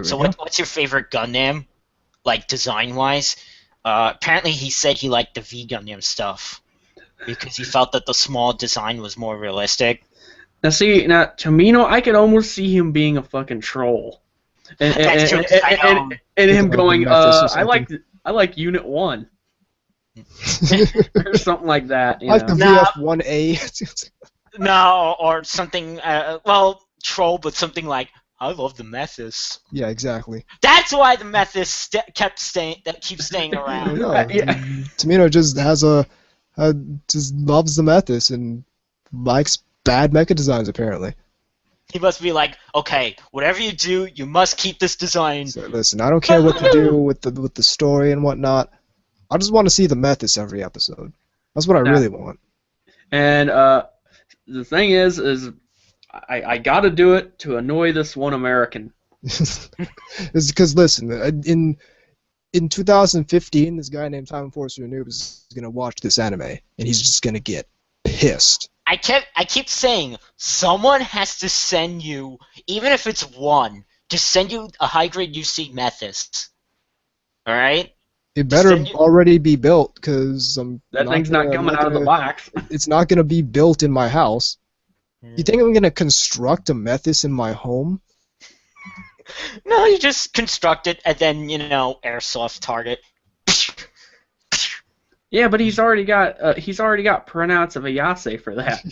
So what's your favorite Gundam, like design-wise? Apparently, he said he liked the V Gundam stuff because he felt that the small design was more realistic. Now, Tomino, I could almost see him being a fucking troll, and him going, I like Unit 1. Or something like that. Like the VF-1A. No, or something, troll, but something like, I love the Methus. Yeah, exactly. That's why the Methus keeps staying around. Tomino just just loves the Methus and likes bad mecha designs, apparently. He must be like, okay, whatever you do, you must keep this design. So, listen, I don't care what you do with the story and whatnot. I just want to see the Methus every episode. That's what I really want. And the thing is I got to do it to annoy this one American. It's because, listen, in 2015, this guy named Time Enforcer Anubis is going to watch this anime, and he's just going to get pissed. I keep saying, someone has to send you, even if it's one, just send you a high-grade UC Methus. Alright? It better already be built, because that thing's not coming out of the box. It's not going to be built in my house. You think I'm going to construct a Methus in my home? No, you just construct it and then, airsoft target. Yeah, but he's already got printouts of Ayase for that.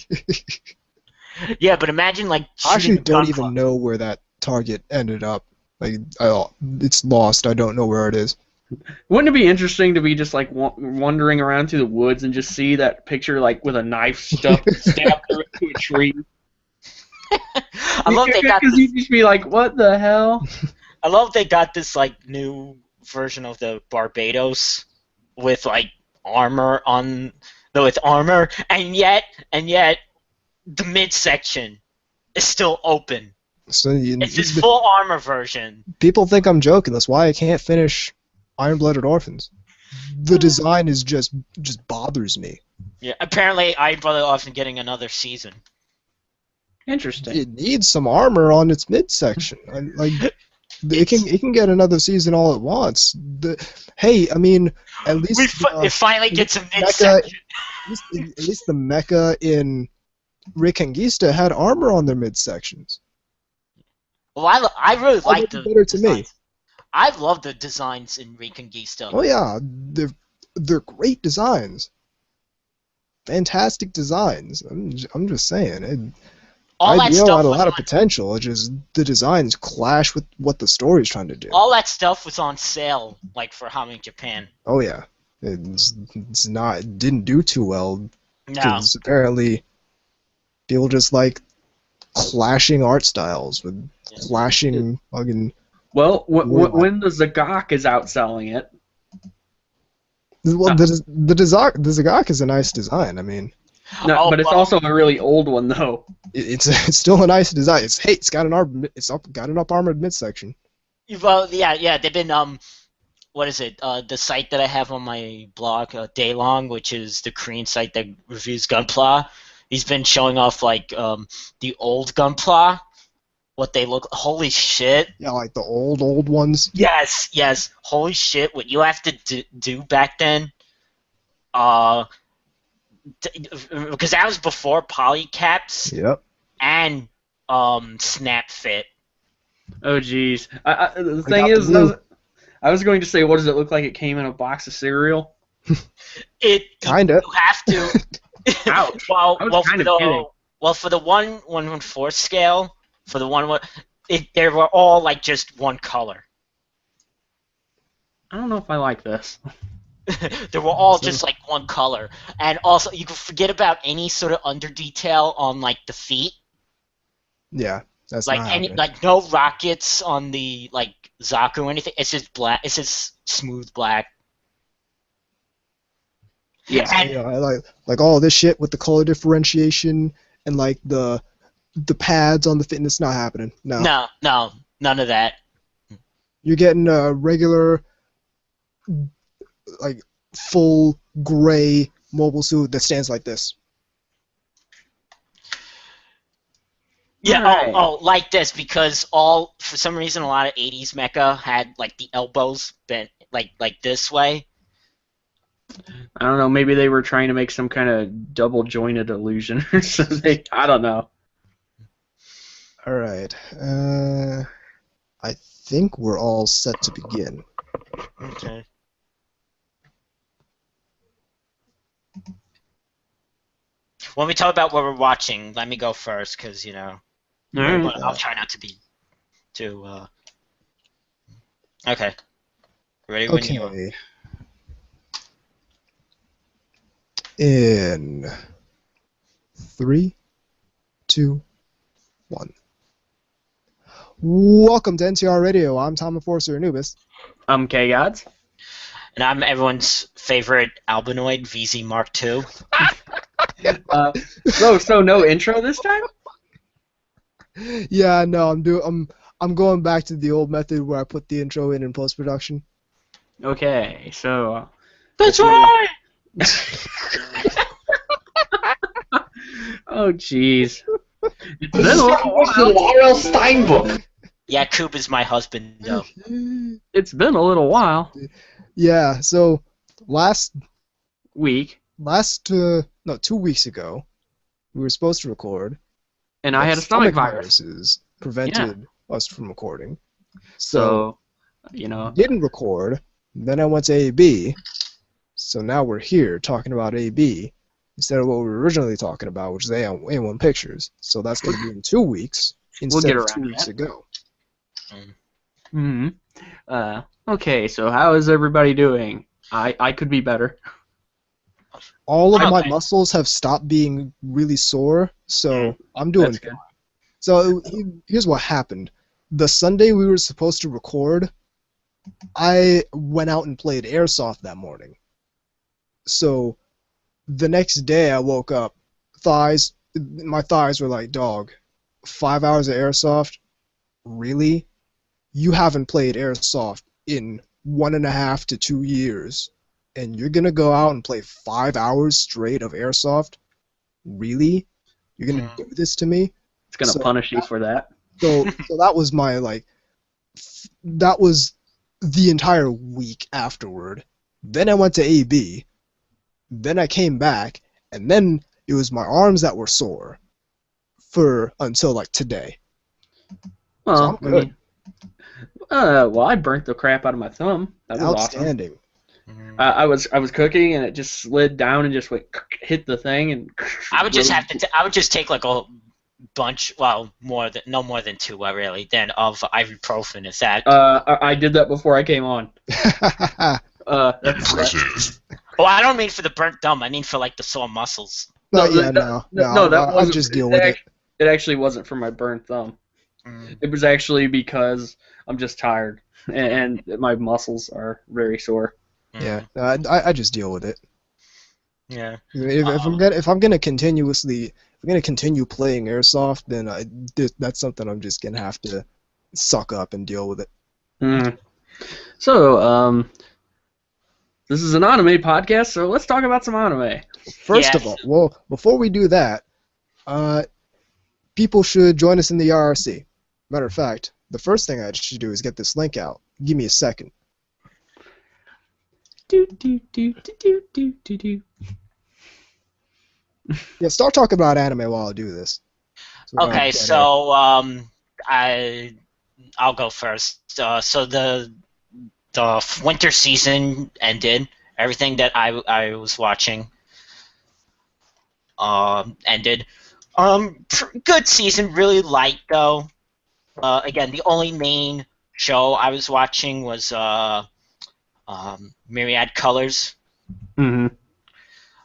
Yeah, but imagine I actually don't even know where that target ended up. It's lost. I don't know where it is. Wouldn't it be interesting to be just like wandering around through the woods and just see that picture like with a knife stabbed into a tree? I love they got. Because you'd just be like, "What the hell?" I love they got this like new version of the Barbados with like armor and yet the midsection is still open. So it's this full armor version. People think I'm joking. That's why I can't finish Iron-Blooded Orphans. The design is just bothers me. Yeah, apparently Iron-Blooded Orphans getting another season. Interesting. It needs some armor on its midsection. It can get another season all it wants. At least it finally gets a midsection. At least the mecha in Reconquista had armor on their midsections. Well, I really like the better to me. I love the designs in Reconquista. Oh yeah, they're great designs. Fantastic designs. I'm just saying. IDO had a lot of potential. It's just the designs clash with what the story's trying to do. All that stuff was on sale, like for Humming Japan. Oh yeah, it didn't do too well. Because apparently people just like clashing art styles with clashing fucking. Well, when the Zagok is outselling it. Well, the Zagok is a nice design. I mean. No, but it's also a really old one though. It's still a nice design. It's got an up armored midsection. Well, yeah, they've been what is it? The site that I have on my blog, Daylong, which is the Korean site that reviews Gunpla. He's been showing off like the old Gunpla, what they look. Holy shit! Yeah, like the old ones. Yes. Holy shit! What you have to do back then. Because that was before polycaps. Yep. And snap fit. Oh jeez. The thing is, I was going to say, what does it look like? It came in a box of cereal. It kinda. You have to. Ouch. For the 1/4 scale, for the they were all like just one color. I don't know if I like this. They were all just like one color, and also you can forget about any sort of under detail on like the feet. Yeah, that's like no rockets on the like Zaku or anything. It's just black. It's just smooth black. Yeah, and, I like all this shit with the color differentiation and like the pads on the fitness. Not happening. No, none of that. You're getting a regular. Like full gray mobile suit that stands like this. Yeah. Right. Like this because for some reason a lot of '80s mecha had like the elbows bent like this way. I don't know. Maybe they were trying to make some kind of double jointed illusion or something. I don't know. All right. I think we're all set to begin. Okay. When we talk about what we're watching, let me go first because All right. I'll try not to be too. Okay. Ready when you are. Okay. In 3, 2, 1. Welcome to NTR Radio. I'm Tom Enforcer Anubis. I'm K-Gods. And I'm everyone's favorite albinoid, VZ Mark II. So no intro this time? Yeah, no, I'm going back to the old method where I put the intro in post-production. Okay, so... That's right! Oh, jeez. It's been a little while. R.L. Stein book. Yeah, Coop is my husband, though. It's been a little while. Yeah, so Week. 2 weeks ago, we were supposed to record. And I had a stomach virus. Viruses prevented us from recording. So, you know. Didn't record. Then I went to AB. So now we're here talking about AB instead of what we were originally talking about, which is A1 Pictures. So that's going to be in 2 weeks instead of 2 weeks ago. Okay, so how is everybody doing? I could be better. All of my muscles have stopped being really sore, so I'm doing fine. So here's what happened. The Sunday we were supposed to record, I went out and played Airsoft that morning. So the next day I woke up, my thighs were like, dog, 5 hours of Airsoft? Really? You haven't played Airsoft in 1.5 to 2 years, and you're going to go out and play 5 hours straight of Airsoft? Really? You're going to do this to me? It's going to punish you for that. So that was that was the entire week afterward. Then I went to AB. Then I came back, and then it was my arms that were sore until like today. Well, so I'm good. Well, I burnt the crap out of my thumb. That was outstanding. Awesome. I was cooking and it just slid down and just hit the thing and. I would just I would just take like a bunch, well, no more than 2, really, then of ibuprofen. Is that? I did that before I came on. Impressive. Well, I don't mean for the burnt thumb. I mean for like the sore muscles. No, I'll just deal with it. It actually wasn't for my burnt thumb. It was actually because I'm just tired and my muscles are very sore. Yeah, I just deal with it. Yeah. If I'm gonna continue playing Airsoft, then that's something I'm just gonna have to suck up and deal with it. So, this is an anime podcast, so let's talk about some anime. First of all, well, before we do that, people should join us in the RRC. Matter of fact, the first thing I should do is get this link out. Give me a second. Yeah, start talking about anime while I do this. Okay, so I'll go first. So the winter season ended. Everything that I was watching ended. Good season, really light though. Again, the only main show I was watching was Myriad Colors. Mm-hmm.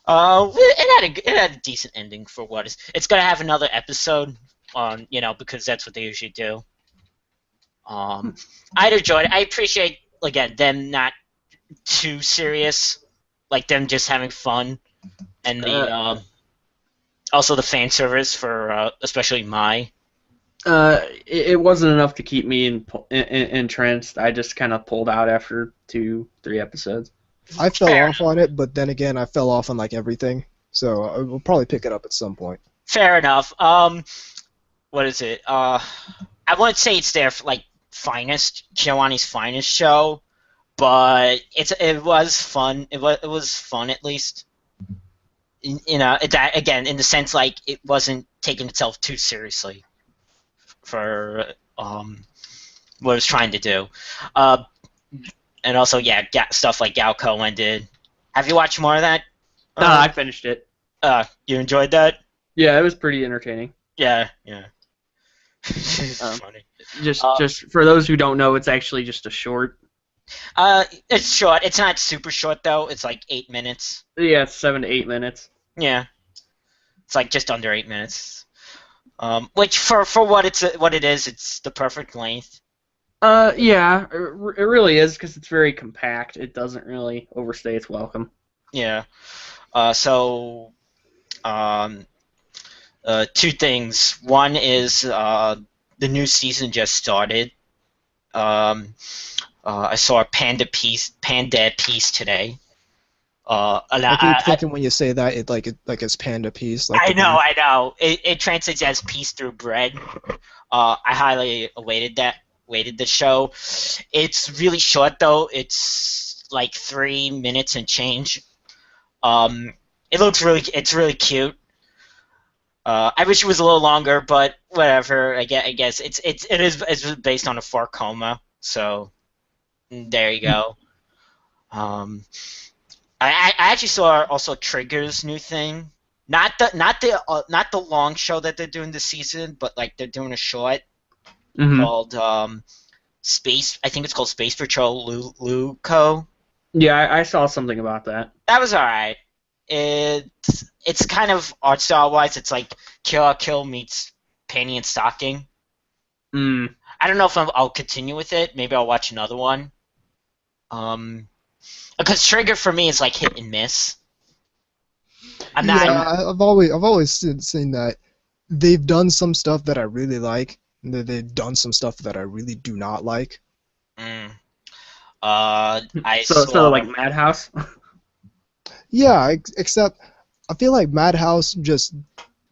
It had a decent ending for what is. It's gonna have another episode on, because that's what they usually do. I'd enjoyed it. I appreciate, again, them not too serious, like them just having fun, and the also the fan service for especially Mai. It wasn't enough to keep me entranced. I just kind of pulled out after 2-3 episodes. I fell off on it, but then again, I fell off on like everything, so I will probably pick it up at some point. Fair enough. what is it? I wouldn't say it's their like finest, Kiwani's finest show, but it was fun. It was fun at least. That again in the sense like it wasn't taking itself too seriously for what it was trying to do, and also stuff like Gao Cohen did. Have you watched more of that? I finished it. You enjoyed that? Yeah, it was pretty entertaining. Yeah. It's It's funny. Just for those who don't know, it's actually just a short. It's short. It's not super short though. It's like 8 minutes. Yeah, it's 7 to 8 minutes. Yeah, it's like just under 8 minutes. Which for what it is, it's the perfect length. Yeah, it really is because it's very compact. It doesn't really overstay its welcome. Yeah. Two things. One is the new season just started. I saw a panda piece today. I keep thinking when you say that it's panda peas. Like I know. It translates as peace through bread. I highly awaited the show. It's really short though. It's like 3 minutes and change. It's really cute. I wish it was a little longer, but whatever. I guess it's based on a fork coma, so there you go. I actually saw also Trigger's new thing. Not the long show that they're doing this season, but like they're doing a short called Space. I think it's called Space Patrol Luco. Yeah, I saw something about that. That was alright. It's kind of art style wise. It's like Kill la Kill meets Panty and Stocking. I don't know if I'll continue with it. Maybe I'll watch another one. Because Trigger for me is like hit and miss. I've always seen that they've done some stuff that I really like, and that they've done some stuff that I really do not like. So like Madhouse. Yeah, except I feel like Madhouse just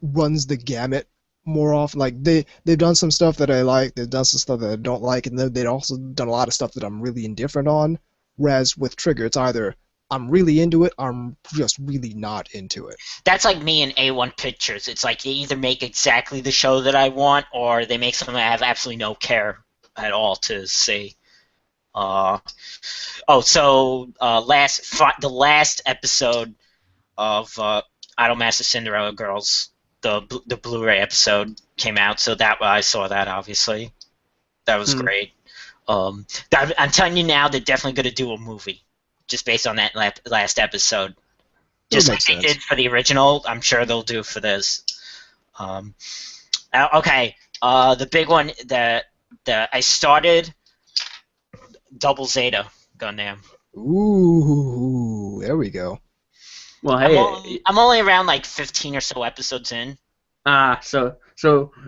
runs the gamut more often. Like they've done some stuff that I like, they've done some stuff that I don't like, and they've also done a lot of stuff that I'm really indifferent on. Whereas with Trigger, it's either I'm really into it, or I'm just really not into it. That's like me and A1 Pictures. It's like they either make exactly the show that I want, or they make something I have absolutely no care at all to see. The last episode of Idolmaster Cinderella Girls, the Blu-ray episode came out, so I saw that obviously. That was great. I'm telling you now, they're definitely going to do a movie just based on that last episode. Just like they did for the original, I'm sure they'll do for this. Okay, the big one that I started, Double Zeta Gundam. Ooh, there we go. Well, hey, I'm only around like 15 or so episodes in. So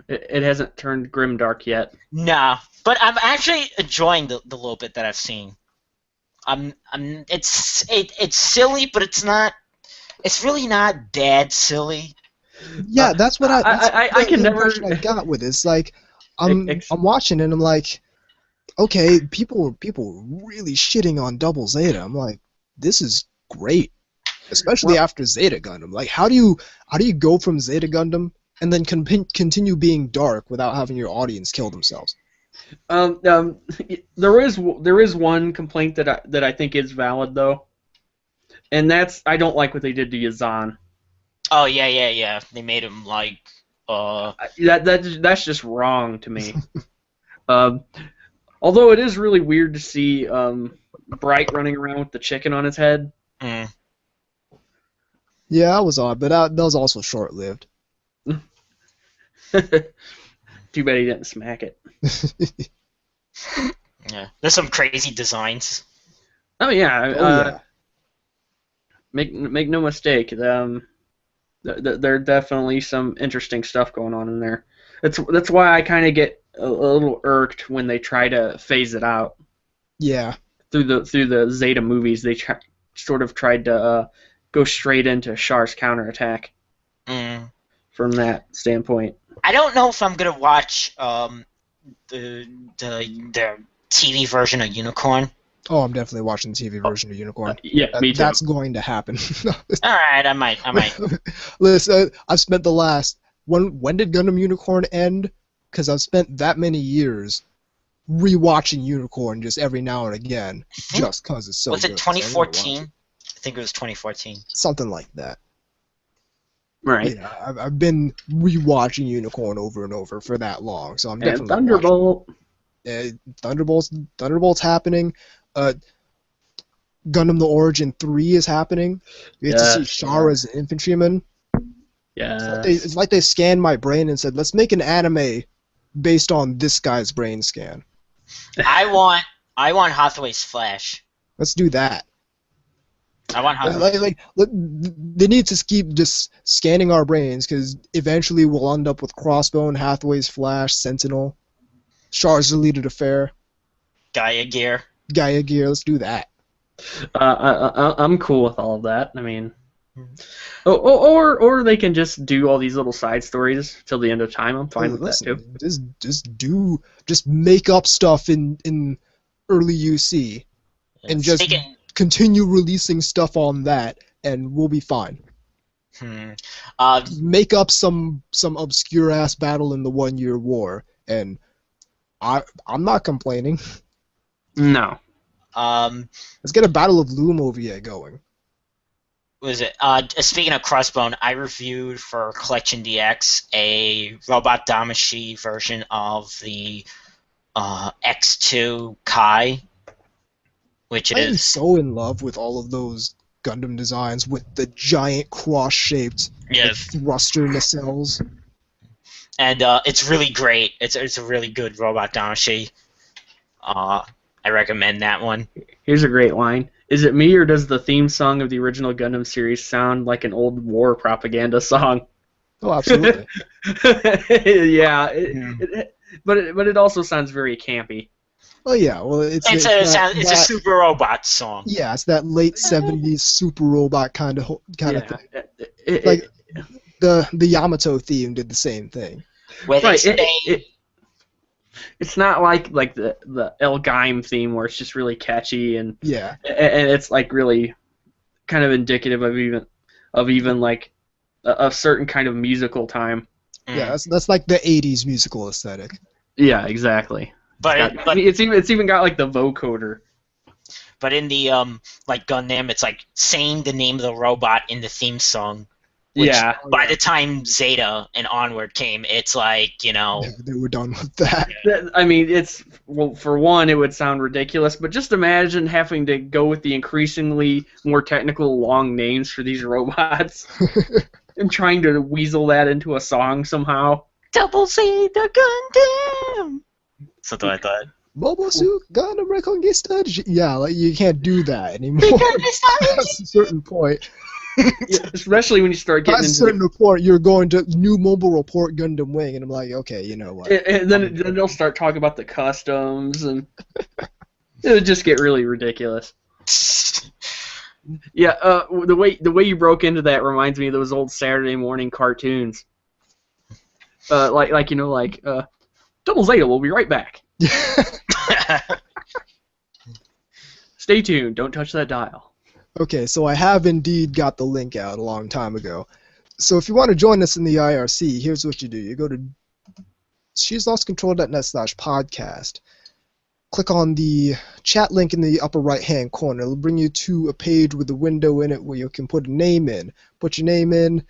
it hasn't turned grimdark yet. No, but I'm actually enjoying the little bit that I've seen. It's silly, but it's not. It's really not bad silly. Yeah, that's what I can never. I got with it. It's like I'm watching it and I'm like, okay, people really shitting on Double Zeta. I'm like, this is great, especially after Zeta Gundam. Like, how do you go from Zeta Gundam and then continue being dark without having your audience kill themselves? There is one complaint that I think is valid though, and that's I don't like what they did to Yazan. Oh yeah. They made him like that's just wrong to me. Although it is really weird to see Bright running around with the chicken on his head. Yeah, that was odd, but that was also short-lived. Too bad he didn't smack it. Yeah, there's some crazy designs. Oh yeah. Make no mistake. There are definitely some interesting stuff going on in there. That's why I kind of get a little irked when they try to phase it out. Yeah. Through the Zeta movies, they sort of tried to go straight into Char's counterattack. From that standpoint. I don't know if I'm gonna watch the TV version of Unicorn. Oh, I'm definitely watching the TV version of Unicorn. Yeah, me too. That's going to happen. All right, I might. Listen, I've spent the last... When did Gundam Unicorn end? Because I've spent that many years rewatching Unicorn just every now and again, just because it's so good. Was it 2014? I think it was 2014. Something like that. Right. Yeah, I've been rewatching Unicorn over and over for that long, so I'm definitely... And Thunderbolt. Thunderbolt's happening. Gundam The Origin 3 is happening. We get to see Char as an infantryman. Yeah. It's like they scanned my brain and said, let's make an anime based on this guy's brain scan. I want Hathaway's Flash. Let's do that. I want Hathaway. They need to keep just scanning our brains, because eventually we'll end up with Crossbone, Hathaway's Flash, Sentinel, Char's deleted affair, Gaia Gear. Let's do that. I'm cool with all of that. I mean, or they can just do all these little side stories till the end of time. I'm fine with that too. Just make up stuff in early UC, and just continue releasing stuff on that, and we'll be fine. Make up some obscure ass battle in the 1 Year War, and I'm not complaining. No. Let's get a Battle of Loom OVA going. Was it? Speaking of Crossbone, I reviewed for Collection DX a Robot Damashi version of the X2 Kai, which it is. I'm so in love with all of those Gundam designs with the giant cross-shaped thruster nacelles. And it's really great. It's a really good Robot Damashi. I recommend that one. Here's a great line. Is it me, or does the theme song of the original Gundam series sound like an old war propaganda song? Oh, absolutely. Yeah, but it also sounds very campy. Oh yeah, well it's a Super Robot song. Yeah, it's that late '70s Super Robot kind of thing. Like the Yamato theme did the same thing. Right. It's not like the El Gaim theme where it's just really catchy and it's like really kind of indicative of even like a certain kind of musical time. Yeah, that's like the '80s musical aesthetic. Yeah, exactly. But it's even got like the vocoder. But in the like Gundam, it's like saying the name of the robot in the theme song. Which, by the time Zeta and onward came, it's like, you know... Yeah, they were done with that. I mean, for one, it would sound ridiculous, but just imagine having to go with the increasingly more technical long names for these robots and trying to weasel that into a song somehow. Double Zeta Gundam! Something like that. Mobile Suit Gundam Reconquista. Yeah, like you can't do that anymore. Past a certain point. Yeah, especially when you start getting into a certain report, you're going to new mobile report Gundam Wing, and I'm like, okay, you know what? And then they'll start talking about the customs, and it'll just get really ridiculous. Yeah, the way you broke into that reminds me of those old Saturday morning cartoons. Like Double Zeta, we'll be right back. Stay tuned. Don't touch that dial. Okay, so I have indeed got the link out a long time ago. So if you want to join us in the IRC, here's what you do. You go to sheslostcontrol.net/podcast. Click on the chat link in the upper right-hand corner. It'll bring you to a page with a window in it where you can put a name in. Put your name in,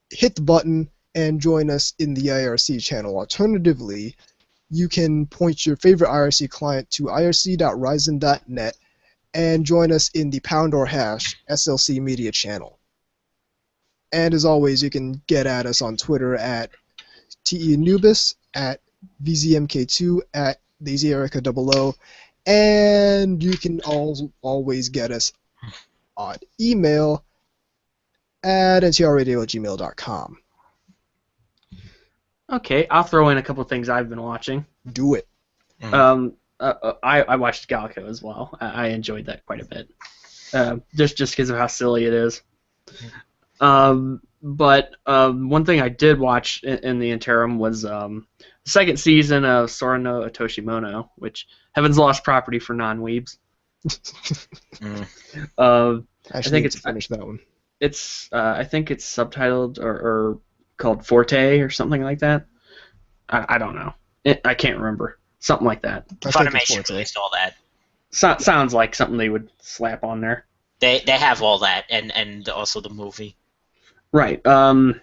hit the button, and join us in the IRC channel. Alternatively, you can point your favorite IRC client to irc.ryzen.net and join us in the # or # SLC Media channel. And as always, you can get at us on Twitter at Anubis, at VZMK2, at DaisyErica00, and you can always get us on email at ntrradio@gmail.com. Okay, I'll throw in a couple of things I've been watching. Do it. I watched Galco as well. I enjoyed that quite a bit, just because of how silly it is. But one thing I did watch in the interim was the second season of Sora no Otoshimono, which Heaven's Lost Property for non-weebs. I think it's to finish that one. It's I think it's subtitled or called Forte or something like that. I don't know. I can't remember. Something like that. Funimation released all that. Sounds like something they would slap on there. They have all that and also the movie. Right. I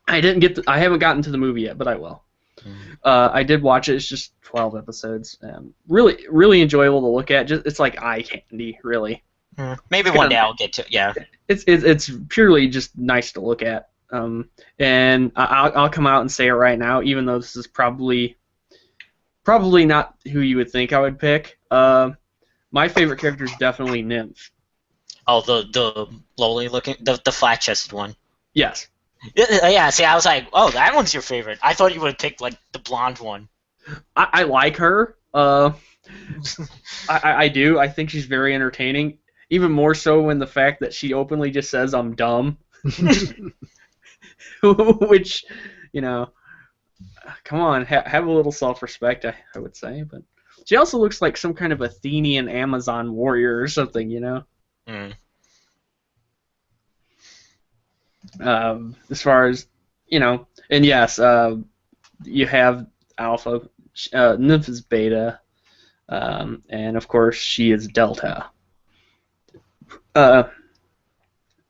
haven't gotten to the movie yet, but I will. I did watch it. It's just 12 episodes. Really, really enjoyable to look at. It's like eye candy, really. Maybe one day I'll get to it. Yeah. It's purely just nice to look at. And I'll come out and say it right now, even though this is probably not who you would think I would pick. My favorite character is definitely Nymph. Oh, the lowly looking, the flat chested one. Yes. Yeah. See, I was like, oh, that one's your favorite. I thought you would have picked like the blonde one. I like her. I do. I think she's very entertaining. Even more so when the fact that she openly just says I'm dumb. Which, come on, have a little self-respect, I would say. But she also looks like some kind of Athenian Amazon warrior or something, As far as, and yes, you have Alpha, Nymph is Beta, and of course she is Delta.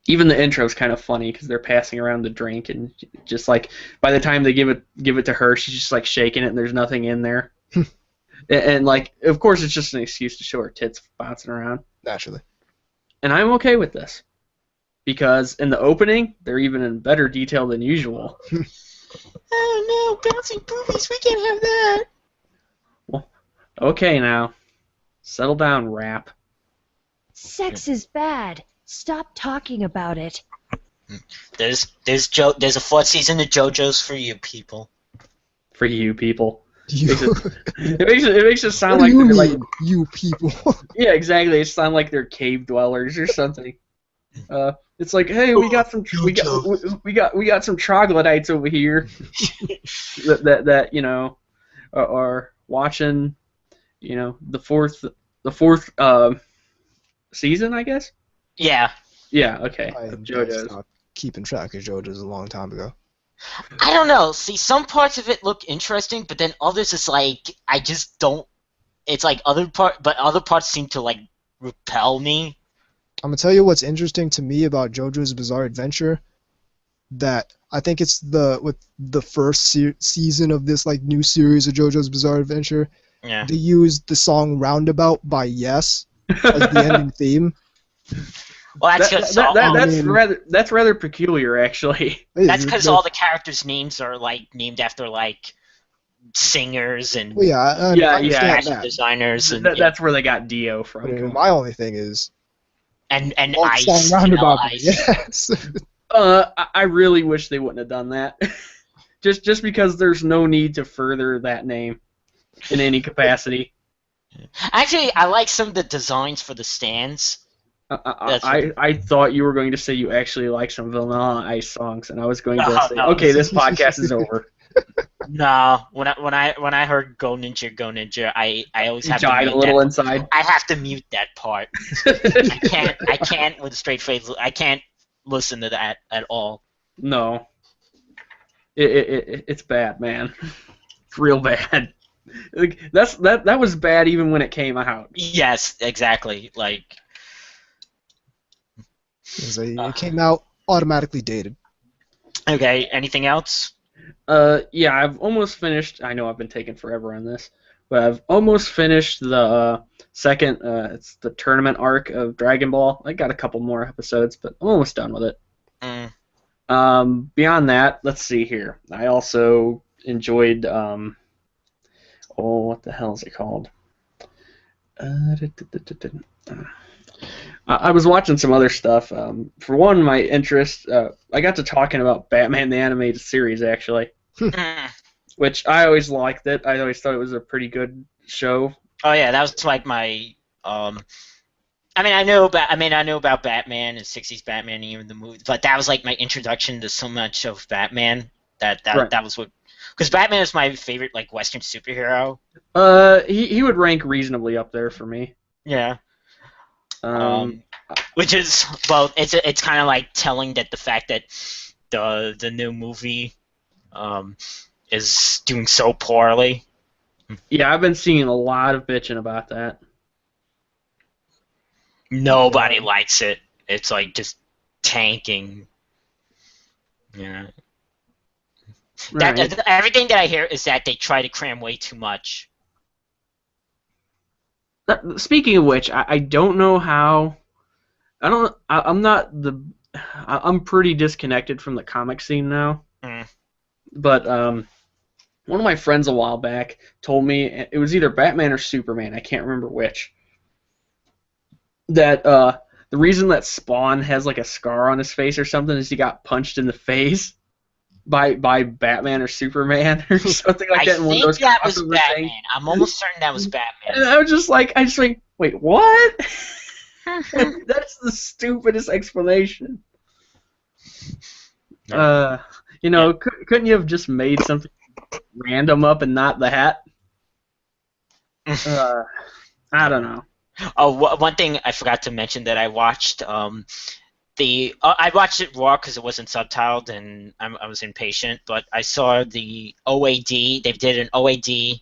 Even the intro's kind of funny because they're passing around the drink and just like by the time they give it to her, she's just like shaking it and there's nothing in there. and like, of course, it's just an excuse to show her tits bouncing around. Naturally. And I'm okay with this because in the opening, they're even in better detail than usual. Oh no, bouncing boobies! We can't have that. Well, okay now, settle down, rap. Sex is bad. Stop talking about it. There's a fourth season of JoJo's for you people. For you people. You. It makes it sound What like do you they're mean, like you people? yeah, exactly. It sound like they're cave dwellers or something. It's like, hey, we got some some troglodytes over here that are watching the fourth season, I guess. Yeah. Yeah. Okay. I JoJo's. stopped keeping track of JoJo's a long time ago. I don't know. See, some parts of it look interesting, but then others is like I just don't. It's like other parts seem to like repel me. I'm gonna tell you what's interesting to me about JoJo's Bizarre Adventure. That I think it's with the first season of this like new series of JoJo's Bizarre Adventure. Yeah. They used the song "Roundabout" by Yes as the ending theme. Well, that's rather peculiar, actually. That's because all the characters' names are like named after like singers and fashion designers, and that's where they got Dio from. My only thing is and Ice, Roundabout. Yes. I really wish they wouldn't have done that. just because there's no need to further that name in any capacity. Actually, I like some of the designs for the stands. I thought you were going to say you actually like some Vanilla Ice songs, and I was going to say, okay, this podcast is over. No, when I heard Go Ninja, I always have died to mute a little that. Inside. I have to mute that part. I can't with a straight face. I can't listen to that at all. No, it's bad, man. It's real bad. Like, that was bad even when it came out. Yes, exactly. Like. It came out automatically dated. Okay, anything else? Yeah, I've almost finished. I know I've been taking forever on this, but I've almost finished the second. It's the tournament arc of Dragon Ball. I got a couple more episodes, but I'm almost done with it. Beyond that, let's see here. I also enjoyed. What the hell is it called? I was watching some other stuff. For one, my interest, I got to talking about Batman the Animated Series, actually, which I always liked it. I always thought it was a pretty good show. Oh, yeah, that was like my I knew about Batman and '60s Batman and even the movie, but that was like my introduction to so much of Batman. Right. That was what, because Batman is my favorite like Western superhero. He would rank reasonably up there for me. Yeah. Um, Which is, well, it's kind of like telling that the fact that the new movie is doing so poorly. yeah, I've been seeing a lot of bitching about that. Nobody likes it. It's like just tanking. Yeah. Right. Everything that I hear is that they try to cram way too much. Speaking of which, I don't know how. I'm pretty disconnected from the comic scene now. Mm. But one of my friends a while back told me it was either Batman or Superman. I can't remember which. That the reason that Spawn has like a scar on his face or something is he got punched in the face by Batman or Superman or something like that. I think that was Batman. I'm almost certain that was Batman. And I was just like, wait, what? That's the stupidest explanation. Couldn't you have just made something random up and not the hat? I don't know. Oh, one thing I forgot to mention that I watched. I watched it raw because it wasn't subtitled and I was impatient. But I saw the OAD. They did an OAD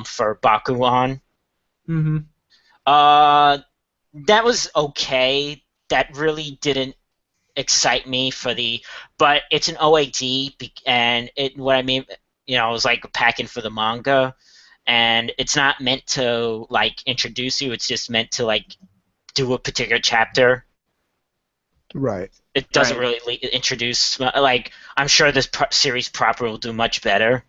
for Bakugan. Mm-hmm. That was okay. That really didn't excite me but it's an OAD and it was like a pack-in for the manga. And it's not meant to like introduce you. It's just meant to like do a particular chapter. Right. It doesn't really introduce. Like I'm sure this series proper will do much better.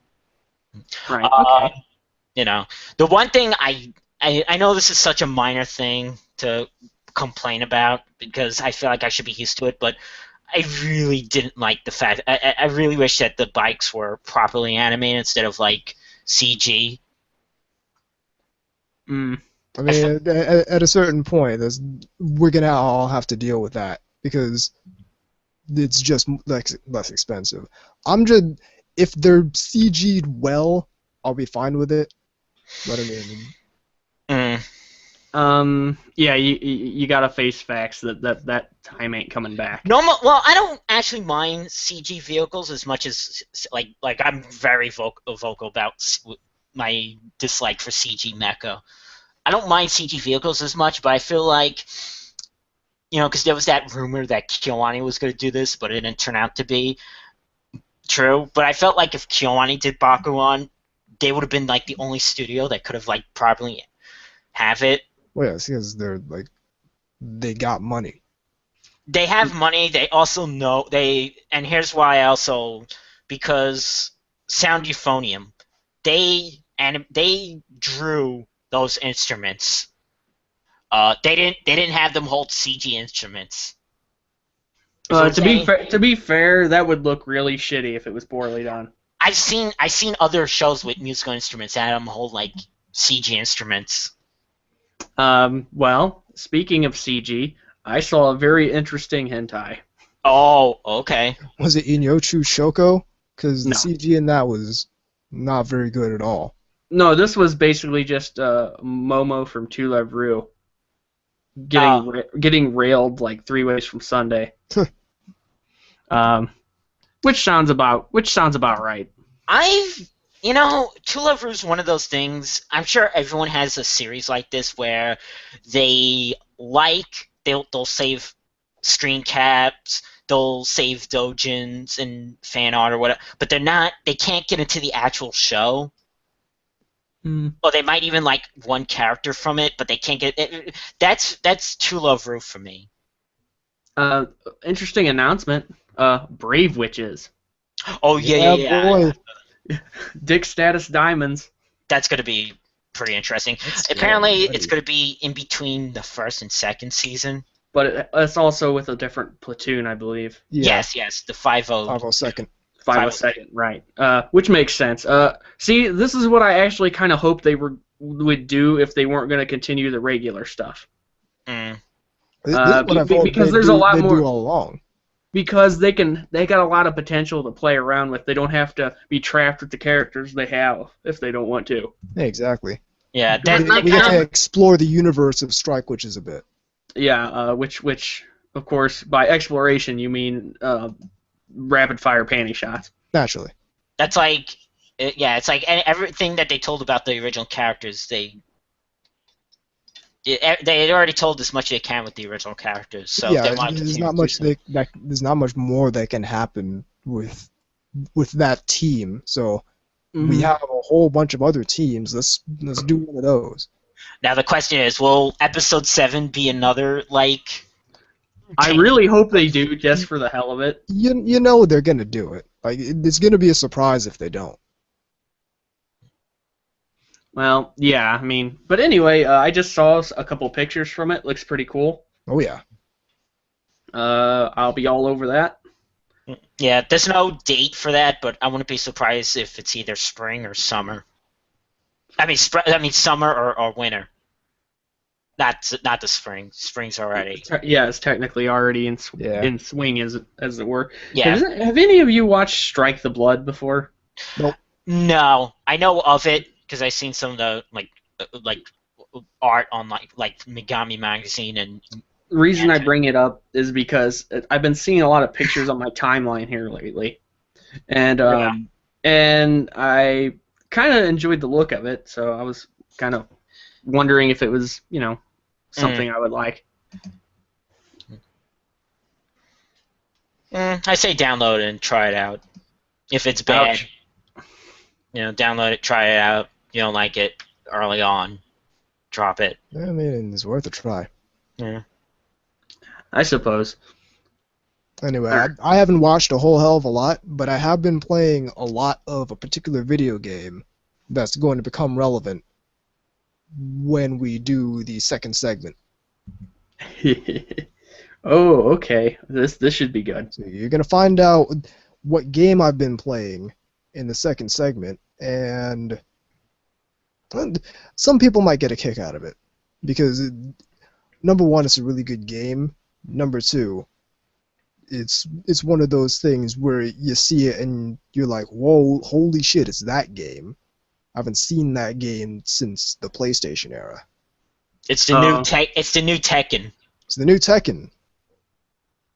Right. Okay. The one thing I know this is such a minor thing to complain about because I feel like I should be used to it, but I really didn't like the fact. I really wish that the bikes were properly animated instead of like CG. I mean, at a certain point, we're gonna all have to deal with that because it's just less expensive. If they're CG'd well, I'll be fine with it. But I mean, yeah, you gotta face facts that time ain't coming back. No, well, I don't actually mind CG vehicles as much as like I'm very vocal about my dislike for CG mecha. I don't mind CG vehicles as much, but I feel like, because there was that rumor that KyoAni was going to do this, but it didn't turn out to be true. But I felt like if KyoAni did Bakugan, they would have been like the only studio that could have like properly have it. Well, yes, because they got money. They have money. They also know and here's why because Sound Euphonium, they drew those instruments. They didn't have them hold CG instruments. To be fair, that would look really shitty if it was poorly done. I've seen other shows with musical instruments that have them hold like CG instruments. Well, speaking of CG, I saw a very interesting hentai. Oh, okay. Was it Inyochu Shoko? Because the No. CG in that was not very good at all. No, this was basically just Momo from To Love Ru getting railed like 3 ways from Sunday. Which sounds about right. To Love Ru is one of those things. I'm sure everyone has a series like this where they'll save screen caps, they'll save doujins and fan art or whatever, but they can't get into the actual show. Or they might even like one character from it, but they can't get it. That's To Love Ru for me. Interesting announcement. Brave Witches. Oh yeah. Boy. Dick Status Diamonds. That's going to be pretty interesting. That's Apparently, scary. it's going to be in between the first and second season. But it's also with a different platoon, I believe. Yeah. Yes, the 5-0. 502nd. 502nd, right. Which makes sense. See, this is what I actually kind of hoped they would do if they weren't going to continue the regular stuff. Mm. Because there's a lot more. Do all along. Because they got a lot of potential to play around with. They don't have to be trapped with the characters they have if they don't want to. Yeah, exactly. Yeah, we get to explore the universe of Strike Witches a bit. Yeah, which of course by exploration you mean rapid fire panty shots. Naturally. That's like, it's like everything that they told about the original characters. They had already told as much as they can with the original characters. So yeah, they want there's not much there's not much more that can happen with that team. So we have a whole bunch of other teams. Let's do one of those. Now the question is, will Episode 7 be another like? I really hope they do, just for the hell of it. You know they're gonna do it. Like it's gonna be a surprise if they don't. Well, yeah, I mean, but anyway, I just saw a couple pictures from it. Looks pretty cool. Oh yeah. I'll be all over that. Yeah, there's no date for that, but I wouldn't be surprised if it's either spring or summer. I mean summer or winter. Not the spring. Spring's already. Yeah, it's technically already in swing, as it were. Yeah. Have any of you watched Strike the Blood before? Nope. No, I know of it because I've seen some of the like art on like Megami magazine and. The reason I bring it up is because I've been seeing a lot of pictures on my timeline here lately, and I kind of enjoyed the look of it, so I was kind of wondering if it was something I would like. I say download it and try it out. If it's bad, download it, try it out. You don't like it early on, drop it. I mean, it's worth a try. Yeah. I suppose. Anyway, I haven't watched a whole hell of a lot, but I have been playing a lot of a particular video game that's going to become relevant when we do the second segment. Oh, okay. This should be good. So you're going to find out what game I've been playing in the second segment, and some people might get a kick out of it, because number one, it's a really good game. Number two, it's one of those things where you see it and you're like, whoa, holy shit, it's that game. I haven't seen that game since the PlayStation era. It's the new Tekken. It's the new Tekken.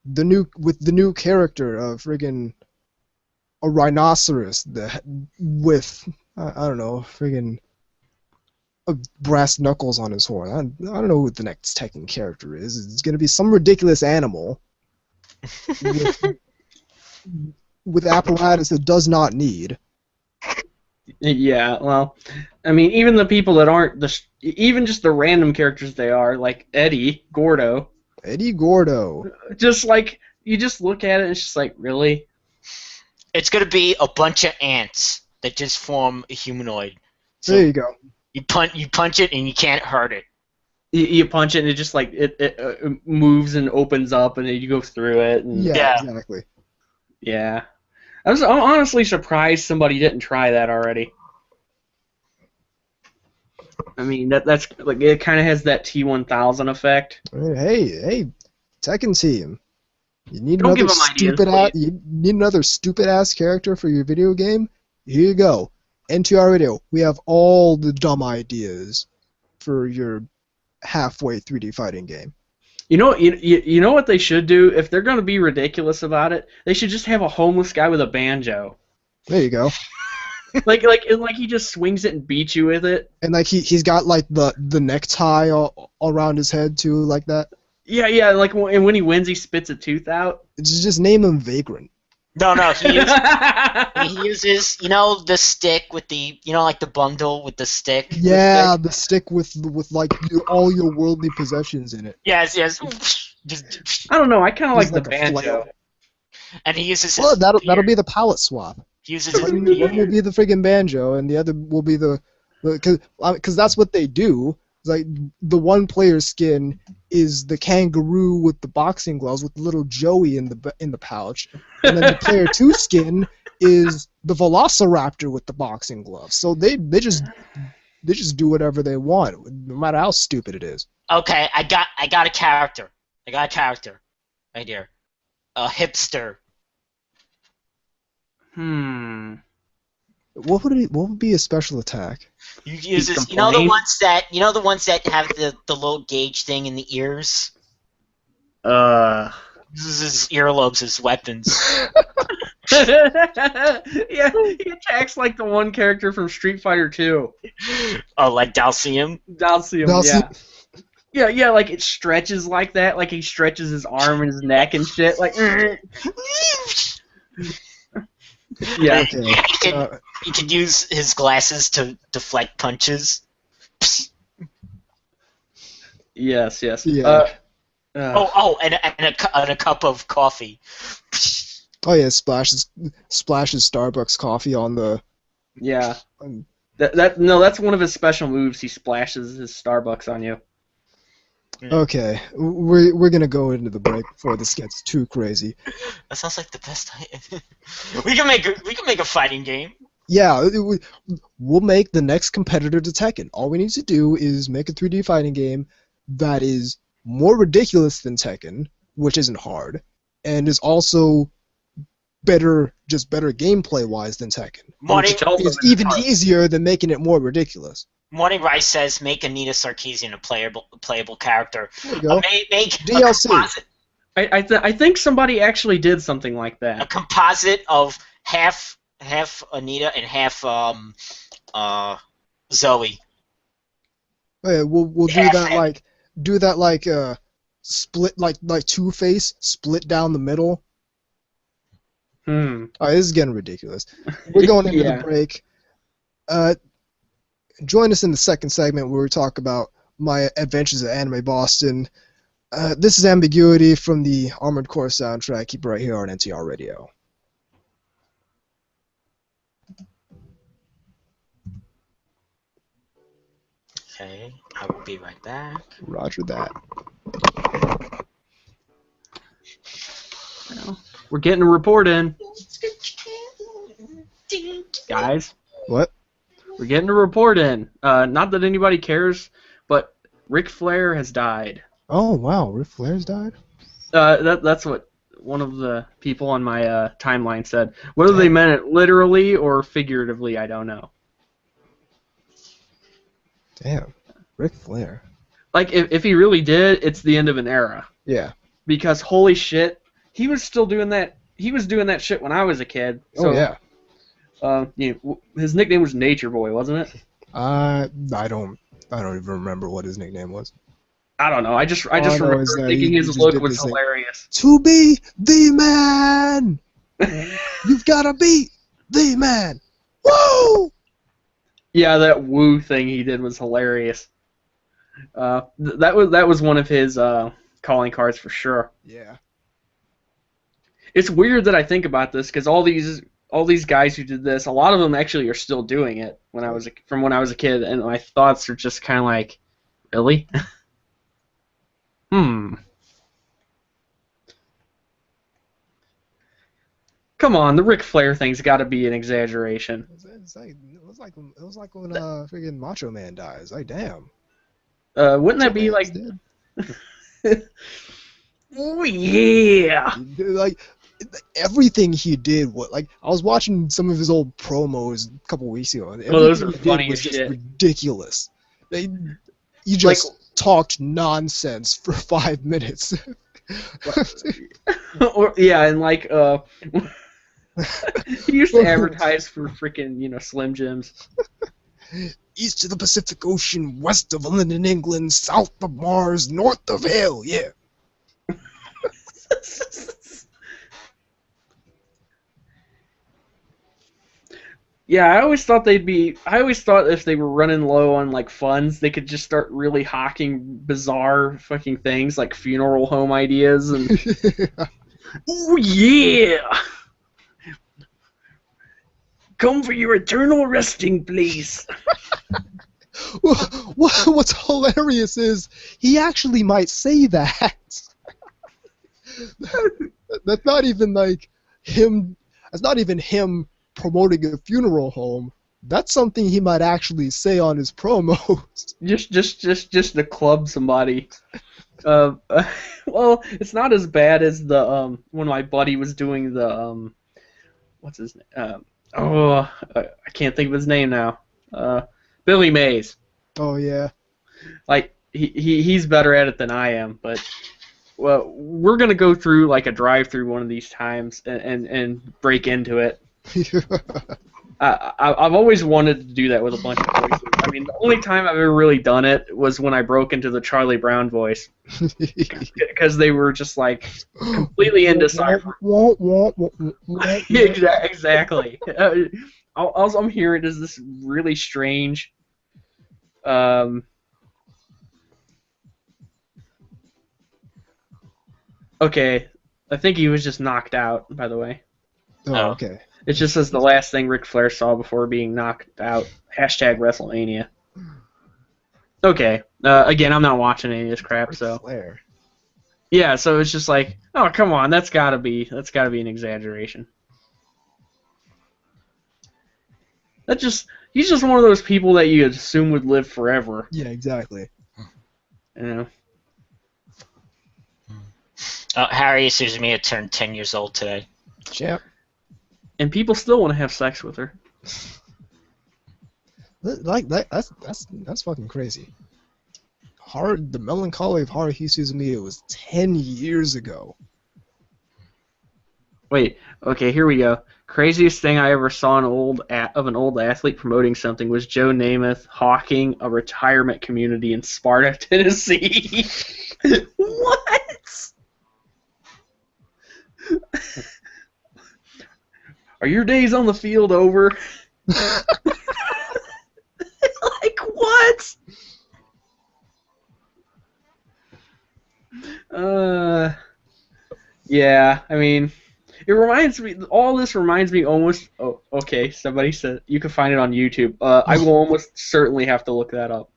With the new character of friggin' a rhinoceros with I don't know, friggin' brass knuckles on his horn. I don't know who the next Tekken character is. It's gonna be some ridiculous animal with apparatus it does not need. Yeah, well, I mean, even the people that aren't even just the random characters they are, like Eddie Gordo. Just like you just look at it, and it's just like, really? It's gonna be a bunch of ants that just form a humanoid. So there you go. You punch it and you can't hurt it. You punch it and it just like it moves and opens up and then you go through it. And yeah, exactly. Yeah, I'm honestly surprised somebody didn't try that already. I mean that's like it kind of has that T1000 effect. Hey, Tekken team. You need Don't another stupid ass character for your video game? Here you go. NTR Radio, we have all the dumb ideas for your halfway 3D fighting game. You know what they should do? If they're going to be ridiculous about it, they should just have a homeless guy with a banjo. There you go. like he just swings it and beats you with it. And like he's got like the necktie all around his head too, like that. Yeah, like and when he wins, he spits a tooth out. Just name him Vagrant. No, he uses the stick with the like the bundle with the stick. Yeah, the stick with like all your worldly possessions in it. Yes. I don't know. I kind of like the banjo. And he uses his that'll be the palette swap. He uses his one will be the friggin' banjo, and the other will be the because that's what they do. It's like the one player skin is the kangaroo with the boxing gloves with the little Joey in the pouch, and then the player 2 skin is the velociraptor with the boxing gloves. So they just do whatever they want, no matter how stupid it is. Okay, I got a character. I got a character right here. A hipster. What would be a special attack? You use this, you know the ones that have the little gauge thing in the ears? Uses his earlobes as weapons. Yeah, he attacks like the one character from Street Fighter 2. Oh, like Dalcium? Dalcium, yeah. Yeah, like it stretches like that, like he stretches his arm and his neck and shit, like. Yeah. Okay. He could use his glasses to deflect punches. Yes. Yeah. And a cup of coffee. Oh yeah, splashes Starbucks coffee on the. Yeah. That's one of his special moves. He splashes his Starbucks on you. Okay, we're gonna go into the break before this gets too crazy. That sounds like the best. We can make a fighting game. Yeah, we'll make the next competitor to Tekken. All we need to do is make a 3D fighting game that is more ridiculous than Tekken, which isn't hard, and is also better gameplay-wise than Tekken. It's even easier than making it more ridiculous. Morning Rice says, make Anita Sarkeesian a playable character. There you go. Make DLC. A composite. I think somebody actually did something like that. A composite of half Anita and half Zoe. Oh, yeah, we'll do that like split like Two-Face split down the middle. Alright, this is getting ridiculous. We're going into the break. Join us in the second segment where we talk about my adventures at Anime Boston. This is Ambiguity from the Armored Core soundtrack. Keep it right here on NTR Radio. Okay, I will be right back. Roger that. Well, we're getting a report in. Guys? What? We're getting a report in. Not that anybody cares, but Ric Flair has died. Oh, wow. Ric Flair's died? That's what one of the people on my timeline said. Whether they meant it literally or figuratively, I don't know. Damn. Ric Flair. Like, if he really did, it's the end of an era. Yeah. Because, holy shit, he was still doing that. He was doing that shit when I was a kid. So, oh, yeah. His nickname was Nature Boy, wasn't it? I don't even remember what his nickname was. I don't know. I just remember thinking his look was hilarious. To be the man, you've got to be the man. Woo! Yeah, that woo thing he did was hilarious. That was one of his calling cards for sure. Yeah. It's weird that I think about this because all these guys who did this, a lot of them actually are still doing it from when I was a kid, and my thoughts are just kind of like, really? Come on, the Ric Flair thing's got to be an exaggeration. It was like when freaking Macho Man dies. Like, damn. Wouldn't that be like? Oh yeah. Like everything he did. I was watching some of his old promos a couple weeks ago. And those are funny was as just shit. Ridiculous. You just talked nonsense for 5 minutes. And he used to advertise for freaking Slim Jims. East of the Pacific Ocean, west of London, England, south of Mars, north of hell, yeah. Yeah, I always thought if they were running low on funds, they could just start really hawking bizarre fucking things like funeral home ideas and oh yeah. Come for your eternal resting place. What's hilarious is he actually might say that. That's not even him. That's not even him promoting a funeral home. That's something he might actually say on his promos. Just to club somebody. Well, it's not as bad as the when my buddy was doing the what's his name? I can't think of his name now. Billy Mays. Oh yeah. Like he's better at it than I am, but well, we're gonna go through like a drive-through one of these times and break into it. I've always wanted to do that with a bunch of voices. I mean, the only time I've ever really done it was when I broke into the Charlie Brown voice, because they were just like completely indecipherable. Exactly. All I'm hearing is this really strange. Okay, I think he was just knocked out, by the way. Oh, okay. It just says the last thing Ric Flair saw before being knocked out. #WrestleMania. Okay. Again, I'm not watching any of this crap, so. Flair. Yeah, so it's just like, oh, come on, that's gotta be an exaggeration. He's just one of those people that you assume would live forever. Yeah, exactly. You know. Harry Suzumiya turned 10 years old today. Champ. And people still want to have sex with her. Like that's fucking crazy. The Melancholy of Haruhi Suzumiya was 10 years ago. Wait, okay, here we go. Craziest thing I ever saw of an old athlete promoting something was Joe Namath hawking a retirement community in Sparta, Tennessee. What? Are your days on the field over? Like, what? Yeah, I mean, all this reminds me almost, oh, okay, somebody said, you can find it on YouTube. I will almost certainly have to look that up.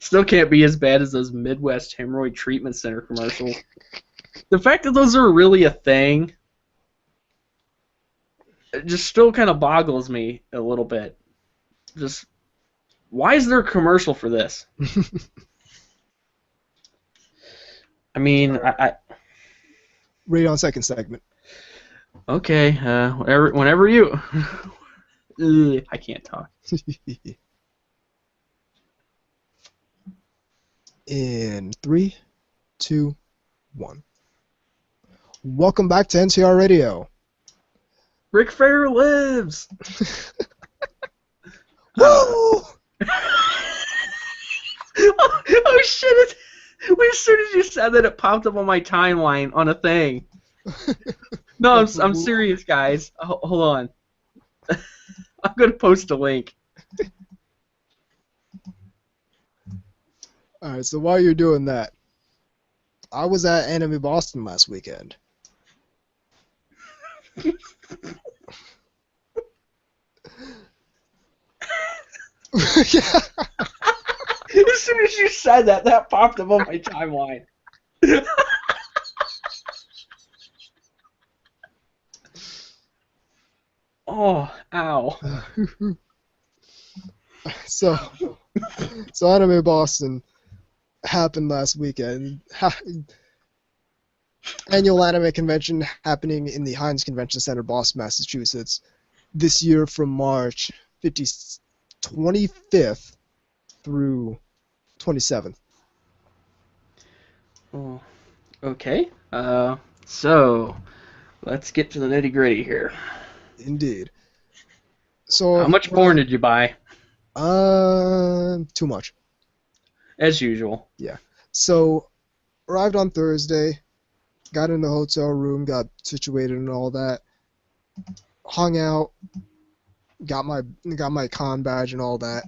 Still can't be as bad as those Midwest Hemorrhoid Treatment Center commercials. The fact that those are really a thing, it just still kind of boggles me a little bit. Just, why is there a commercial for this? I mean, Read on second segment. Okay, whenever you... I can't talk. In 3, 2, 1. Welcome back to NTR Radio. Ric Flair lives! Woo! Oh shit! As soon as you said that, it popped up on my timeline on a thing. No, I'm serious, guys. Hold on. I'm gonna post a link. Alright, so while you're doing that, I was at Anime Boston last weekend. Yeah. As soon as you said that, that popped up on my timeline. Oh, ow. So Anime Boston happened last weekend. Annual anime convention happening in the Heinz Convention Center, Boston, Massachusetts, this year from March 25th through 27th. Oh, okay. So let's get to the nitty-gritty here. Indeed. So how much porn did you buy? Too much. As usual. Yeah. So arrived on Thursday, got in the hotel room, got situated and all that, hung out, got my con badge and all that.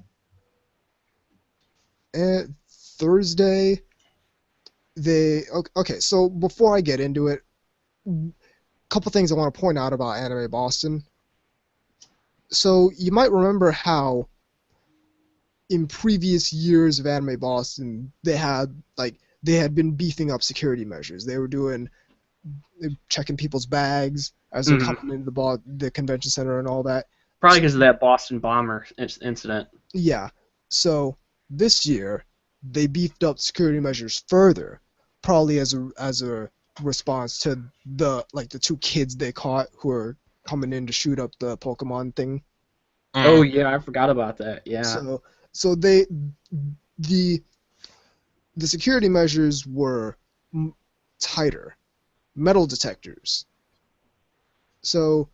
And Thursday, okay. So before I get into it, a couple things I want to point out about Anime Boston. So you might remember how in previous years of Anime Boston, they had been beefing up security measures. They were checking people's bags as they're coming into the convention center and all that. Probably because of that Boston bomber incident. Yeah. So this year they beefed up security measures further, probably as a response to the 2 kids they caught who were coming in to shoot up the Pokemon thing. Oh yeah, I forgot about that. Yeah. So the security measures were tighter, metal detectors. So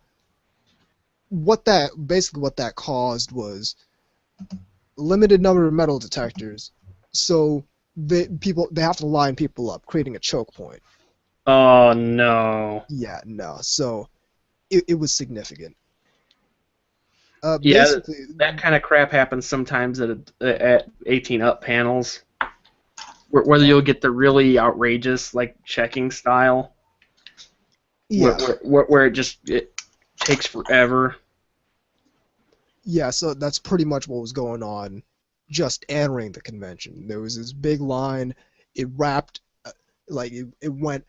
what that caused was limited number of metal detectors. So they have to line people up, creating a choke point. Oh no. Yeah, no. So it was significant. Yeah, Basically, that kind of crap happens sometimes at 18 up panels, whether you'll get the really outrageous like checking style, yeah, where it takes forever. Yeah, so that's pretty much what was going on just entering the convention. There was this big line. It wrapped, it went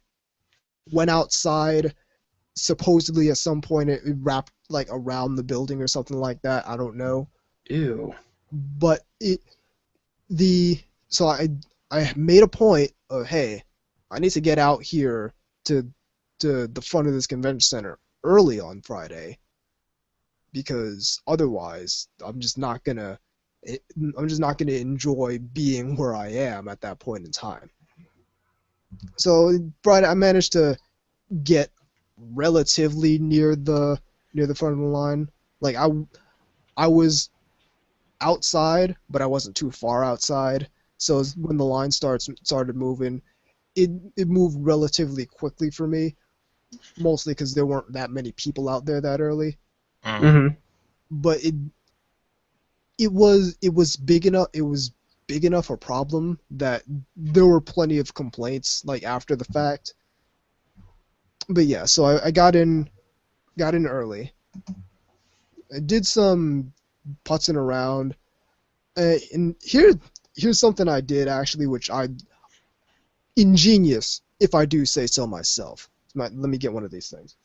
outside. Supposedly at some point it wrapped like around the building or something like that. I don't know. Ew. But so I made a point of, hey, I need to get out here to the front of this convention center early on Friday, because otherwise I'm just not gonna enjoy being where I am at that point in time. So Friday I managed to get relatively near the front of the line. Like I was outside, but I wasn't too far outside. So when the line started moving, it moved relatively quickly for me, mostly because there weren't that many people out there that early. Mm-hmm. But it was big enough. It was big enough a problem that there were plenty of complaints like after the fact. But yeah, so I got in early. I did some putzing around, and here's something I did actually, which ingenious, if I do say so myself. Let me get one of these things.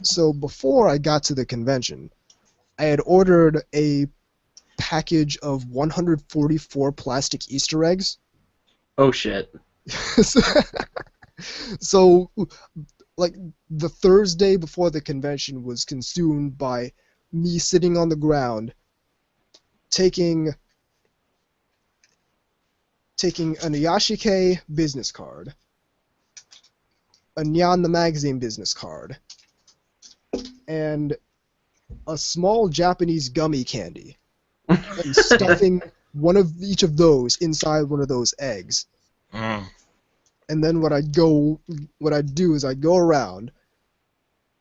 So before I got to the convention, I had ordered a package of 144 plastic Easter eggs. Oh shit. So, like, the Thursday before the convention was consumed by me sitting on the ground, taking an Yashike business card, a Nyan the Magazine business card, and a small Japanese gummy candy, and stuffing one of each of those inside one of those eggs. And then what I'd do is I'd go around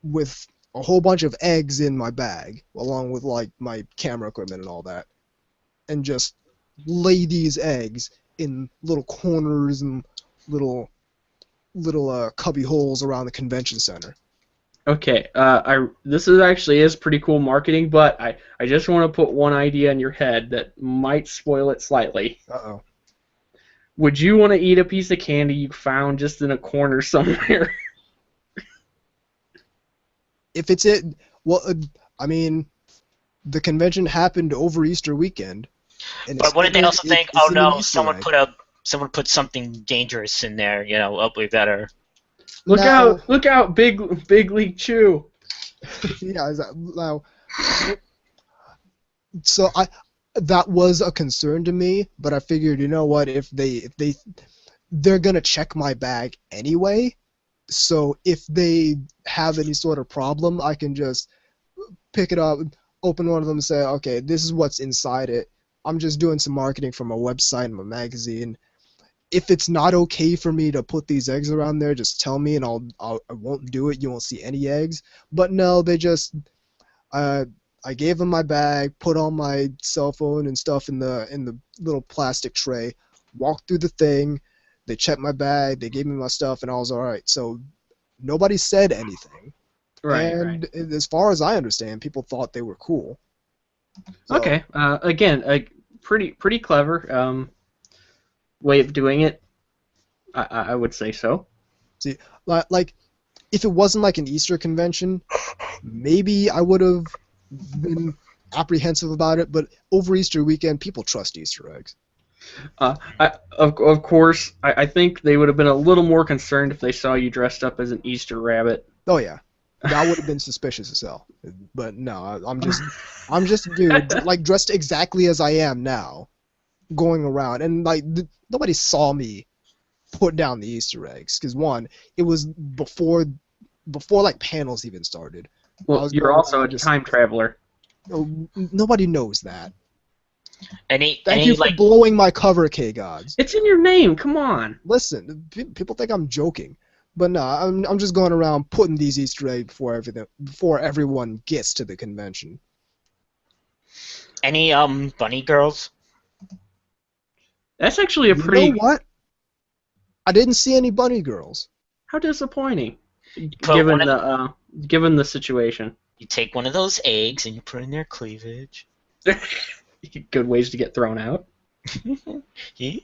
with a whole bunch of eggs in my bag, along with like my camera equipment and all that, and just lay these eggs in little corners and little cubby holes around the convention center. Okay, this is pretty cool marketing, but I just want to put one idea in your head that might spoil it slightly. Uh-oh. Would you want to eat a piece of candy you found just in a corner somewhere? If it's it, well, I mean, the convention happened over Easter weekend. And but wouldn't they also think, oh no, someone put something dangerous in there? You know, oh, we better. Look out, Big League Chew. Yeah, now. So that was a concern to me, but I figured, you know what, if they're gonna check my bag anyway, so if they have any sort of problem, I can just pick it up, open one of them, and say, okay, this is what's inside it. I'm just doing some marketing for my website and my magazine. If it's not okay for me to put these eggs around there, just tell me, and I won't do it. You won't see any eggs. But no, they just I gave them my bag, put on my cell phone and stuff in the little plastic tray, walked through the thing. They checked my bag, they gave me my stuff, and I was all right. So nobody said anything. Right. And as far as I understand, people thought they were cool. So, okay. Again, pretty clever way of doing it. I would say so. See, like if it wasn't like an Easter convention, maybe I would have been apprehensive about it. But over Easter weekend, people trust Easter eggs. Of course, I think they would have been a little more concerned if they saw you dressed up as an Easter rabbit. Oh yeah, that would have been suspicious as hell. But no, I'm just a dude like dressed exactly as I am now, going around, and like nobody saw me put down the Easter eggs because one, it was before like panels even started. Well, you're also a time traveler. Nobody knows that. Thank you for blowing my cover, K-Gods. It's in your name. Come on. Listen, people think I'm joking, but no, I'm just going around putting these Easter eggs before everyone gets to the convention. Any bunny girls? That's actually a pretty. You know what? I didn't see any bunny girls. How disappointing. Given the situation. You take one of those eggs and you put in their cleavage. Good ways to get thrown out.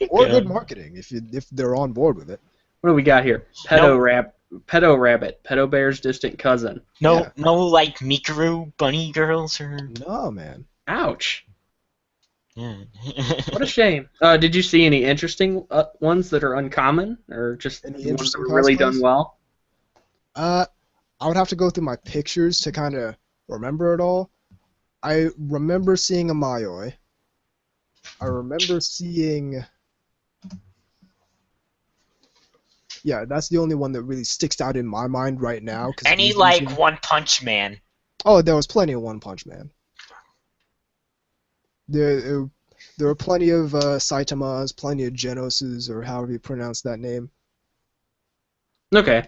Or good marketing if they're on board with it. What do we got here? Pedo rabbit, pedo bear's distant cousin. No, like Mikuru bunny girls or. No, man. Ouch. Yeah. What a shame. Did you see any interesting ones that are uncommon, or just ones that were really done well? I would have to go through my pictures to kind of remember it all. I remember seeing a Mayoi. I remember seeing... Yeah, that's the only one that really sticks out in my mind right now. Any, like, One Punch Man? Oh, there was plenty of One Punch Man. There were plenty of Saitamas, plenty of Genoses, or however you pronounce that name. Okay.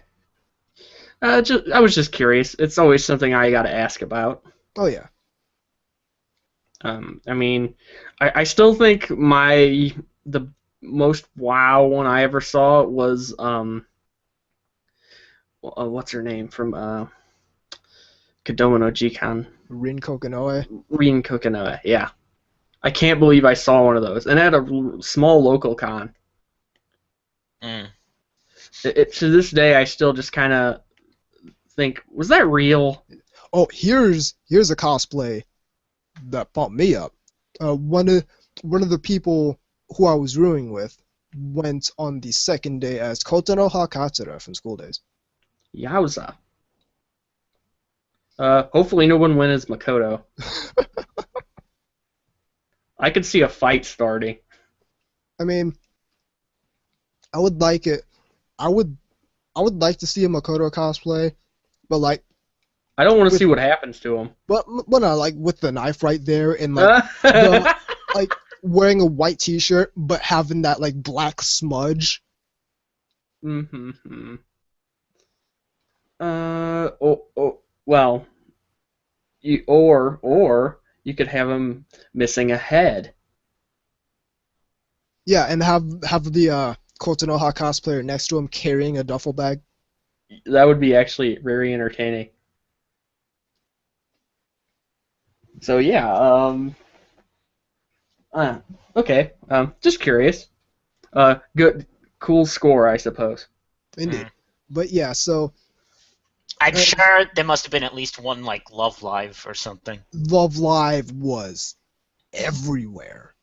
I was just curious. It's always something I gotta ask about. Oh, yeah. I mean, I still think the most wow one I ever saw was what's her name from Kodomo no Jikan? Rin Kokonoe. Rin Kokonoe, yeah. I can't believe I saw one of those, and at a small local con. To this day, I still just kind of think, was that real? Oh, here's a cosplay that pumped me up. One of the people who I was rooming with went on the second day as Kotanoha Katsura from School Days. Yowza. Hopefully no one went as Makoto. I could see a fight starting. I mean, I would like it. I would like to see a Makoto cosplay, but like. I don't want to see what happens to him. But no, like with the knife right there and like like wearing a white T-shirt but having that like black smudge. Mm-hmm. Well, or you could have him missing a head. Yeah, and have the Kotanoha cosplayer next to him carrying a duffel bag. That would be actually very entertaining. So yeah, okay, just curious. Good, cool score, I suppose. Indeed. But yeah, so I'm sure there must have been at least one like Love Live or something. Love Live was everywhere.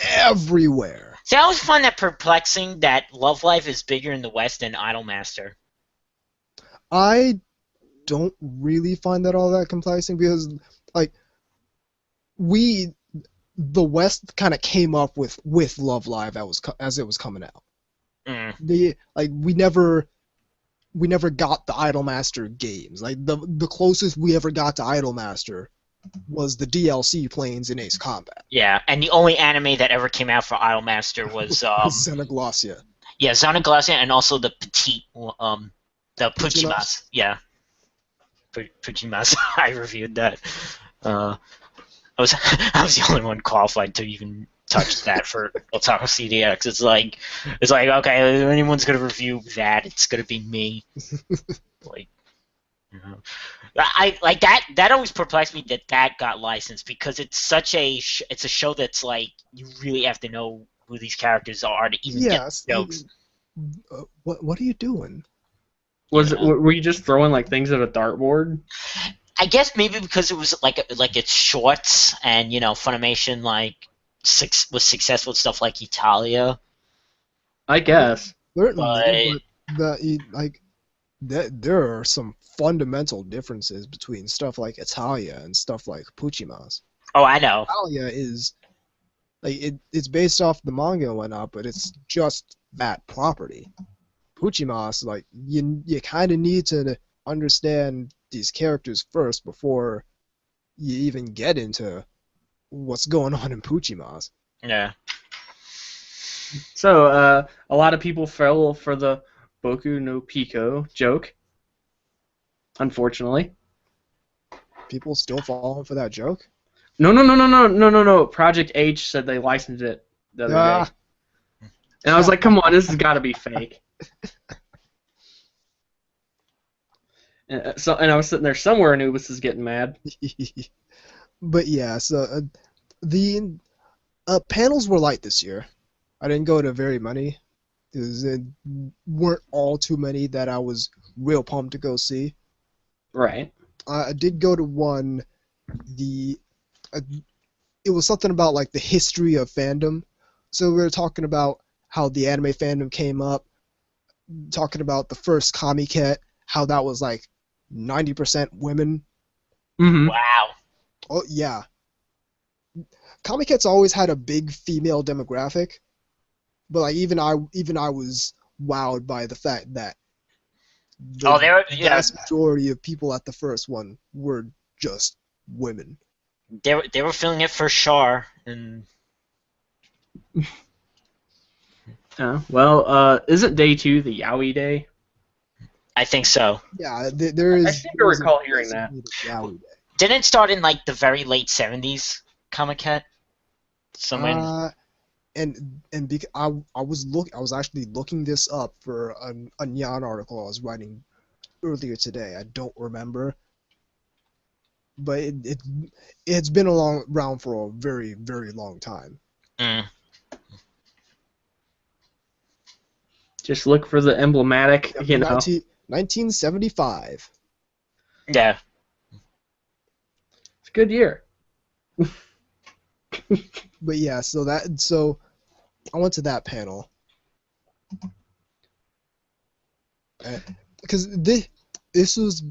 Everywhere. See, I always find that perplexing that Love Live is bigger in the West than Idolmaster. I don't really find that all that complacent because, like, the West kind of came up with Love Live as it was coming out. We never got the Idolmaster games. Like the closest we ever got to Idolmaster was the DLC planes in Ace Combat. Yeah, and the only anime that ever came out for Idolmaster was Xenoglossia. Yeah, Xenoglossia, and also the Petite, the Puchimas. Yeah, Puchimas. I reviewed that. I was the only one qualified to even touch that for Otaku CDX. It's like okay, if anyone's gonna review that, it's gonna be me. Like, you know, I like that. That always perplexed me that got licensed because it's such it's a show that's like you really have to know who these characters are to even get the jokes. What are you doing? Were you just throwing like things at a dartboard? I guess maybe because it was like it's shorts, and Funimation was successful with stuff like Italia. I guess. Certainly, but there are some fundamental differences between stuff like Italia and stuff like Puchimas. Oh, I know. Italia is it's based off the manga and whatnot, but it's just that property. Puchimas, you kind of need to understand these characters first before you even get into what's going on in Puchimas. Yeah. So, a lot of people fell for the Boku no Pico joke. Unfortunately. People still falling for that joke? No. Project H said they licensed it the other day. And I was like, come on, this has got to be fake. And I was sitting there somewhere, Anubis is getting mad. But yeah, so the panels were light this year. I didn't go to very many. There weren't all too many that I was real pumped to go see. Right. I did go to one. It was something about the history of fandom. So we were talking about how the anime fandom came up, talking about the first Kamiket, how that was 90% women. Mm-hmm. Wow. Oh yeah. Kamiket's always had a big female demographic, but even I was wowed by the fact that the vast majority of people at the first one were just women. They were feeling it for sure, and isn't day 2 the Yaoi Day? I think so. Yeah, there is. I seem to recall hearing that. Didn't it start in the very late 70s, Kamiket? Somewhere. I was actually looking this up for a Nyan article I was writing earlier today. I don't remember, but it's been around for a very, very long time. Mm. Just look for the emblematic, 1975. Yeah. It's a good year. But yeah, so I went to that panel. Because this was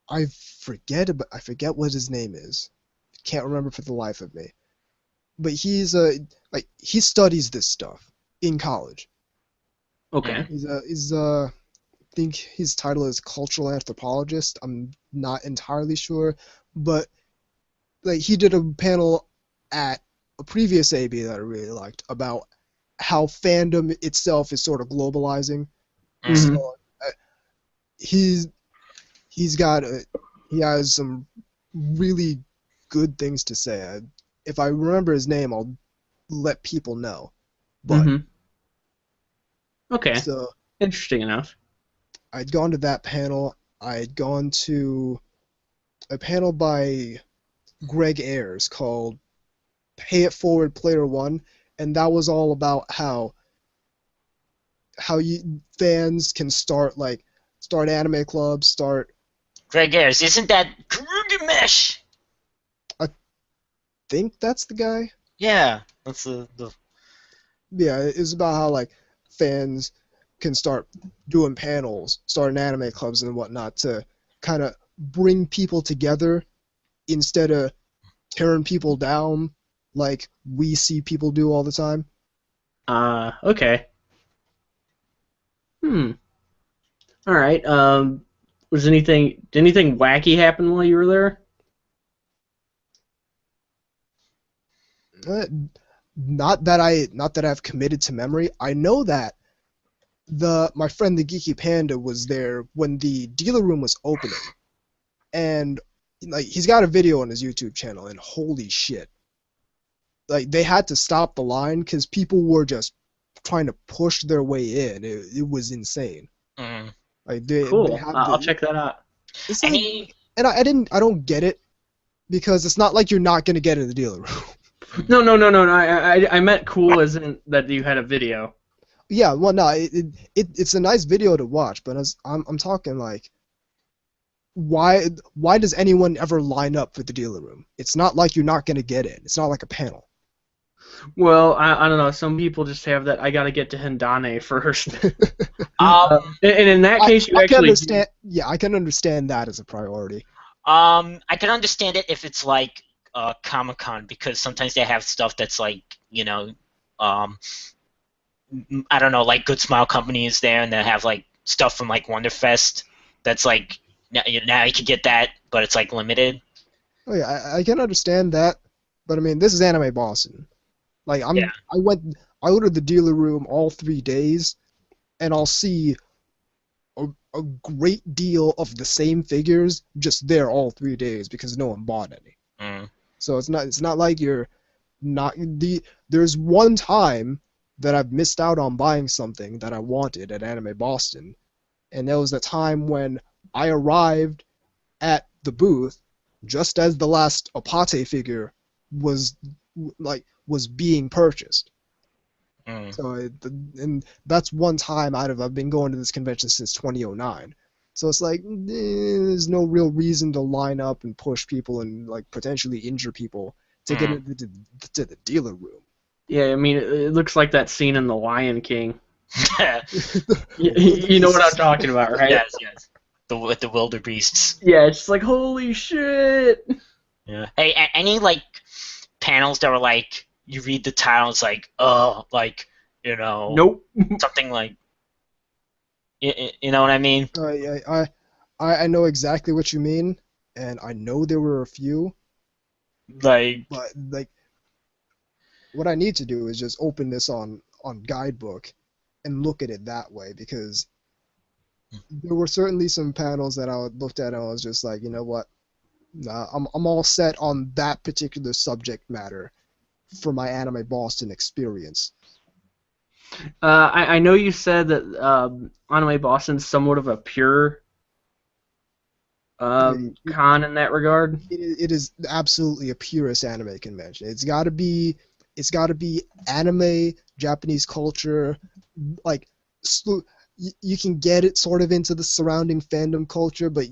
I forget what his name is. Can't remember for the life of me. But he studies this stuff in college. Okay. I think his title is cultural anthropologist. I'm not entirely sure, but he did a panel at a previous AB that I really liked about how fandom itself is sort of globalizing. Mm-hmm. So, he has some really good things to say. If I remember his name, I'll let people know. But okay, so interesting enough. I'd gone to that panel. I'd gone to a panel by Greg Ayers called Pay It Forward Player One, and that was all about how fans can start anime clubs, start. Greg Ayers, isn't that Grugemesh? I think that's the guy. Yeah, that's the. Yeah, it's about how fans can start doing panels, starting anime clubs and whatnot to kind of bring people together instead of tearing people down like we see people do all the time. Okay. All right. Did anything wacky happen while you were there? Not that I've committed to memory. I know that my friend the Geeky Panda was there when the dealer room was opening, and he's got a video on his YouTube channel, and holy shit, they had to stop the line because people were just trying to push their way in. It was insane. Mm. Cool. I'll check that out. And I don't get it because it's not like you're not gonna get in the dealer room. No. I meant cool as in that you had a video. Yeah, well, no, it's a nice video to watch, but I'm talking like, why does anyone ever line up for the dealer room? It's not like you're not gonna get in. It's not like a panel. Well, I don't know. Some people just have that. I gotta get to Hindane first. And in that case, you I can actually understand. Yeah, I can understand that as a priority. I can understand it if it's like Comic-Con, because sometimes they have stuff that's like, I don't know, like Good Smile Company is there, and they have like stuff from like Wonderfest that's like now you can get that, but it's like limited. Oh yeah, I can understand that, but I mean, this is Anime Boston. Like I go to the dealer room all 3 days, and I'll see a great deal of the same figures just there all 3 days because no one bought any. Mm. So it's not like you're not there's one time that I've missed out on buying something that I wanted at Anime Boston, and that was the time when I arrived at the booth just as the last Apate figure was being purchased. Mm. So and that's one time I've been going to this convention since 2009. So it's like there's no real reason to line up and push people and like potentially injure people to get into to the dealer room. Yeah, I mean, it looks like that scene in The Lion King. You know what I'm talking about, right? Yes. With the wildebeests. Yeah, it's like, holy shit! Yeah. Hey, any like panels that were like, you read the title, it's like, like, Nope. something like, you know what I mean? I know exactly what you mean, and I know there were a few. Like, but like, what I need to do is just open this on Guidebook and look at it that way, because there were certainly some panels that I looked at and I was just like, you know what? Nah, I'm all set on that particular subject matter for my Anime Boston experience. I know you said that Anime Boston's somewhat of a pure con in that regard. It is absolutely a purist anime convention. It's got to be anime, Japanese culture, like you can get it sort of into the surrounding fandom culture, but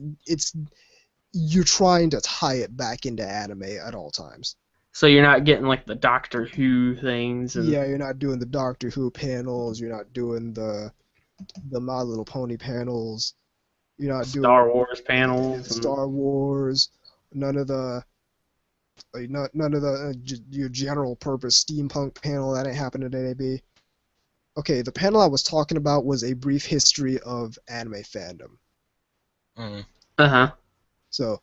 you're trying to tie it back into anime at all times. So you're not getting like the Doctor Who things. Yeah, you're not doing the Doctor Who panels. You're not doing the My Little Pony panels. You're not doing Star Wars panels. Star Wars. None of the your general purpose steampunk panel. That ain't happening at NAB. Okay, the panel I was talking about was a brief history of anime fandom. So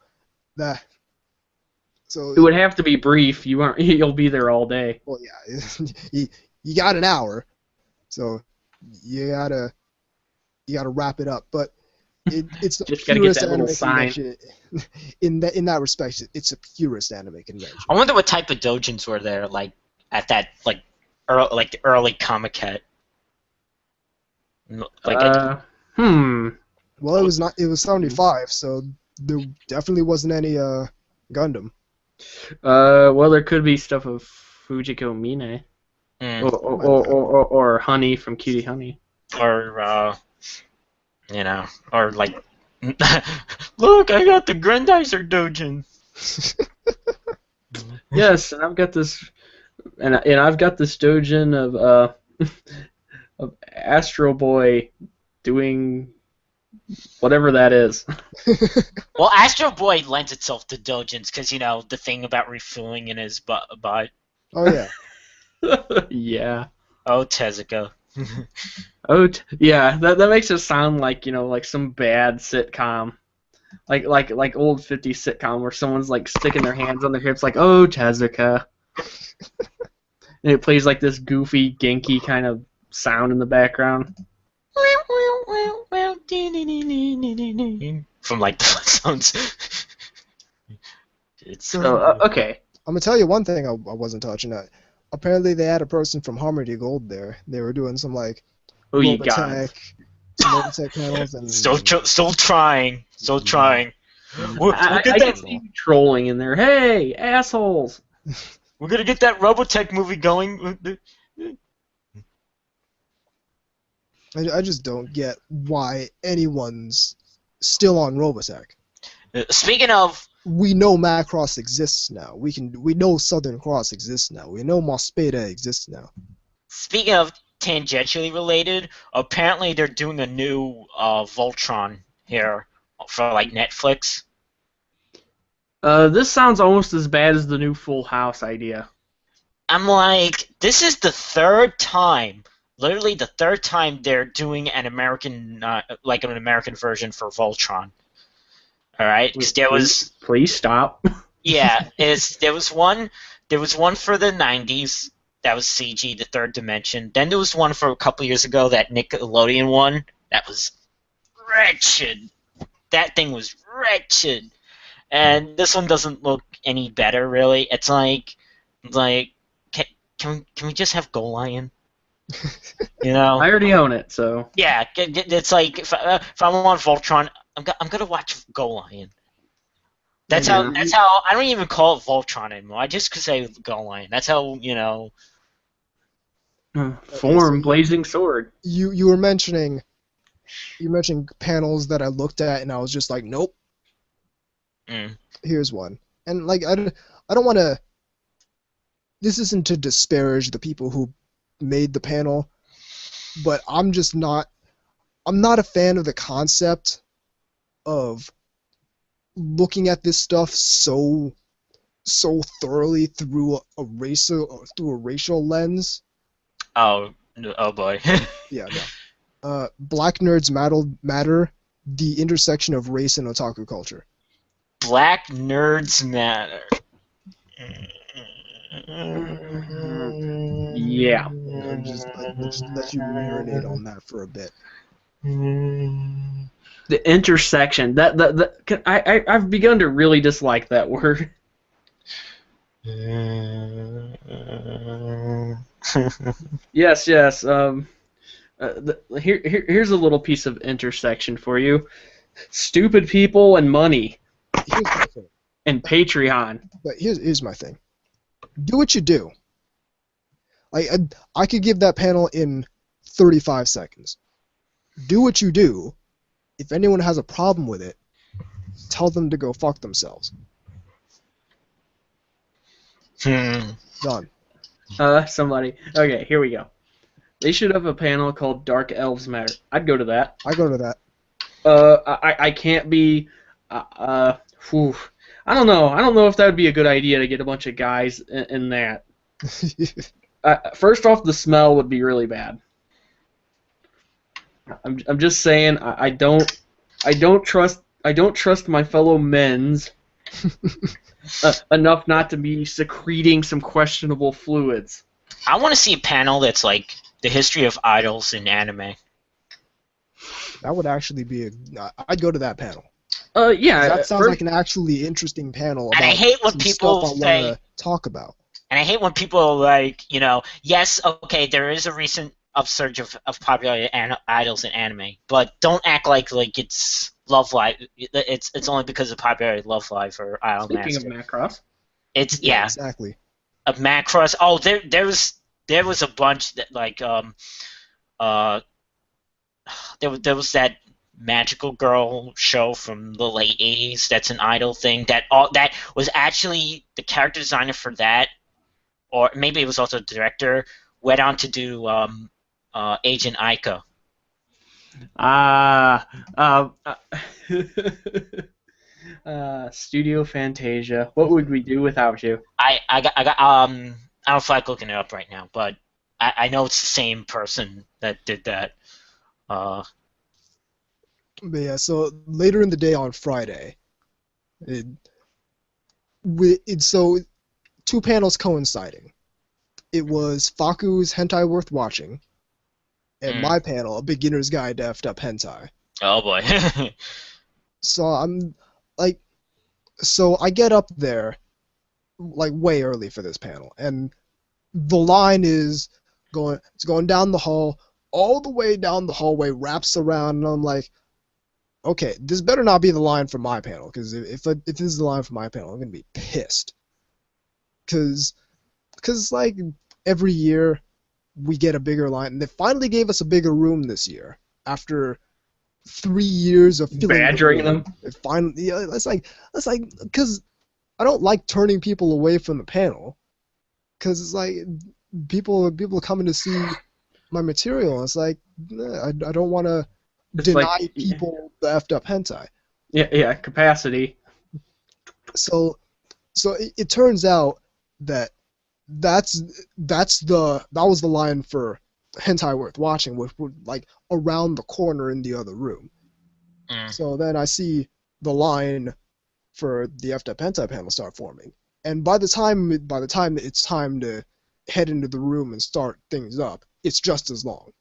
it would have to be brief. You'll be there all day. Well, yeah, you got an hour, so you gotta wrap it up. But it's the just gotta get that anime little sign. In that respect, it's a purist anime convention. I wonder what type of doujins were there, like at that the early Comic-Con. Well, it was 75, so there definitely wasn't any Gundam. Well, there could be stuff of Fujiko Mine. Or Honey from Cutie Honey. Or, or like, look, I got the Grandizer Doujin. Yes, and I've got this, and I've got this doujin of Astro Boy doing whatever that is. Well, Astro Boy lends itself to doujins because, the thing about refueling in his butt. Oh, yeah. Yeah. Oh, Tezuka. Yeah, that makes it sound like, like some bad sitcom. Like old 50s sitcom where someone's like sticking their hands on their hips like, oh, Tezuka. And it plays like this goofy, genki kind of sound in the background. From like the Flintstones. Okay. I'm gonna tell you one thing I wasn't touching. Apparently they had a person from Harmony Gold there. They were doing some like Robotech panels and still trying. I can see you trolling in there. Hey, assholes! We're gonna get that Robotech movie going. I just don't get why anyone's still on Robotech. Speaking of, we know Macross exists now. We know Southern Cross exists now. We know Mospeda exists now. speaking of tangentially related, apparently they're doing a new Voltron here for like Netflix. This sounds almost as bad as the new Full House idea. I'm like, this is the third time, literally the third time they're doing an American, like an American version for Voltron. All right, because there was. Please stop. Yeah, there was one for the '90s that was CG, the Third Dimension. Then there was one for a couple years ago, that Nickelodeon one that was wretched. That thing was wretched, and this one doesn't look any better really. It's like can we just have Go Lion? You know? I already own it, so. Yeah, it's like if I want Voltron, I'm gonna watch Go Lion. That's how I don't even call it Voltron anymore. I just could say Go Lion. That's how, you know. Form Blazing Sword. You were mentioning panels that I looked at and I was just like, nope. Here's one. And like I don't want to. This isn't to disparage the people who made the panel, but I'm not a fan of the concept of looking at this stuff so thoroughly through a racial lens. Oh boy. Yeah, no. Black Nerds Matter, the intersection of race and otaku culture. Black Nerds Matter. Yeah. Just let you marinate on that for a bit. The intersection. I've begun to really dislike that word. Yes. Here's a little piece of intersection for you. Stupid people and money. Here's my thing. And Patreon. But here's my thing. Do what you do. I could give that panel in 35 seconds. Do what you do. If anyone has a problem with it, tell them to go fuck themselves. Done. Somebody. Okay, here we go. They should have a panel called Dark Elves Matter. I'd go to that. I go to that. I can't be. I don't know. I don't know if that would be a good idea to get a bunch of guys in that. First off, the smell would be really bad. I'm just saying. I don't trust my fellow men's enough not to be secreting some questionable fluids. I want to see a panel that's like the history of idols in anime. That would actually be I'd go to that panel. Yeah. That sounds like an actually interesting panel. And I hate when people say. I want to talk about. And I hate when people are like, you know, yes, okay, there is a recent upsurge of popular idols in anime, but don't act like it's Love Live. It's only because of popularity of Love Live or Idol Master. Speaking of Macross. It's yeah. Exactly. Of Macross. Oh, there was a bunch that like there was that Magical Girl show from the late 80s that's an idol thing that was actually the character designer for that, or maybe it was also the director, went on to do Agent Aika. Studio Fantasia. What would we do without you? I don't feel like looking it up right now, but I know it's the same person that did that. But yeah, so later in the day on Friday, so two panels coinciding. It was Faku's Hentai Worth Watching, and my panel, A Beginner's Guide to Effed Up Hentai. Oh boy. So I get up there, like way early for this panel, and the line is going down the hall, all the way down the hallway, wraps around, and I'm like, okay, this better not be the line for my panel, because if this is the line for my panel, I'm gonna be pissed. Because like every year, we get a bigger line. And they finally gave us a bigger room this year after 3 years of filling badgering them. It finally, yeah, it's like because I don't like turning people away from the panel, because it's like people coming to see my material. It's like I don't want to deny like, people the effed up hentai. Yeah, capacity. So it turns out that that was the line for hentai worth watching, which was like around the corner in the other room. So then I see the line for the effed up hentai panel start forming, and by the time it's time to head into the room and start things up, it's just as long.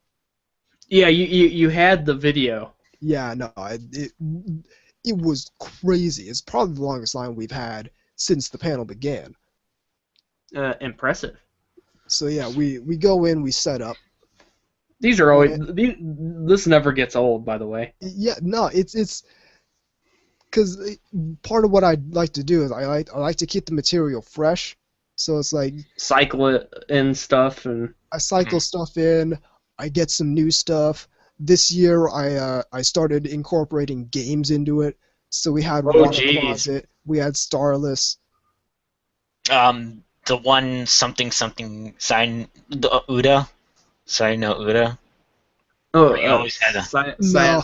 Yeah, you had the video. Yeah, no, it was crazy. It's probably the longest line we've had since the panel began. Impressive. So yeah, we go in, we set up. These are always this never gets old, by the way. Yeah, no, it's because part of what I like to do is I like to keep the material fresh. So it's like cycle it in stuff, and I cycle stuff in. I get some new stuff. This year I started incorporating games into it. So we had Water Closet, we had Starless. The one something sign the Uda. Sai no Uda. Oh, you always had a... No,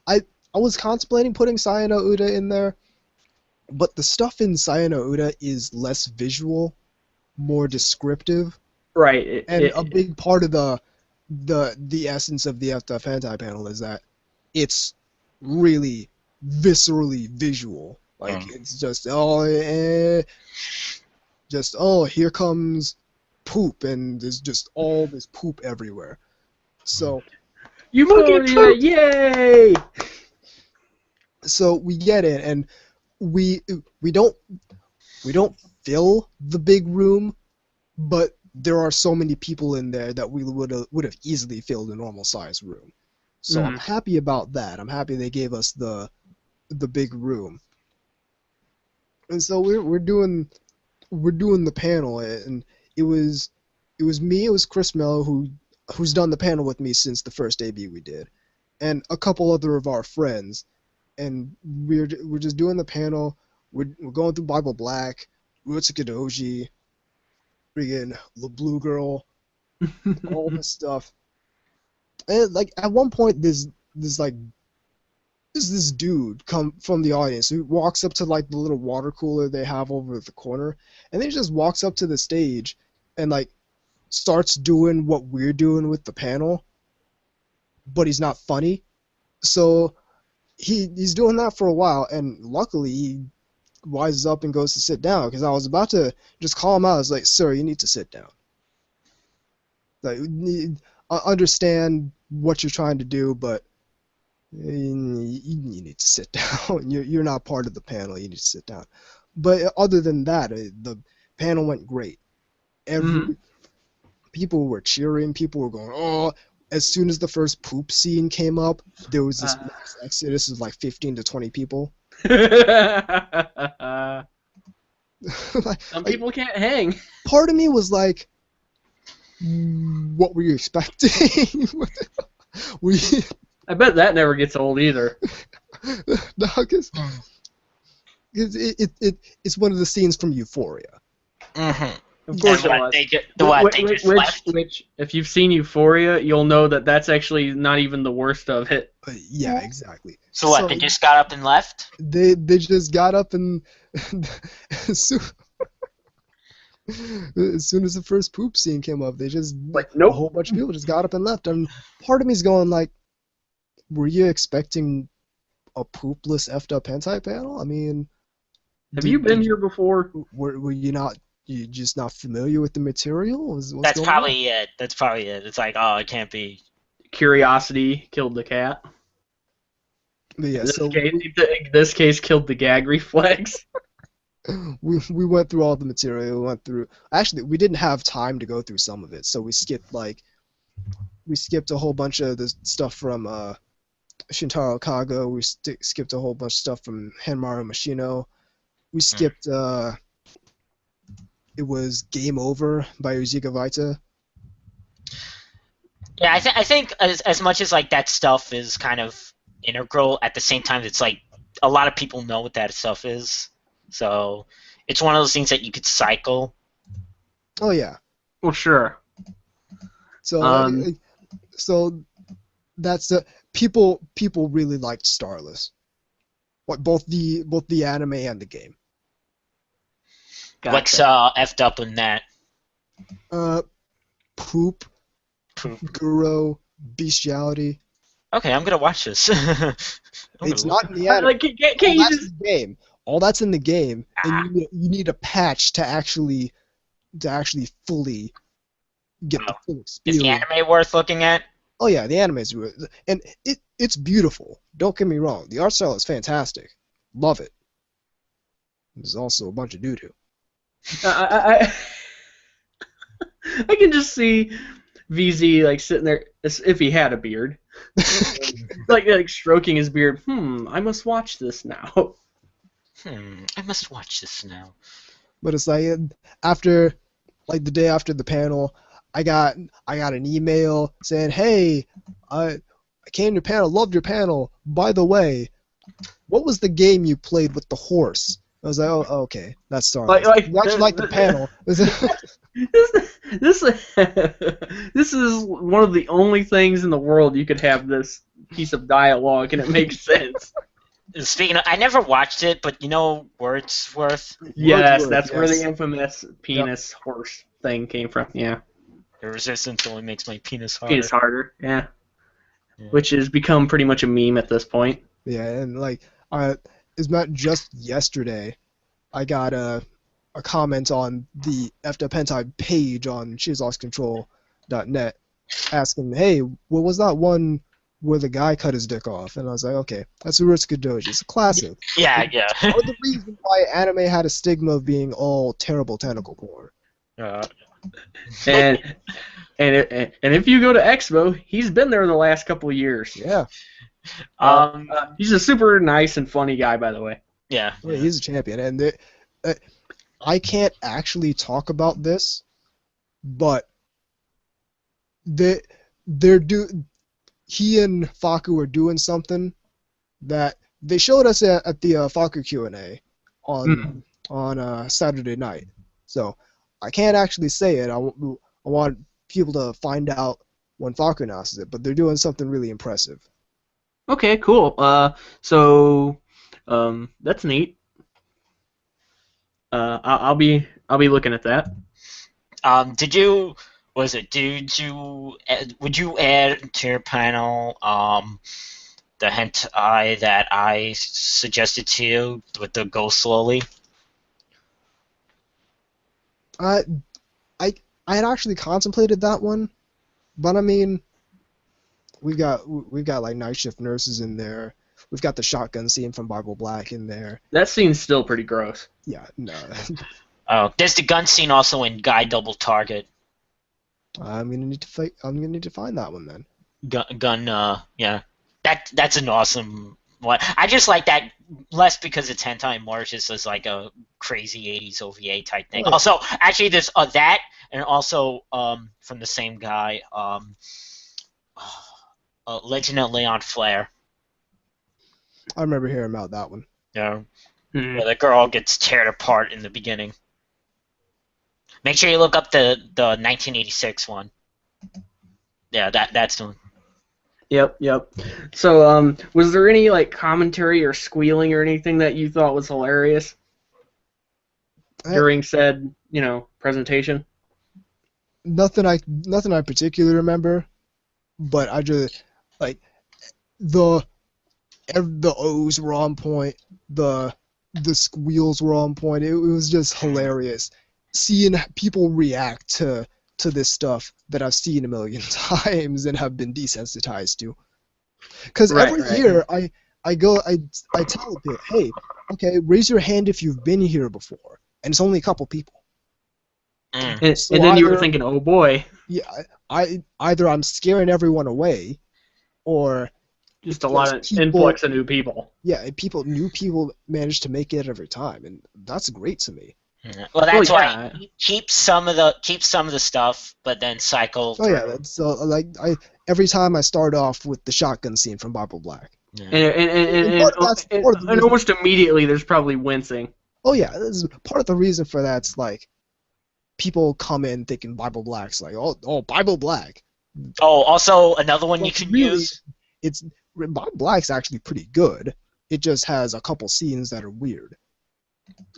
I was contemplating putting Sai no Uda in there, but the stuff in Sai no Uda is less visual, more descriptive. Right. A big part of the essence of the FF Hentai panel is that it's really viscerally visual. Like it's just here comes poop, and there's just all this poop everywhere. So Euphoria, yay! So we get in, and we don't fill the big room, but there are so many people in there that we would have easily filled a normal size room. So I'm happy about that. I'm happy they gave us the big room. And so we're doing the panel, and it was me, it was Chris Mello who's done the panel with me since the first AB we did, and a couple other of our friends, and we're just doing the panel. We're going through Bible Black, Rutsukadoji, friggin' the Blue Girl, all this stuff. And like at one point, there's this dude come from the audience who walks up to like the little water cooler they have over at the corner, and then he just walks up to the stage and like starts doing what we're doing with the panel, but he's not funny. So he's doing that for a while, and luckily he rises up and goes to sit down, because I was about to just call him out. I was like, "Sir, you need to sit down. Like, I understand what you're trying to do, but you need to sit down. You're not part of the panel. You need to sit down." But other than that, the panel went great. People were cheering. People were going, "Oh!" As soon as the first poop scene came up, there was this mass exodus of like 15 to 20 people. Some people can't hang. Part of me was like, what were you expecting? I bet that never gets old either. No, because it's one of the scenes from Euphoria. Of course it was. Which, if you've seen Euphoria, you'll know that that's actually not even the worst of it. Yeah, exactly. So what? They just got up and left? They just got up, and as soon as the first poop scene came up, they just nope. A whole bunch of people just got up and left. And part of me's going like, were you expecting a poopless effed up hentai panel? I mean, have you been here before? Were you not? You just not familiar with the material? That's probably it. That's probably it. It's like, oh, it can't be. Curiosity killed the cat. But yeah, this case killed the gag reflex. We went through all the material. We went through. Actually, we didn't have time to go through some of it, so we skipped a whole bunch of the stuff from Shintaro Kago. We skipped a whole bunch of stuff from Henmaru Mashino. We skipped. It was Game Over by Uziga Vaita. Yeah, I think as much as like that stuff is kind of integral, at the same time it's like a lot of people know what that stuff is, so it's one of those things that you could cycle. Oh yeah. Well, sure. So so that's people really liked Starless. What both the anime and the game. Gotcha. What's effed up in that? Poop, Guro, bestiality. Okay, I'm gonna watch this. It's not in the anime. Like, can't you just... in the game. All that's in the game, and you need a patch to actually fully get the full Is experience. the anime worth looking at? Oh yeah, the anime is good, and it's beautiful. Don't get me wrong, the art style is fantastic. Love it. There's also a bunch of doo-doo. I can just see VZ like sitting there, as if he had a beard, like stroking his beard. I must watch this now. I must watch this now. But it's like after, like the day after the panel, I got an email saying, "Hey, I came to your panel, loved your panel. By the way, what was the game you played with the horse?" I was like, "Oh, okay, that's Starless." You actually like the panel. This is one of the only things in the world you could have this piece of dialogue and it makes sense. Speaking of, I never watched it, but you know Wordsworth? Yes, Wordsworth, that's where yes. the infamous penis horse thing came from. Yeah, The resistance only makes my penis harder. penis harder. Yeah, which has become pretty much a meme at this point. Yeah, and like, it's not just yesterday. I got a comment on the Effed Up Hentai page on shizoscontrol.net asking, "Hey, what was that one where the guy cut his dick off?" And I was like, "Okay, that's Urutsuka Doji. It's a classic." Yeah. Part of the reason why anime had a stigma of being all terrible tentacle porn. And if you go to Expo, he's been there the last couple of years. Yeah. He's a super nice and funny guy, by the way. Yeah. He's a champion, and I can't actually talk about this, but he and Faku are doing something that they showed us at the Faku Q&A on Saturday night. So I can't actually say it. I want people to find out when Faku announces it, but they're doing something really impressive. Okay, cool. So that's neat. I'll be looking at that. Would you add to your panel the hentai that I suggested to you with the Go Slowly? I had actually contemplated that one, but I mean, we've got like night shift nurses in there. We've got the shotgun scene from Bible Black in there. That scene's still pretty gross. Yeah, no. Oh, there's the gun scene also in Guy Double Target. I'm gonna need to find that one then. Yeah. That's an awesome one. I just like that less because it's hentai and more just as like a crazy 80s OVA type thing. Right. Also, actually, there's that, and also from the same guy, Legend of Leon Flair. I remember hearing about that one. Yeah. Where the girl gets teared apart in the beginning. Make sure you look up the 1986 one. Yeah, that's the one. Yep. So, was there any like commentary or squealing or anything that you thought was hilarious during said, presentation? Nothing I particularly remember, but I just like the O's were on point, the squeals were on point. It was just hilarious seeing people react to this stuff that I've seen a million times and have been desensitized to. Because every year I tell people, hey, okay, raise your hand if you've been here before, and it's only a couple people. And then you were thinking, oh boy. Yeah, either I'm scaring everyone away, or just a lot of influx of new people. Yeah, new people manage to make it every time, and that's great to me. Well, that's yeah. why keep some of the stuff, but then cycle through. Oh yeah, that's like every time I start off with the shotgun scene from Bible Black. Yeah. And almost immediately there's probably wincing. Oh yeah, this is part of the reason for that's like people come in thinking Bible Black's like oh Bible Black. Oh, also another one you can use. It's Bible Black's actually pretty good. It just has a couple scenes that are weird.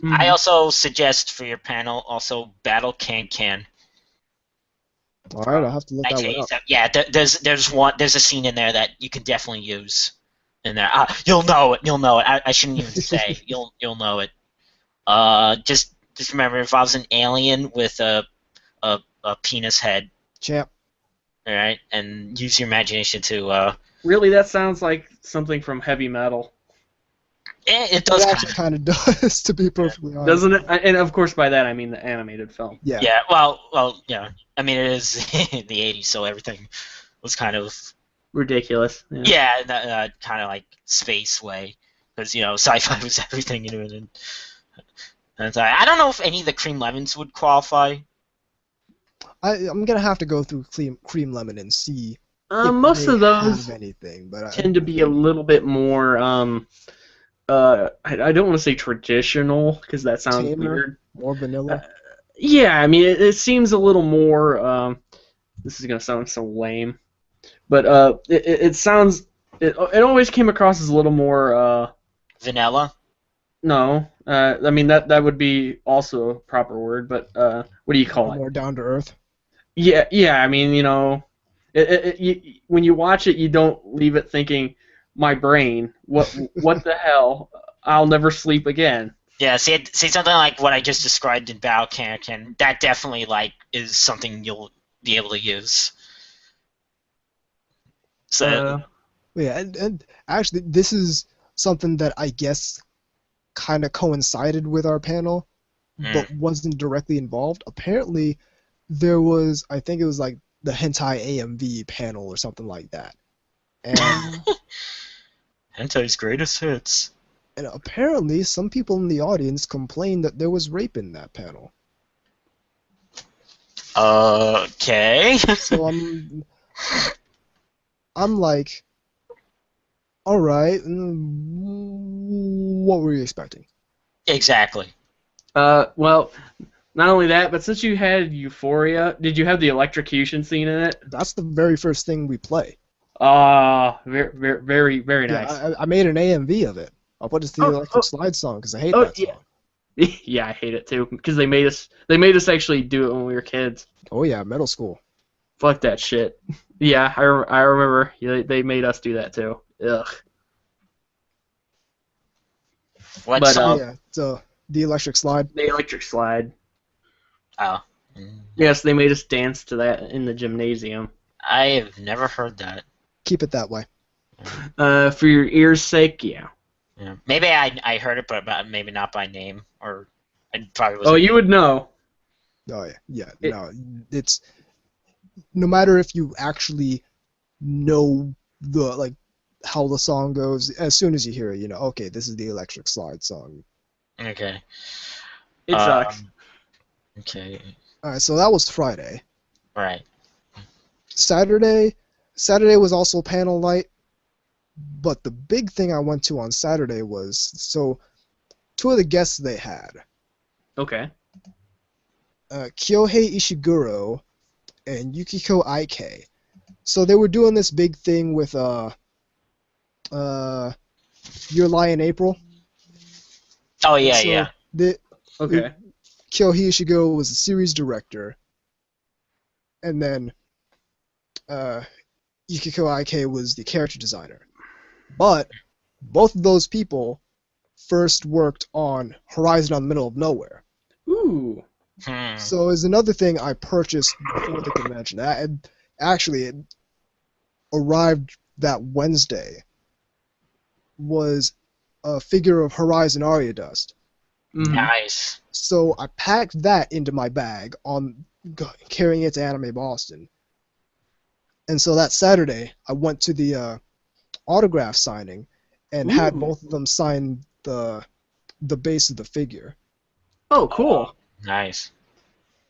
Mm-hmm. I also suggest for your panel also Battle Can. All right, I'll have to look that one up. Yeah, there's a scene in there that you can definitely use in there. You'll know it. I shouldn't even say. You'll know it. Just remember, it involves an alien with a penis head. Champ. All right, and use your imagination to. Really, that sounds like something from heavy metal. It does. It actually kind of does, to be perfectly honest. Doesn't it? And of course, by that I mean the animated film. Yeah. Yeah. Well. Yeah. I mean, it is the '80s, so everything was kind of ridiculous. Yeah. Kind of like space way, because sci-fi was everything into it. And I don't know if any of the Cream Lemons would qualify. I'm gonna have to go through Cream Lemon and see. Most of those tend to be a little bit more. I don't want to say traditional because that sounds tamer, weird. More vanilla. Yeah, I mean it seems a little more. This is gonna sound so lame, but it sounds. It always came across as a little more. Vanilla. No, I mean that would be also a proper word, but what do you call it? More down to earth. Yeah. I mean, when you watch it, you don't leave it thinking, my brain, what the hell? I'll never sleep again. Yeah, see something like what I just described in Battle Can. That definitely is something you'll be able to use. So. Yeah, and actually, this is something that I guess kind of coincided with our panel, but wasn't directly involved. Apparently, there was, I think it was like the Hentai AMV panel or something like that. And Hentai's greatest hits. And apparently, some people in the audience complained that there was rape in that panel. Okay. So I'm like, all right, what were you expecting? Exactly. Well, not only that, but since you had Euphoria, did you have the electrocution scene in it? That's the very first thing we play. Very, very nice. Yeah, I made an AMV of it. I'll put it to the electric slide song because I hate that song. Yeah, I hate it too because they made us actually do it when we were kids. Oh yeah, middle school. Fuck that shit. Yeah, I remember they made us do that too. Ugh. What song? Yeah, so the electric slide. The electric slide. Oh. Yes, they made us dance to that in the gymnasium. I have never heard that. Keep it that way. For your ears' sake, yeah. Yeah. Maybe I heard it, but maybe not by name, or I probably wasn't. Oh, you would know. Oh yeah. No, it's no matter if you actually know the how the song goes. As soon as you hear it, okay, this is the electric slide song. Okay. It sucks. Okay. All right, so that was Friday. Right. Saturday was also panel night, but the big thing I went to on Saturday was two of the guests they had. Okay. Kyohei Ishiguro and Yukiko Aike. So they were doing this big thing with Your Lie in April. Oh yeah. Okay. Kyohei Ishiguro was the series director, and then Yukiko Aike was the character designer. But both of those people first worked on Horizon on the Middle of Nowhere. Ooh. So is another thing I purchased before the convention. It arrived that Wednesday. Was a figure of Horizon Aria Dust. Mm-hmm. Nice. So I packed that into my bag carrying it to Anime Boston. And so that Saturday, I went to the autograph signing and had both of them sign the base of the figure. Oh, cool. Nice.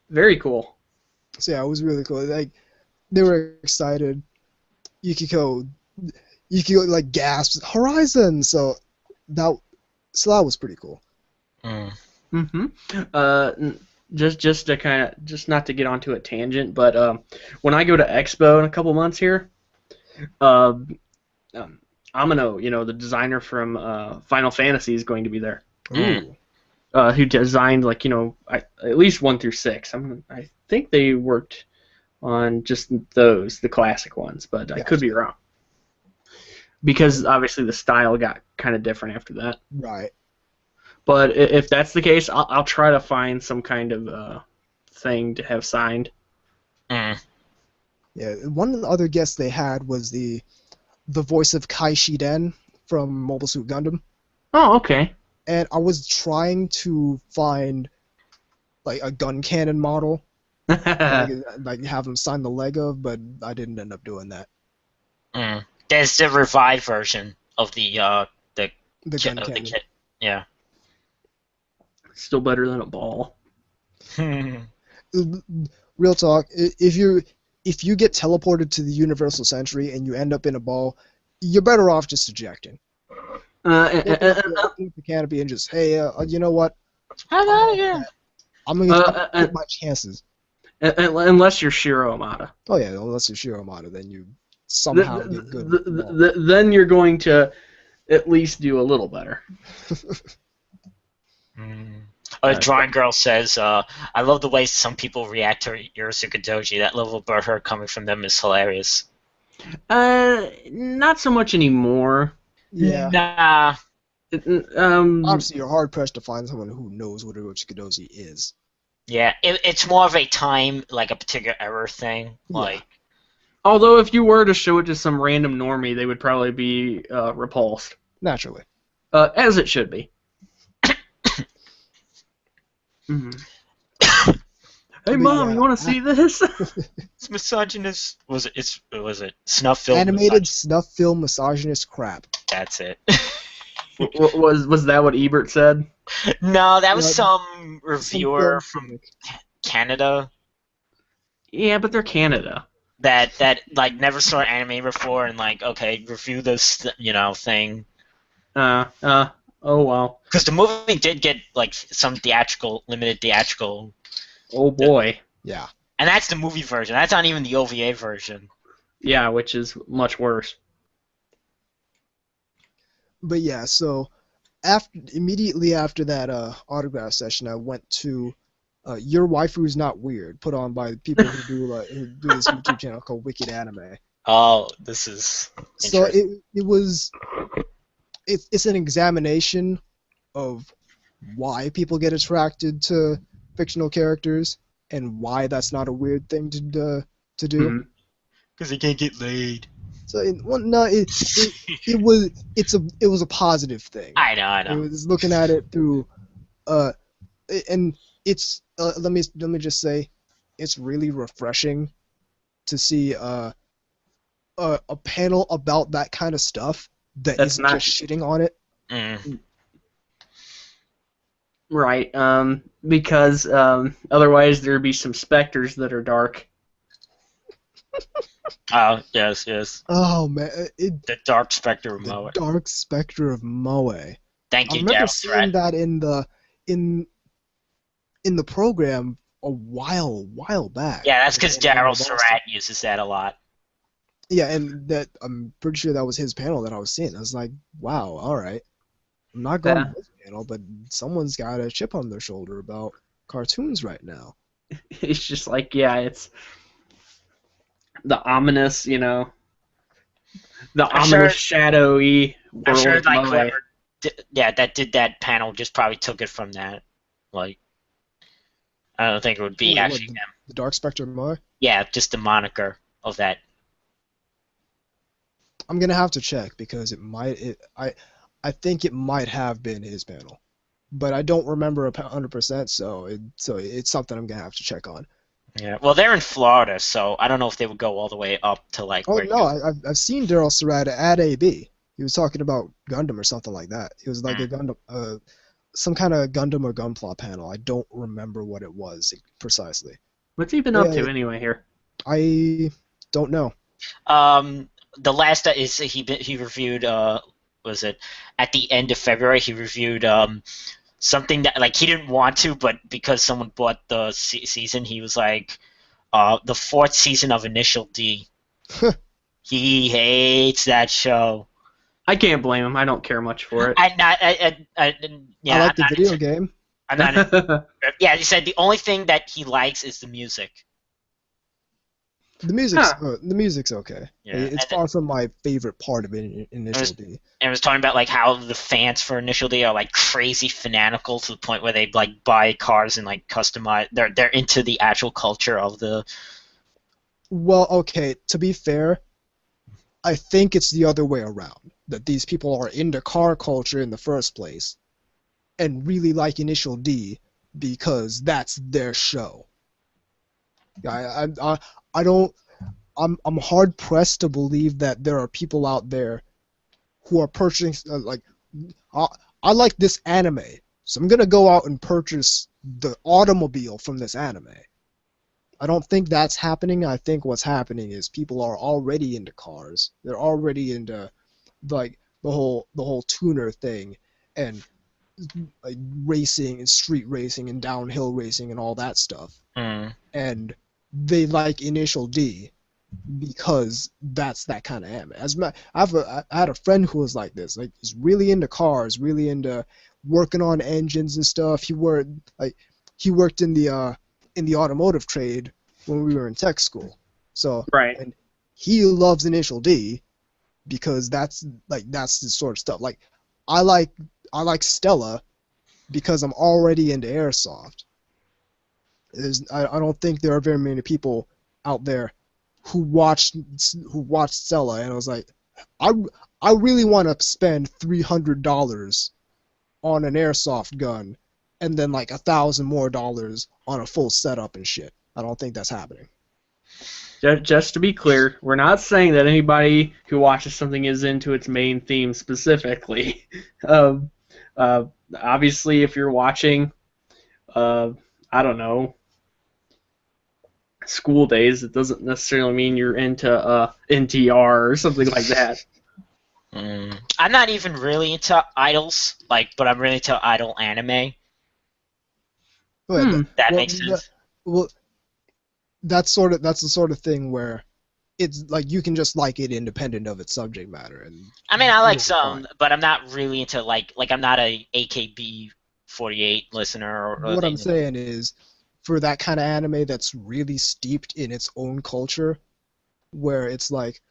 Very cool. So yeah, it was really cool. Like they were excited. Yukiko like gasped, "Horizon!" That was pretty cool. Just to just not to get onto a tangent, but when I go to Expo in a couple months here, Amino, the designer from Final Fantasy, is going to be there. Ooh. Who designed at least 1 through 6. I think they worked on just the classic ones, but I could be wrong. Because obviously the style got kind of different after that. Right. But if that's the case, I'll try to find some kind of thing to have signed. Yeah, one of the other guests they had was the voice of Kai Shiden from Mobile Suit Gundam. Oh, okay. And I was trying to find like a gun cannon model, like have them sign the leg of, but I didn't end up doing that. There's the revived version of the gun cannon. The kit. Yeah. Still better than a ball. Real talk. If you get teleported to the Universal Century and you end up in a ball, you're better off just ejecting. The canopy and just, hey, you know what? I'm out of here. I'm gonna take my chances. Unless you're Shiro Amada. Oh yeah, unless you're Shiro Amada, then you somehow get good. Then you're going to at least do a little better. Drawing Girl says, I love the way some people react to Yorusuke Doji. That level of butthurt coming from them is hilarious. Not so much anymore. Yeah. Nah. Honestly, you're hard pressed to find someone who knows what Yorusuke Doji is. Yeah, it's more of a time, like a particular era thing. Like, although if you were to show it to some random normie, they would probably be repulsed. Naturally. As it should be. Hey, Mom, you want to see this? It's misogynist. Was it snuff film? Animated snuff film misogynist crap. That's it. Was that what Ebert said? No, that was some reviewer from Canada. Yeah, but they're Canada. That like never saw anime before and like, okay, review this thing. Oh well. Because the movie did get like some limited theatrical. Oh boy. Yeah. And that's the movie version. That's not even the OVA version. Yeah, which is much worse. But yeah, so immediately after that autograph session, I went to Your Waifu's Not Weird, put on by people who do this YouTube channel called Wicked Anime. Oh, this is so it's an examination of why people get attracted to fictional characters and why that's not a weird thing to do. Because they can't get laid. So it was a positive thing. I know. It was looking at it through, and it's let me just say, it's really refreshing to see a panel about that kind of stuff that's isn't not just shitting on it. Right, because otherwise there'd be some specters that are dark. Oh, yes. Oh, man. The Dark Spectre of Moe. Dark Spectre of Moe. Thank you, Daryl. I remember seeing that in the program a while back. Yeah, that's because Daryl Surratt uses that a lot. Yeah, and that I'm pretty sure that was his panel that I was seeing. I was like, wow, all right. I'm not going to this panel, but someone's got a chip on their shoulder about cartoons right now. It's just like, yeah, it's the ominous, the ominous, shadowy world. I'm sure, like, Moe. whoever that did that panel just probably took it from that. Like, I don't think it would be actually them. The Dark Spectre of Moe? Yeah, just the moniker of that. I'm gonna have to check because I think it might have been his panel, but I don't remember 100%. So it's something I'm gonna have to check on. Yeah, well, they're in Florida, so I don't know if they would go all the way up to like. Oh no, I've seen Daryl Surratt at AB. He was talking about Gundam or something like that. He was like a Gundam some kind of Gundam or Gunpla panel. I don't remember what it was precisely. What's he been up to anyway here? I don't know. The last is he reviewed was it at the end of February? He reviewed something that like he didn't want to, but because someone bought the season, he was like the 4th season of Initial D. He hates that show. I can't blame him. I don't care much for it. I like the video game. I'm not. Yeah, he said the only thing that he likes is the music. The music's okay. Yeah, it's far from my favorite part of Initial D. And it was talking about like how the fans for Initial D are like crazy fanatical to the point where they like buy cars and like customize. They're into the actual culture of the. Well, okay. To be fair, I think it's the other way around. That these people are into car culture in the first place, and really like Initial D because that's their show. I don't. I'm hard pressed to believe that there are people out there who are purchasing like. I like this anime, so I'm gonna go out and purchase the automobile from this anime. I don't think that's happening. I think what's happening is people are already into cars. They're already into like the whole tuner thing and like racing and street racing and downhill racing and all that stuff. And they like Initial D because that's that kind of anime. I had a friend who was like this. Like he's really into cars, really into working on engines and stuff. He worked in the automotive trade when we were in tech school. So right. And he loves Initial D because that's the sort of stuff. Like I like Stella because I'm already into airsoft. I don't think there are very many people out there who watched Stella and I was like, I really want to spend $300 on an airsoft gun and then like $1,000 more on a full setup and shit. I don't think that's happening. Just to be clear, we're not saying that anybody who watches something is into its main theme specifically. Obviously, if you're watching, I don't know, School Days, it doesn't necessarily mean you're into NTR or something like that. I'm not even really into idols, but I'm really into idol anime. That makes sense. That's the sort of thing where it's like you can just like it independent of its subject matter. And I mean, I like some, but I'm not really into like I'm not a AKB48 listener. Or what I'm saying is, for that kind of anime that's really steeped in its own culture, where it's like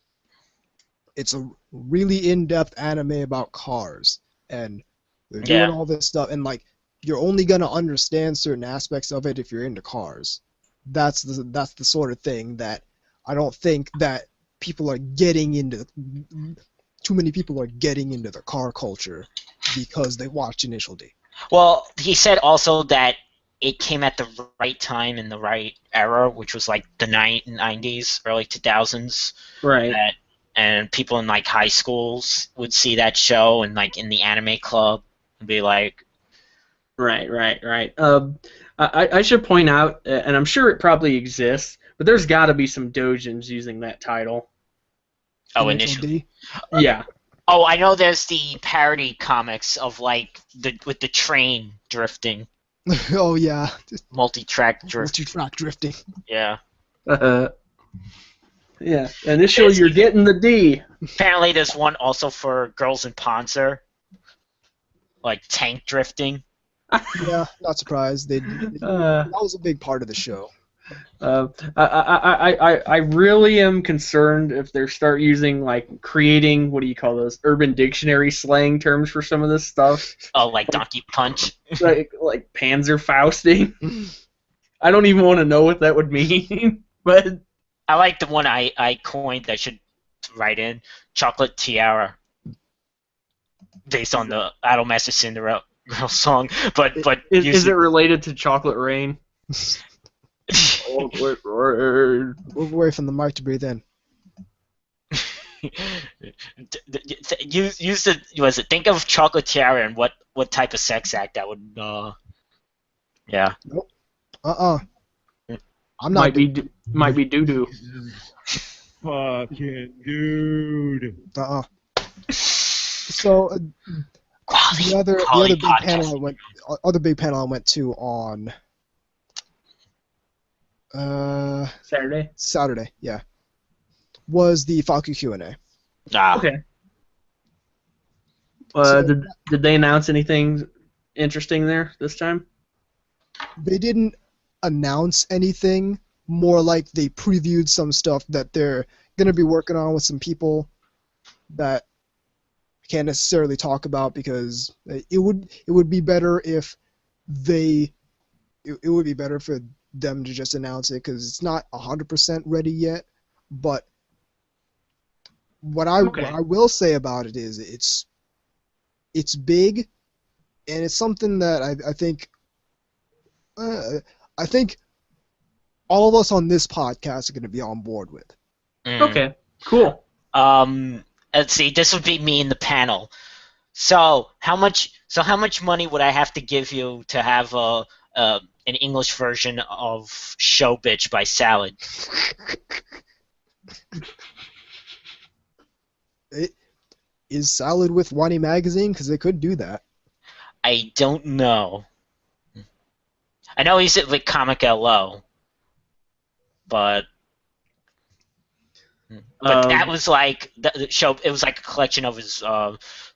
it's a really in-depth anime about cars and they're doing all this stuff, and like you're only gonna understand certain aspects of it if you're into cars. That's the sort of thing that I don't think that people are getting into. Too many people are getting into the car culture because they watch Initial D. Well, he said also that it came at the right time in the right era, which was like the 90s, early 2000s. Right. And people in like high schools would see that show and like in the anime club and be like. Right. I should point out, and I'm sure it probably exists, but there's got to be some doujins using that title. Oh, Initial D? Yeah. Oh, I know there's the parody comics of like with the train drifting. Oh yeah. Multi-track drifting. Multi-track drifting. Yeah. Yeah. Initial, you're getting the D. Apparently, there's one also for Girls in Panzer, like tank drifting. Yeah, not surprised. That was a big part of the show. I really am concerned if they start using like creating, what do you call those, Urban Dictionary slang terms for some of this stuff. Oh, like Donkey Punch. like Panzerfausting. I don't even want to know what that would mean, but I like the one I coined that I should write in, Chocolate Tiara, based on the Idolmaster Cinderella song, but is it related to Chocolate Rain? Chocolate Rain. Move away from the mic to breathe in. Use the was it? Think of chocolatier and what type of sex act that would yeah. Nope. I'm not. Might be doo doo. Fucking dude. So the other big panel I went to on Saturday, yeah, was the Faku Q&A. Okay. Did they announce anything interesting there this time? They didn't announce anything. More like they previewed some stuff that they're gonna be working on with some people that I can't necessarily talk about because it would be better if it would be better for them to just announce it because it's not 100% ready yet. But what I will say about it is it's big, and it's something that I think all of us on this podcast are going to be on board with. Okay, cool. Let's see. This would be me in the panel. So how much money would I have to give you to have an English version of Show Bitch by Salad? Is Salad with Wani Magazine? Because they could do that. I don't know. I know he's at like Comic LO, but that was like the show. It was like a collection of his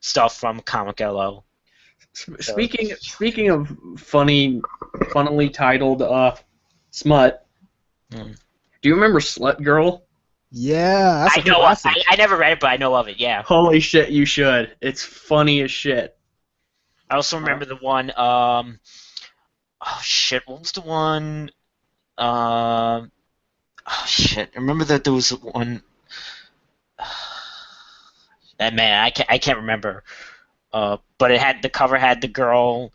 stuff from Comic LO. Speaking of funnily titled smut, do you remember Slut Girl? Yeah, that's I know. I never read it, but I know of it. Yeah. Holy shit, you should. It's funny as shit. I also remember the one. Oh shit! What was the one? Oh shit! I remember that there was one. Man, I can't remember. But it had the cover had the girl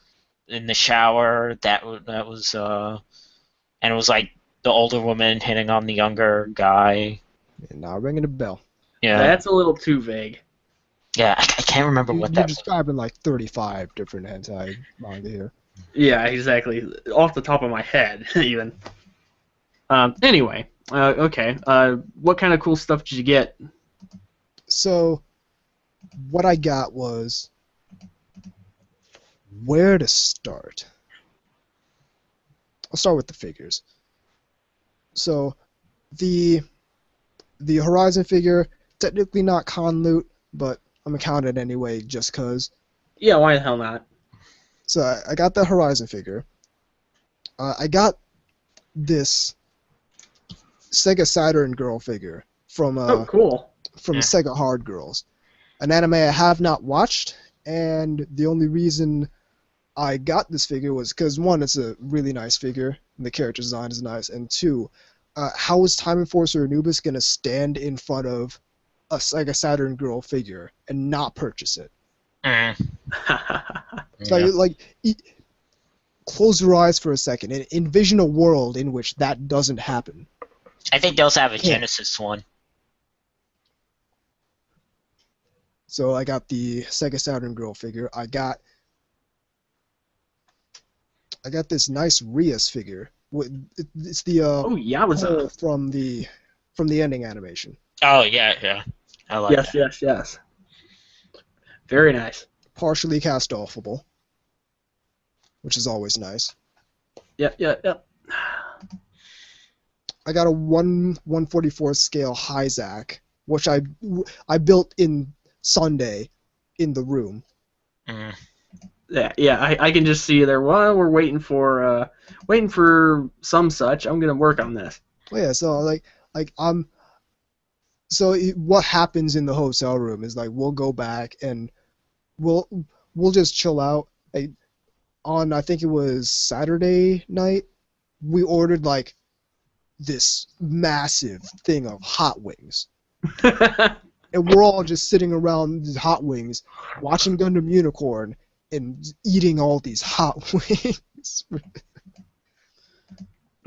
in the shower. That was and it was like the older woman hitting on the younger guy. Now ringing a bell. Yeah. That's a little too vague. Yeah, I can't remember what that was. You're describing like 35 different hentai manga here. Yeah, exactly. Off the top of my head, even. Anyway, okay. What kind of cool stuff did you get? So, what I got was where to start. I'll start with the figures. So, the Horizon figure, technically not con loot, but I'm gonna count it anyway just cause. Yeah, why the hell not? So I got the Horizon figure. I got this Sega Saturn girl figure from cool. From Sega Hard Girls, an anime I have not watched, and the only reason I got this figure was because one, it's a really nice figure, and the character design is nice, and two, how is Time Enforcer Anubis gonna stand in front of a Sega Saturn girl figure and not purchase it? So close your eyes for a second and envision a world in which that doesn't happen. I think they also have a Genesis one. So I got the Sega Saturn girl figure. I got this nice Rias figure. It's the Yabuza from the ending animation. Oh yeah. I like that. Yes. Very nice. Partially cast offable, which is always nice. Yep. I got a 1/144 scale Hyzak, which I built in Sunday in the room. Yeah. I can just see you there. Well, we're waiting for some such. I'm gonna work on this. Well, yeah. So what happens in the hotel room is we'll go back and we'll just chill out. On I think it was Saturday night, we ordered this massive thing of hot wings. And we're all just sitting around these hot wings, watching Gundam Unicorn, and eating all these hot wings.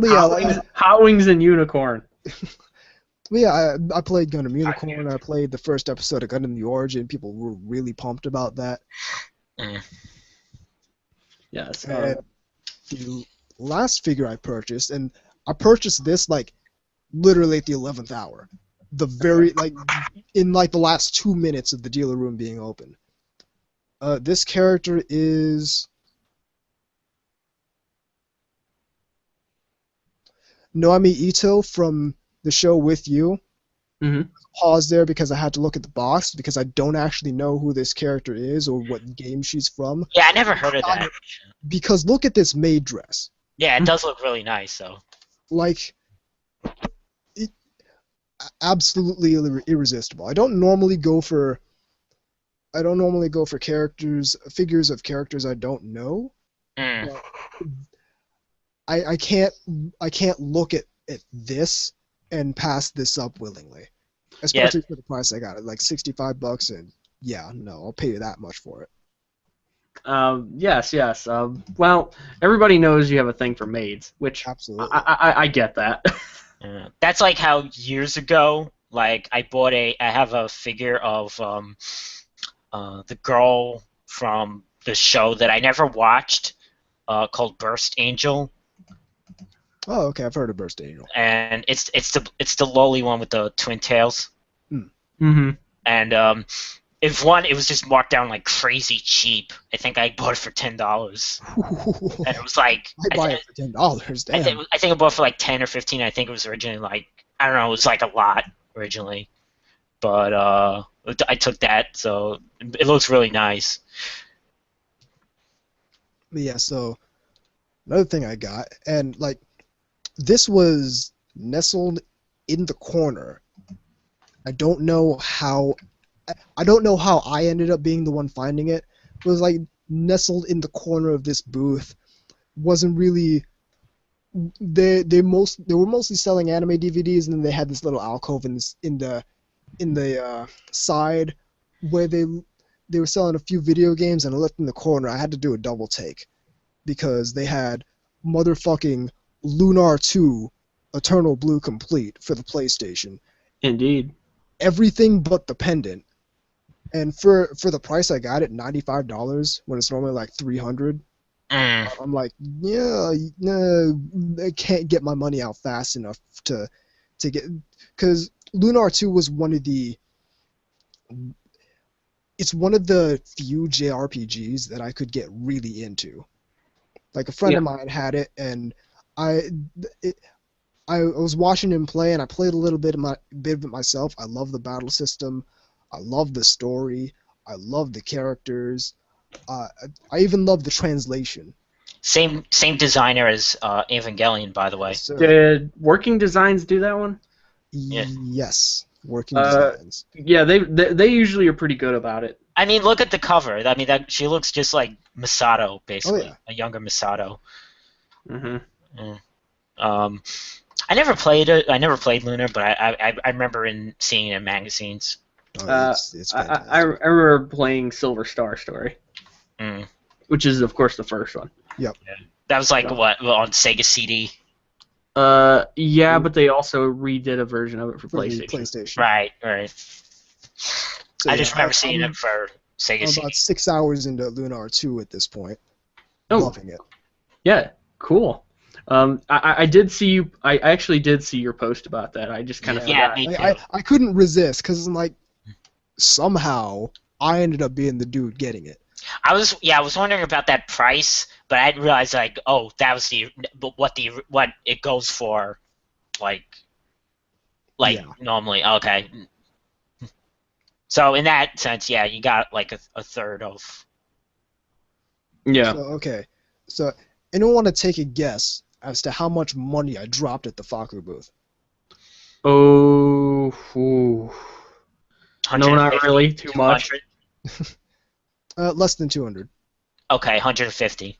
Hot wings and Unicorn. Well, yeah, I played Gundam Unicorn. I played the first episode of Gundam the Origin. People were really pumped about that. Yes. And the last figure I purchased, and I purchased this like literally at the 11th hour, in the last 2 minutes of the dealer room being open. This character is Noemi Ito from the show With You. Mm-hmm. Pause there because I had to look at the box because I don't actually know who this character is or what game she's from. Yeah, I never heard of that. Because look at this maid dress. Yeah, it does look really nice, though. Like, absolutely irresistible. I don't normally go for figures of characters I don't know. I can't look at this and pass this up willingly, especially for the price I got it, like $65, and yeah, no, I'll pay you that much for it. Yes. Well, everybody knows you have a thing for maids, which absolutely I get that. That's like how years ago, like I have a figure of the girl from the show that I never watched, called Burst Angel. Oh, okay, I've heard of Burst Angel. And it's the lowly one with the twin tails. Mm-hmm. And it was just marked down like crazy cheap. I think I bought it for $10. And it was like I buy it for $10. Damn. I think I bought it for like 10 or 15. I think it was originally like, I don't know, it was like a lot originally. But I took that, so it looks really nice. Yeah, so another thing I got, and like this was nestled in the corner. I don't know how I ended up being the one finding it. It was like nestled in the corner of this booth. Wasn't really. They were mostly selling anime DVDs, and then they had this little alcove in the side where they were selling a few video games, and I looked in the corner. I had to do a double take because they had motherfucking Lunar 2 Eternal Blue Complete for the PlayStation. Indeed. Everything but the pendant. And for the price I got it, $95 when it's normally like $300. I'm like, yeah, no, I can't get my money out fast enough to get, because Lunar 2 was one of the few JRPGs that I could get really into. Like a friend of mine had it, and I was watching him play, and I played a little bit of it myself. I love the battle system. I love the story. I love the characters. I even love the translation. Same designer as Evangelion, by the way. Yes, sir. Did Working Designs do that one? Yeah. Yes, Working Designs. Yeah, they usually are pretty good about it. I mean, look at the cover. I mean, she looks just like Misato, basically, a younger Misato. Mm-hmm. I never played it. I never played Lunar, but I remember seeing it in magazines. Oh, it's fantastic. I remember playing Silver Star Story, Mm. which is of course the first one. Yep. Yeah. That was like what on Sega CD. Yeah, but they also redid a version of it for PlayStation. Right. So, I just remember seeing it for Sega I'm CD. about 6 hours into Lunar 2 at this point. Oh. Loving it. Yeah, cool. I did see you. I actually did see your post about that. I just kind of forgot. Me too. I couldn't resist because I'm like, somehow I ended up being the dude getting it. I was wondering about that price, but I didn't realize like, oh, that was what it goes for, like normally. Okay. So in that sense, yeah, you got like a third of. Yeah. So, okay. So anyone want to take a guess as to how much money I dropped at the Faku booth? Oh. No, not really. Too much. Less than 200. Okay, 150.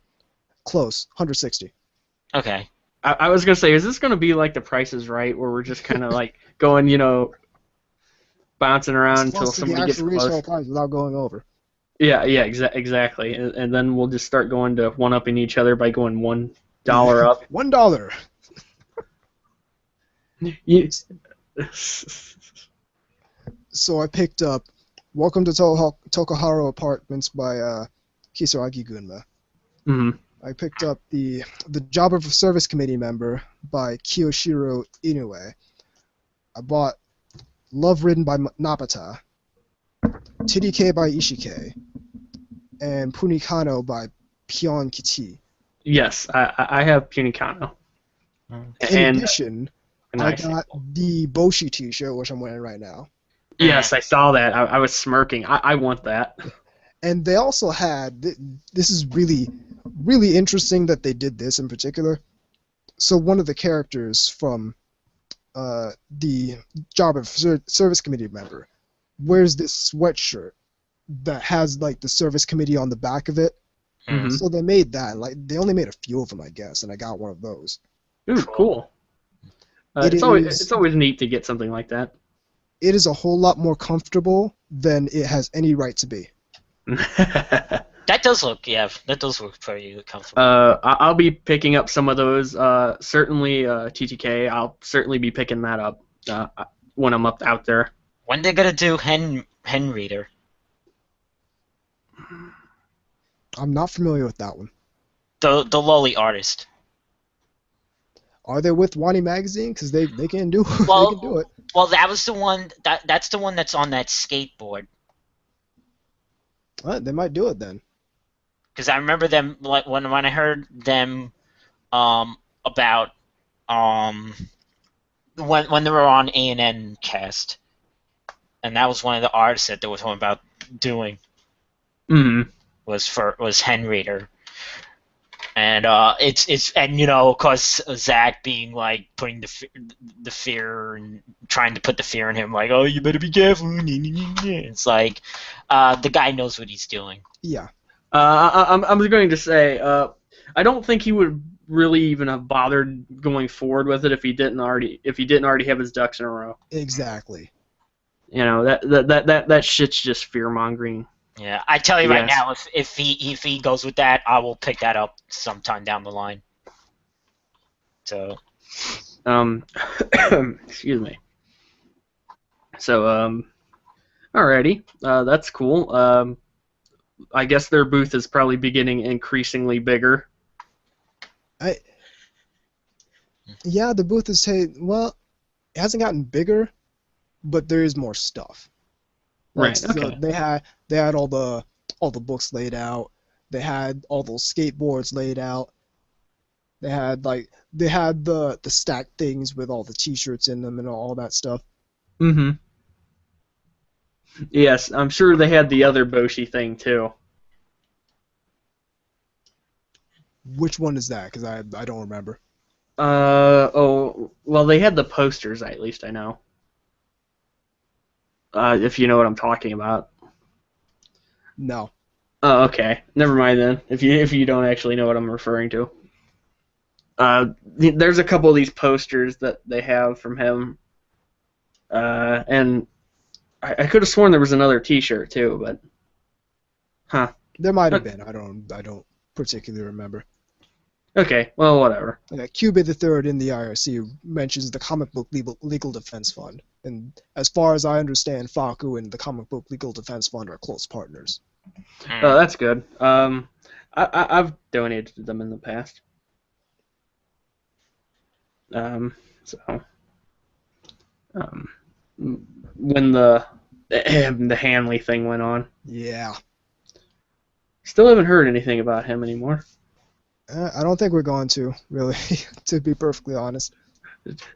Close. 160. Okay. I was gonna say, is this gonna be like The Price is Right, where we're just kind of like going, bouncing around until somebody gets close? Retail price without going over. Yeah, exactly. And then we'll just start going to one-upping each other by going $1 up. $1. So I picked up Welcome to Tokuhara Apartments by Kisaragi Gunma. Mm-hmm. I picked up the Job of a Service Committee Member by Kiyoshiro Inoue. I bought Love Ridden by Nabata, TDK by Ishike, and Punikano by Pion Kiti. Yes, I have Punikano. In addition, nice. I got the Boshi t-shirt, which I'm wearing right now. Yes, I saw that. I was smirking. I want that. And they also had, this is really, really interesting that they did this in particular. So one of the characters from the Job of Service Committee member wears this sweatshirt that has like the service committee on the back of it. Mm-hmm. So they made that. Like they only made a few of them, I guess, and I got one of those. Ooh, cool. It's always neat to get something like that. It is a whole lot more comfortable than it has any right to be. That does look pretty comfortable. I'll be picking up some of those. Certainly, TTK. I'll certainly be picking that up when I'm up out there. When they're gonna do Hen Reader? I'm not familiar with that one. The lowly artist. Are they with Wani Magazine? Because they can do Well, they can do it. Well, that was the one. That's the one that's on that skateboard. Well, they might do it then. Because I remember them, like when I heard them about when they were on A&N Cast, and that was one of the artists that they were talking about doing. Mm-hmm. Was Hen Reader. And it's of course Zach being like putting the fear and trying to put the fear in him, like, oh, you better be careful. It's like the guy knows what he's doing. Yeah. I'm going to say I don't think he would really even have bothered going forward with it if he didn't already have his ducks in a row. Exactly. You know, that shit's just fear mongering. Yeah, I tell you right now, if he goes with that, I will pick that up sometime down the line. So, excuse me. So, alrighty, that's cool. I guess their booth is probably beginning increasingly bigger. Yeah, the booth is it hasn't gotten bigger, but there is more stuff. Right. So okay. They had all the books laid out. They had all those skateboards laid out. They had the stacked things with all the T-shirts in them and all that stuff. Mm-hmm. Yes, I'm sure they had the other Boshi thing too. Which one is that? Because I don't remember. Well, they had the posters. At least I know. If you know what I'm talking about. No. Oh, okay. Never mind then. If you don't actually know what I'm referring to. There's a couple of these posters that they have from him. And I could have sworn there was another T-shirt too, but huh. There might have been. I don't particularly remember. Okay, well, whatever. Cubit III in the IRC mentions the Comic Book Legal Defense Fund, and as far as I understand, Faku and the Comic Book Legal Defense Fund are close partners. Oh, that's good. I've donated to them in the past. When the Hanley thing went on. Yeah. Still haven't heard anything about him anymore. I don't think we're going to, really, to be perfectly honest.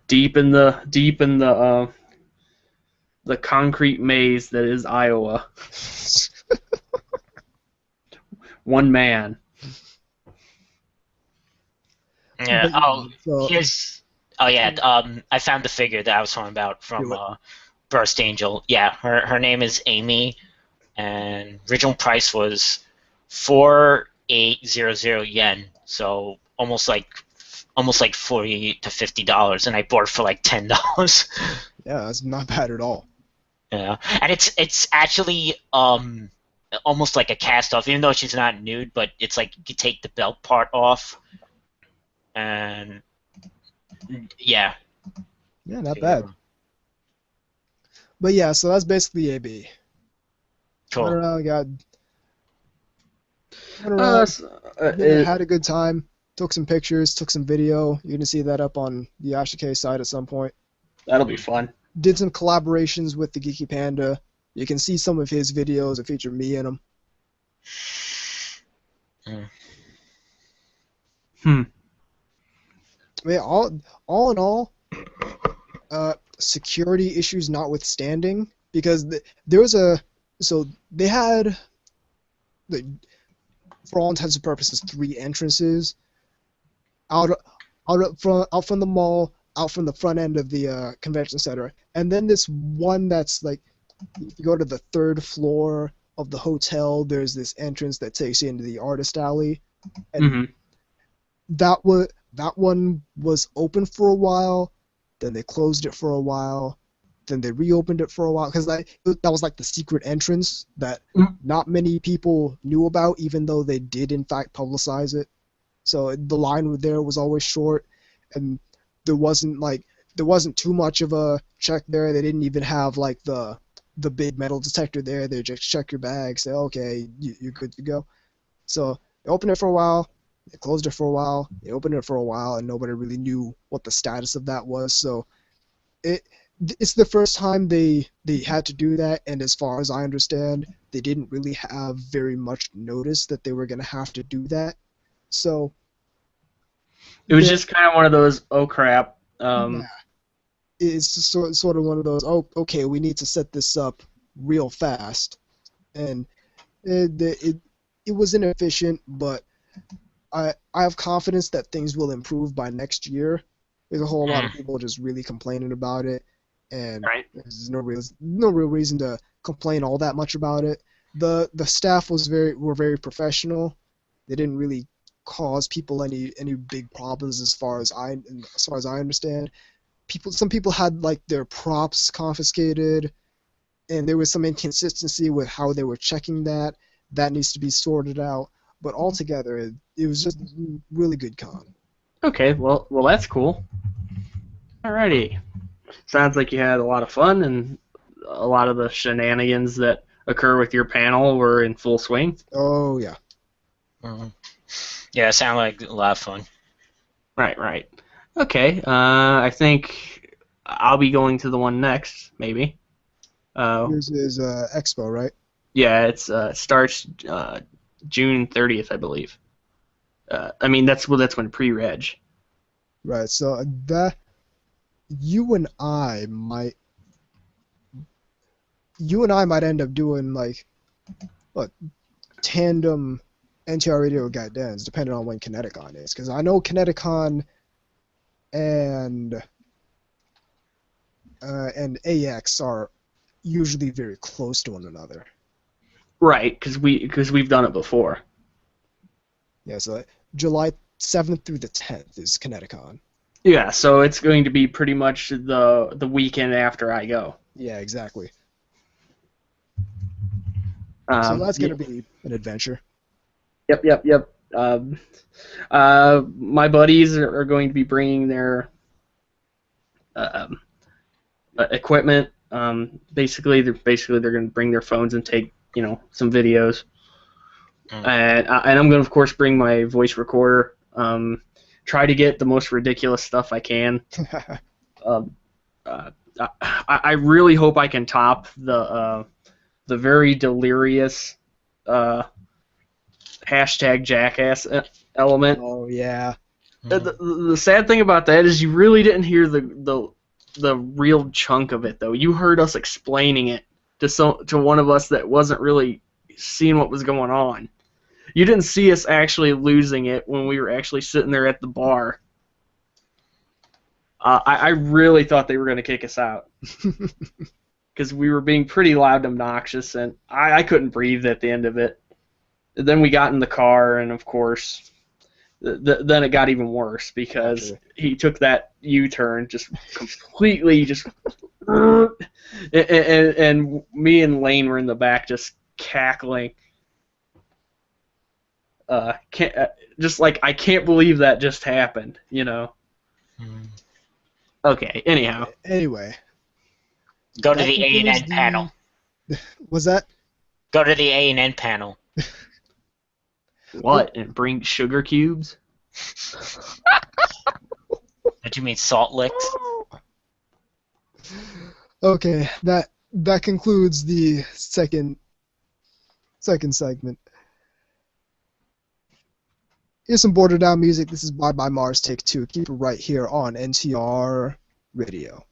Deep in the concrete maze that is Iowa. One man. Yeah. I found the figure that I was talking about from Burst Angel. Yeah, her name is Amy, and original price was 4,800 yen. So almost like $40 to $50, and I bought it for like $10. Yeah, that's not bad at all. Yeah, and it's actually almost like a cast off, even though she's not nude, but it's like you take the belt part off, and yeah. Yeah, not bad. But yeah, so that's basically AB. Cool. Went around, had a good time. Took some pictures, took some video. You're gonna see that up on the Ashike site at some point. That'll be fun. Did some collaborations with the Geeky Panda. You can see some of his videos that feature me in them. I mean, all in all, security issues notwithstanding, because there was they had, for all intents and purposes, 3 entrances out from the mall, out from the front end of the convention center, and then this one that's like, if you go to the 3rd floor of the hotel, there's this entrance that takes you into the artist alley, and that one was open for a while, then they closed it for a while, then they reopened it for a while, because that was like the secret entrance that not many people knew about, even though they did in fact publicize it. So the line there was always short, and there wasn't too much of a check there. They didn't even have like the big metal detector there. They just check your bag, say, okay, you're good to go. So they opened it for a while, they closed it for a while, they opened it for a while, and nobody really knew what the status of that was. So it's the first time they had to do that, and as far as I understand, they didn't really have very much notice that they were going to have to do that. So it was just kind of one of those, oh crap. It's just sort of one of those, oh, okay, we need to set this up real fast. And it was inefficient, but I have confidence that things will improve by next year. There's a whole lot of people just really complaining about it, and there's no real reason to complain all that much about it. The staff were very professional. They didn't really cause people any big problems as far as I understand. Some people had like their props confiscated, and there was some inconsistency with how they were checking that. That needs to be sorted out. But altogether, it was just a really good con. Okay, well, that's cool. Alrighty. Sounds like you had a lot of fun, and a lot of the shenanigans that occur with your panel were in full swing. Oh, yeah. Yeah, it sounded like a lot of fun. Right. Okay, I think I'll be going to the one next, maybe. Yours is Expo, right? Yeah, it starts June 30th, I believe. I mean, that's when pre-reg. Right, so you and I might end up doing like tandem NTR Radio Gaidens, depending on when Kineticon is, because I know Kineticon and AX are usually very close to one another. Right, because we've done it before. Yeah, so July 7th through the 10th is Kineticon. Yeah, so it's going to be pretty much the weekend after I go. Yeah, exactly. So that's going to be an adventure. Yep. My buddies are going to be bringing their equipment. Basically they're going to bring their phones and take some videos. And I'm going to, of course, bring my voice recorder. Try to get the most ridiculous stuff I can. I really hope I can top the very delirious hashtag jackass element. Oh yeah. The sad thing about that is you really didn't hear the real chunk of it though. You heard us explaining it to one of us that wasn't really seeing what was going on. You didn't see us actually losing it when we were actually sitting there at the bar. I really thought they were going to kick us out because we were being pretty loud and obnoxious, and I couldn't breathe at the end of it. Then we got in the car, and of course, then it got even worse because he took that U-turn just completely, and me and Lane were in the back just cackling. I can't believe that just happened, Okay, anyhow. Anyway, Go to the A&N panel. Was that? Go to the A&N panel. What? And bring sugar cubes? Did you mean salt licks? Okay, that concludes the second segment. Here's some Border Down music. This is Bye Bye Mars Take 2. Keep it right here on NTR Radio.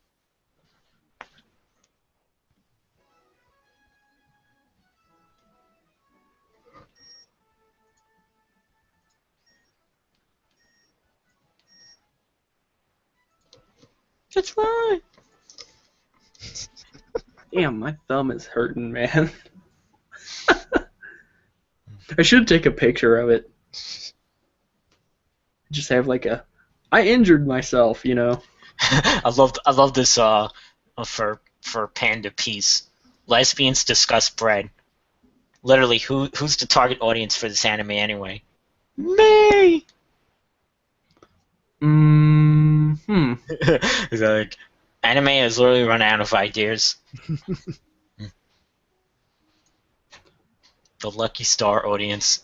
That's right. Damn, my thumb is hurting, man. I should take a picture of it. Just have like I injured myself, you know. I love this for Panda piece. Lesbians discuss bread. Literally, who's the target audience for this anime anyway? Me. It's like anime has literally run out of ideas. The Lucky Star audience.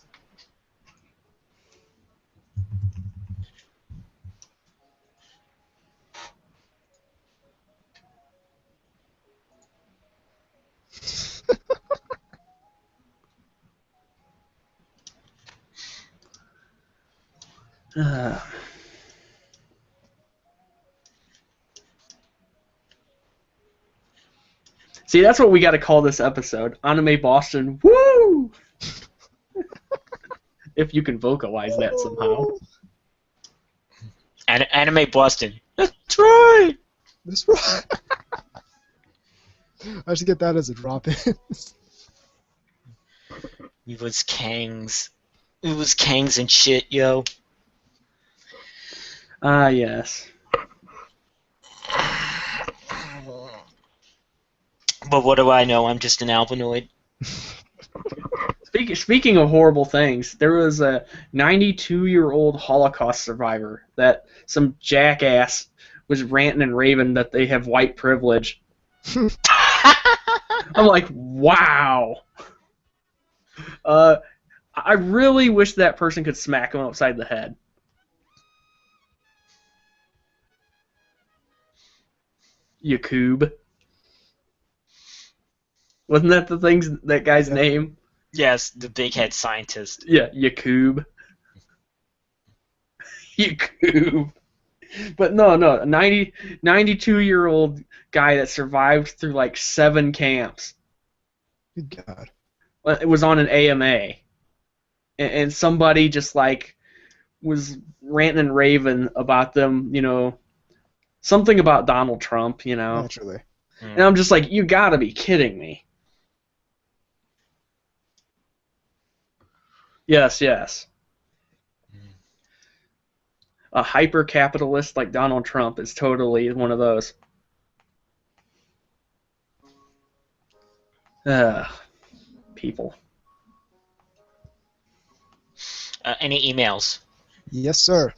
See, that's what we got to call this episode. Anime Boston. Woo! If you can vocalize that somehow. Anime Boston. That's right! That's right. I should get that as a drop-in. We was Kangs. We was Kangs and shit, yo. Ah, yes. But what do I know? I'm just an albinoid. Speaking of horrible things, there was a 92-year-old Holocaust survivor that some jackass was ranting and raving that they have white privilege. I'm like, wow. I really wish that person could smack him upside the head. Yakub. Wasn't that that guy's name? Yes, the big head scientist. Yeah, Yakub. Yakub. But no, a 92-year-old guy that survived through like 7 camps. Good God. It was on an AMA. And somebody just like was ranting and raving about them, you know, something about Donald Trump, you know. Naturally. And I'm just like, you gotta be kidding me. Yes. A hyper-capitalist like Donald Trump is totally one of those. People. Any emails? Yes, sir.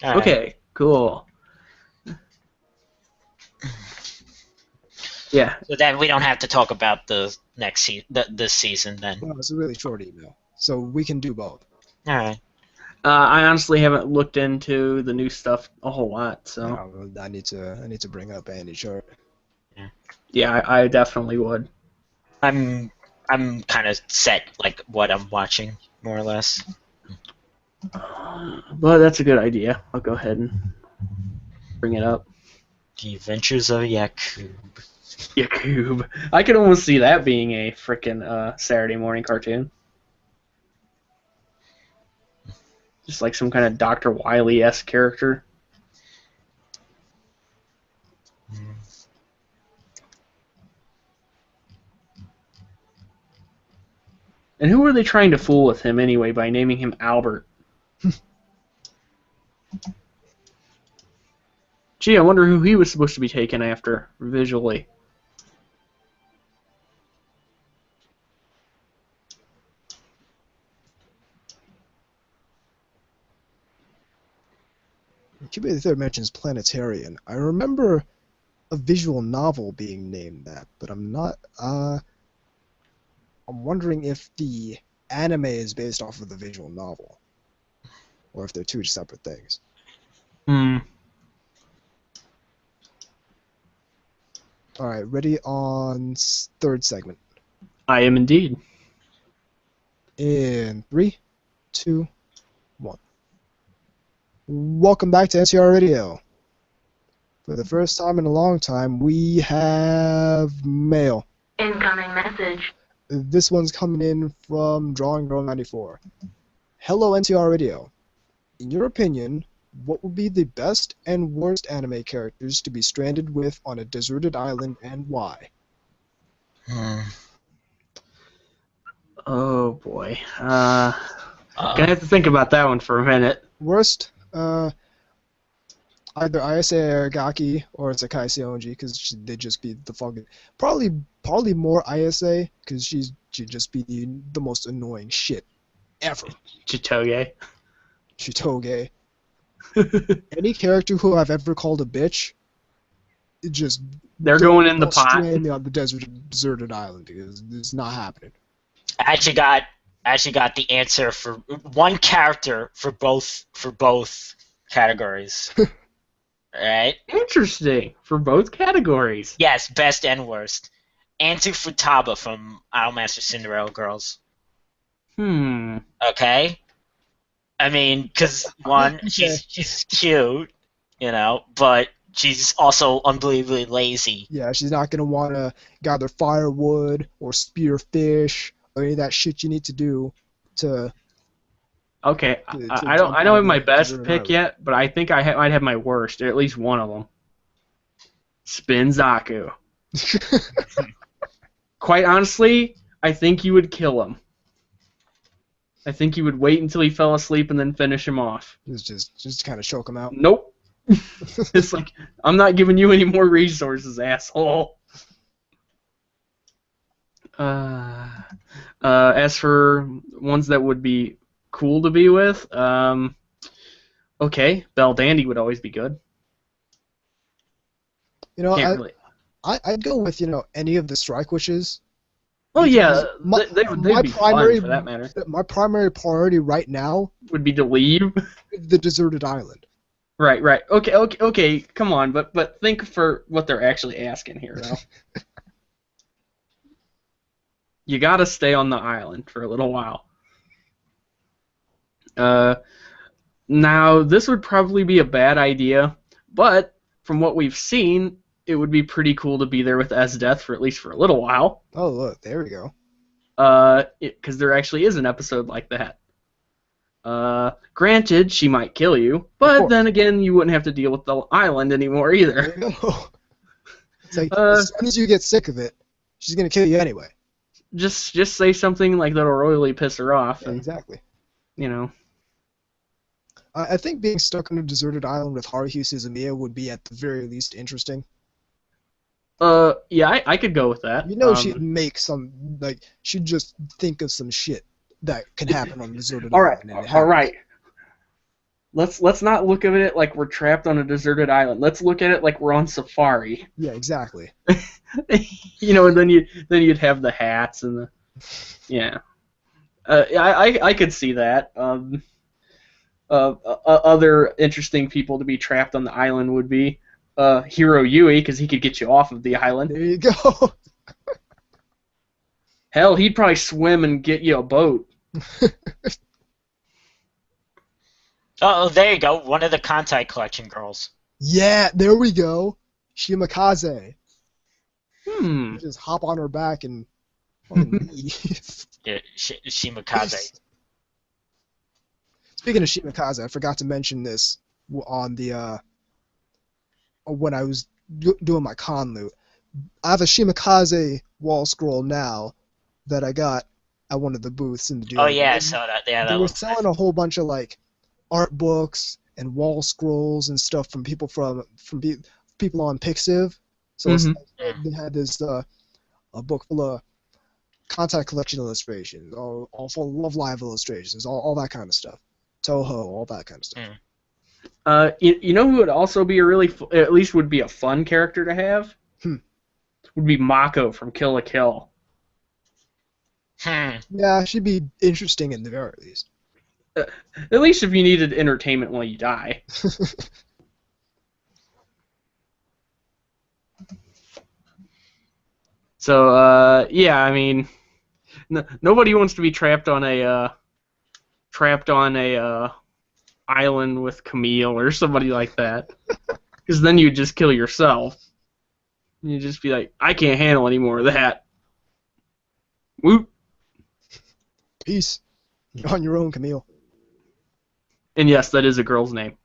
All right. Okay, cool. Yeah. So then we don't have to talk about the next this season then. Well, it's a really short email, so we can do both. All right. I honestly haven't looked into the new stuff a whole lot, so. No, I need to bring up Andy Short. Yeah, I definitely would. I'm kind of set like what I'm watching more or less. But that's a good idea. I'll go ahead and bring it up. The Adventures of Yakub. Yakub. I can almost see that being a frickin' Saturday morning cartoon. Just like some kind of Dr. Wily-esque character. And who are they trying to fool with him anyway by naming him Albert? Gee, I wonder who he was supposed to be taken after, visually. Cube 83 mentions Planetarian. I remember a visual novel being named that, but I'm not. I'm wondering if the anime is based off of the visual novel, or if they're two separate things. Hmm. All right, ready on third segment. I am indeed. In 3, 2, 1. Welcome back to NTR Radio. For the first time in a long time, we have mail. Incoming message. This one's coming in from Drawing Girl 94. Hello, NTR Radio. In your opinion, what would be the best and worst anime characters to be stranded with on a deserted island, and why? Oh boy. Gonna have to think about that one for a minute. Worst, either Ayase Aragaki or Sakai Seonji, because they'd just be the fucking... Probably more Ayase, because she'd just be the most annoying shit ever. Chitoge. Chitoge. Any character who I've ever called a bitch, it just... They're going in the pot. Strand me on the deserted island, because it's not happening. I actually got the answer for one character for both categories. Right? Interesting. For both categories. Yes, best and worst. Anzu Futaba from Idolmaster Cinderella Girls. Okay? I mean, because one, she's cute, you know, but she's also unbelievably lazy. Yeah, she's not going to want to gather firewood or spear fish or any of that shit you need to do to... Okay, I don't have my best pick yet, but I think I might have my worst, or at least one of them. Spin Zaku. Quite honestly, I think you would kill him. I think you would wait until he fell asleep and then finish him off. Just kind of choke him out. Nope. It's like, I'm not giving you any more resources, asshole. As for ones that would be cool to be with, okay, Belle Dandy would always be good. You know, I'd go with, you know, any of the Strike Witches. Oh yeah, they'd be fun for that matter. My primary priority right now would be to leave the deserted island. Right. Okay. Come on, but think for what they're actually asking here, though. You gotta stay on the island for a little while. Now, this would probably be a bad idea, but from what we've seen, it would be pretty cool to be there with Esdeath for at least for a little while. Oh, look, there we go. Because there actually is an episode like that. Granted, she might kill you, but then again, you wouldn't have to deal with the island anymore either. There you go. It's like, as soon as you get sick of it, she's gonna kill you anyway. Just say something like that'll royally piss her off. Yeah, and, exactly. You know. I think being stuck on a deserted island with Haruhi Suzumiya would be at the very least interesting. Yeah, I could go with that. You know, she'd make some, like, she'd just think of some shit that can happen on a deserted island. All right. Let's not look at it like we're trapped on a deserted island. Let's look at it like we're on safari. Yeah, exactly. You know, and then you'd have the hats and the, yeah. I could see that. Other interesting people to be trapped on the island would be Hiro Yui, because he could get you off of the island. There you go. Hell, he'd probably swim and get you a boat. Oh, there you go. One of the Kantai Collection girls. Yeah, there we go. Shimakaze. Just hop on her back and leave. Yeah, Shimakaze. Speaking of Shimakaze, I forgot to mention this on the when I was doing my con loot. I have a Shimakaze wall scroll now that I got at one of the booths in the Oh yeah, I saw that. Yeah, they were selling a whole bunch of like art books and wall scrolls and stuff from people people on Pixiv. So they had this a book full of Kantai Collection illustrations, all full Love Live illustrations, all that kind of stuff. Toho, all that kind of stuff. You know who would also be a really, at least would be a fun character to have? Would be Mako from Kill la Kill. Yeah, she'd be interesting in the very least. At least if you needed entertainment while you die. So, yeah, I mean, nobody wants to be trapped on a island with Camille or somebody like that, because then you'd just kill yourself. You'd just be like, I can't handle any more of that. Whoop. Peace. You're on your own, Camille. And yes, that is a girl's name.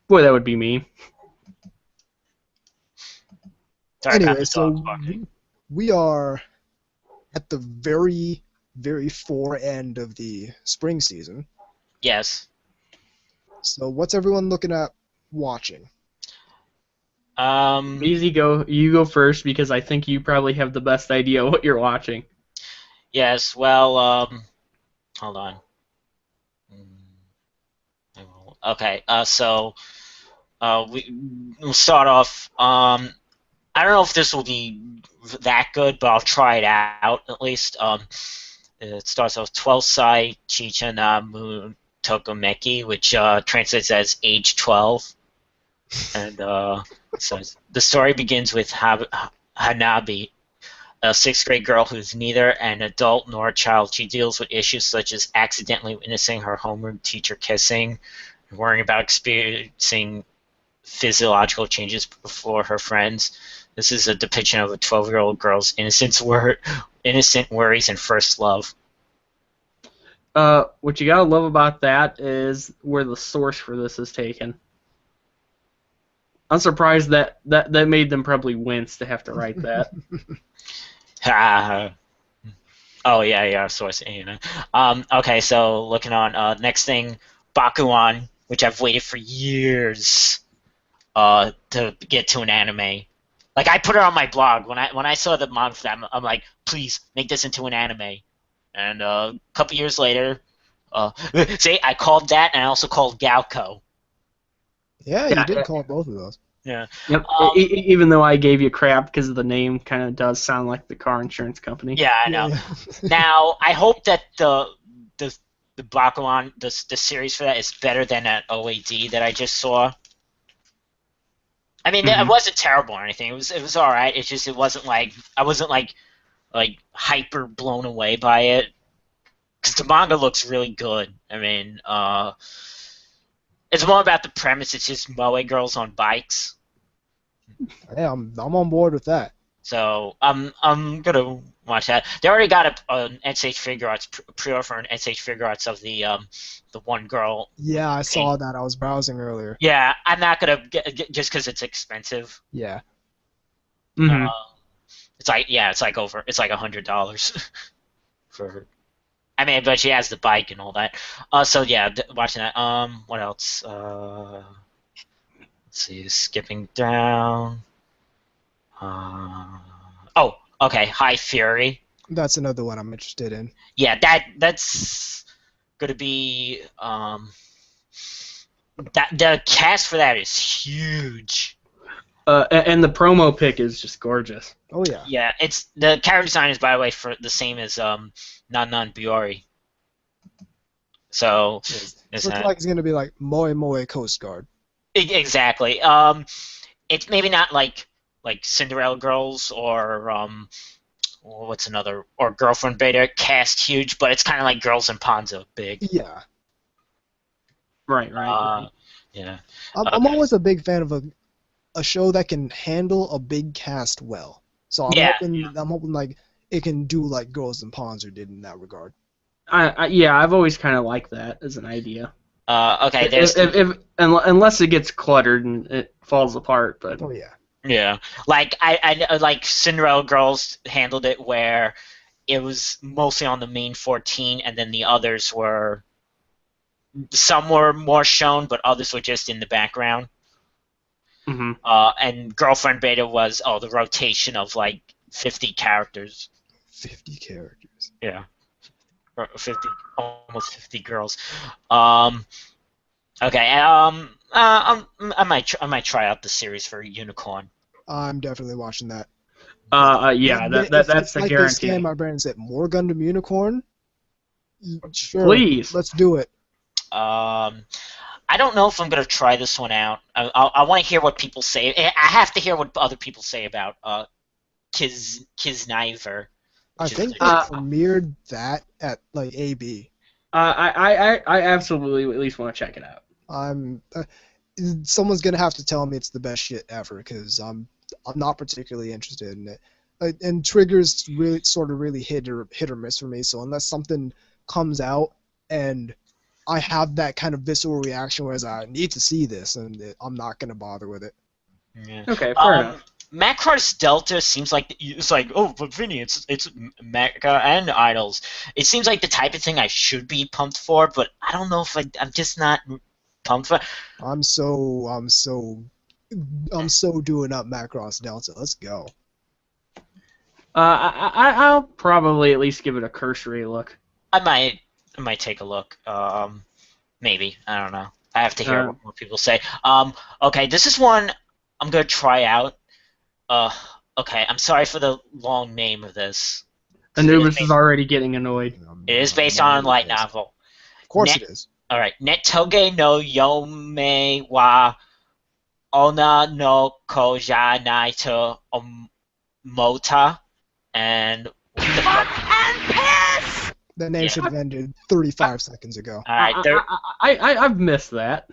Boy, that would be me. Sorry, anyway, so we are at the very, very fore end of the spring season. Yes. So what's everyone looking at watching? Easy, you go first, because I think you probably have the best idea what you're watching. Yes, well, hold on. Okay, so we'll start off. I don't know if this will be that good, but I'll try it out at least. It starts off 12 Sai Chicha na Mu Tokomeki, which translates as age 12. And so the story begins with Hanabi, a 6th grade girl who's neither an adult nor a child. She deals with issues such as accidentally witnessing her homeroom teacher kissing, worrying about experiencing physiological changes before her friends. This is a depiction of a 12-year-old girl's innocent worries and first love. What you gotta love about that is where the source for this is taken. I'm surprised that made them probably wince to have to write that. Oh yeah, source. Okay, so looking on next thing, Bakuan, which I've waited for years to get to an anime. Like, I put it on my blog when I saw the manga for that. I'm like, please make this into an anime. And a couple years later, see, I called that, and I also called Galco. Yeah, you did call both of those. Yeah. Yep. Even though I gave you crap because the name kind of does sound like the car insurance company. Yeah, I know. Now, I hope that the Bakuan, the series for that is better than that OAD that I just saw. I mean, it wasn't terrible or anything. It was all right. It's just it wasn't like I wasn't like hyper blown away by it, because the manga looks really good. I mean, it's more about the premise. It's just moe girls on bikes. Yeah, I'm on board with that. So I'm gonna watch that. They already got an SH Figure Arts pre-order for an SH Figure Arts of the one girl. Yeah, I saw that. I was browsing earlier. Yeah, I'm not gonna get just because it's expensive. Yeah. It's like $100 for. I mean, but she has the bike and all that. So yeah, watching that. What else? Let's see, skipping down. Oh, okay, High Fury. That's another one I'm interested in. Yeah, that's gonna be that the cast for that is huge. And the promo pic is just gorgeous. Oh yeah. Yeah, it's the character design is, by the way, for the same as Nan Biori. So looks like it's gonna be like Moe Coast Guard. Exactly. It's maybe not like Cinderella Girls or what's another, or Girlfriend Beta cast huge, but it's kind of like Girls in Ponzo big. Yeah. Right. Yeah. I'm always a big fan of a show that can handle a big cast well. So I'm hoping like it can do like Girls in Ponzo did in that regard. I've always kind of liked that as an idea. Okay, unless it gets cluttered and it falls apart, but oh yeah. Yeah, like I like Cinderella Girls handled it where it was mostly on the main 14, and then the others were, some were more shown, but others were just in the background. And Girlfriend Beta was the rotation of like 50 characters. 50 characters. Yeah. or 50, almost 50 girls. Okay. I might try out the series for Unicorn. I'm definitely watching that. Yeah, If that's it's a like they scan guarantee. my brain and said more Gundam Unicorn, sure, Please. let's do it. I don't know if I'm gonna try this one out. I want to hear what people say. I have to hear what other people say about Kisniver. I think they premiered that at like AB. I absolutely at least want to check it out. Someone's gonna have to tell me it's the best shit ever because I'm not particularly interested in it. And triggers really hit or miss for me. So unless something comes out and I have that kind of visceral reaction, whereas I need to see this, and I'm not gonna bother with it. Yeah. Okay, fair enough. Macross Delta seems like it's like, oh, but Vinny, it's Mecha and Idols. It seems like the type of thing I should be pumped for, but I don't know if I'm just not pumped for. I'm so doing up Macross Delta. Let's go. I'll probably at least give it a cursory look. I might take a look. Maybe, I don't know. I have to hear what people say. Okay, this is one I'm gonna try out. Okay, I'm sorry for the long name of this. Anubis is already getting annoyed. It is based on a light novel. Of course it is. All right, Netoge no Yome wa Ona no Kojanai to Mota, and That name should have ended 35 seconds ago. All right, I've missed that.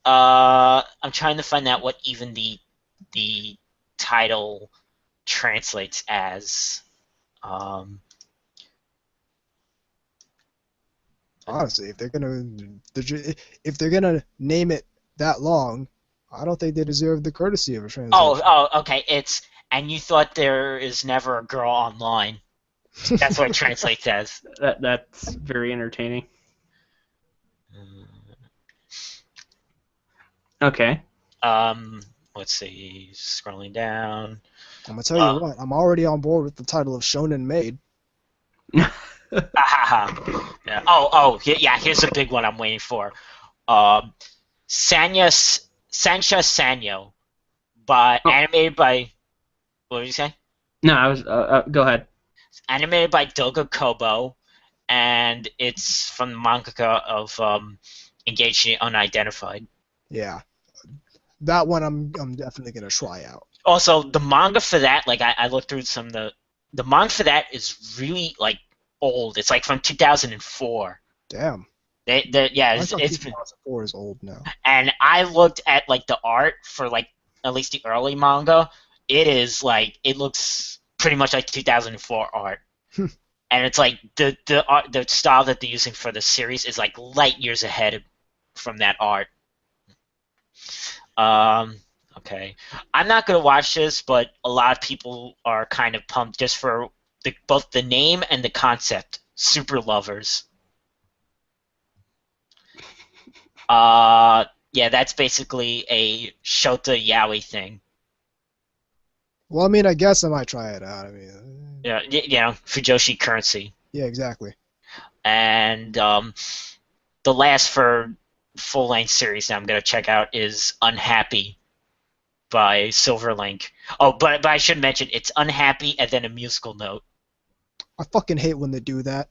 I'm trying to find out what even the title translates as. Honestly, if they're gonna name it that long, I don't think they deserve the courtesy of a translation. Oh, okay. It's and you thought there is never a girl online. That's what it translates as. That's very entertaining. Okay. Let's see. Scrolling down. I'm gonna tell you what. I'm already on board with the title of Shonen Maid. Yeah. Oh, yeah. Here's a big one I'm waiting for. Sansha Sanyo, animated by. What did you say? No, I was. Go ahead. Animated by Doga Kobo, and it's from the mangaka of Engaged Unidentified. Yeah, that one I'm definitely gonna try out. Also, the manga for that, like I looked through some of the manga for that is really like old. It's like from 2004. Damn. It's 2004 is old now. And I looked at like the art for like at least the early manga. It looks pretty much like 2004 art. And it's like the style that they're using for the series is like light years ahead from that art. Okay. I'm not gonna watch this, but a lot of people are kind of pumped just for both the name and the concept. Super Lovers. Yeah, that's basically a Shota Yaoi thing. Well, I mean, I guess I might try it out. I mean, yeah, Fujoshi Currency. Yeah, exactly. And the last for full-length series that I'm gonna check out is Unhappy by Silverlink. Oh, but I should mention it's Unhappy and then a musical note. I fucking hate when they do that.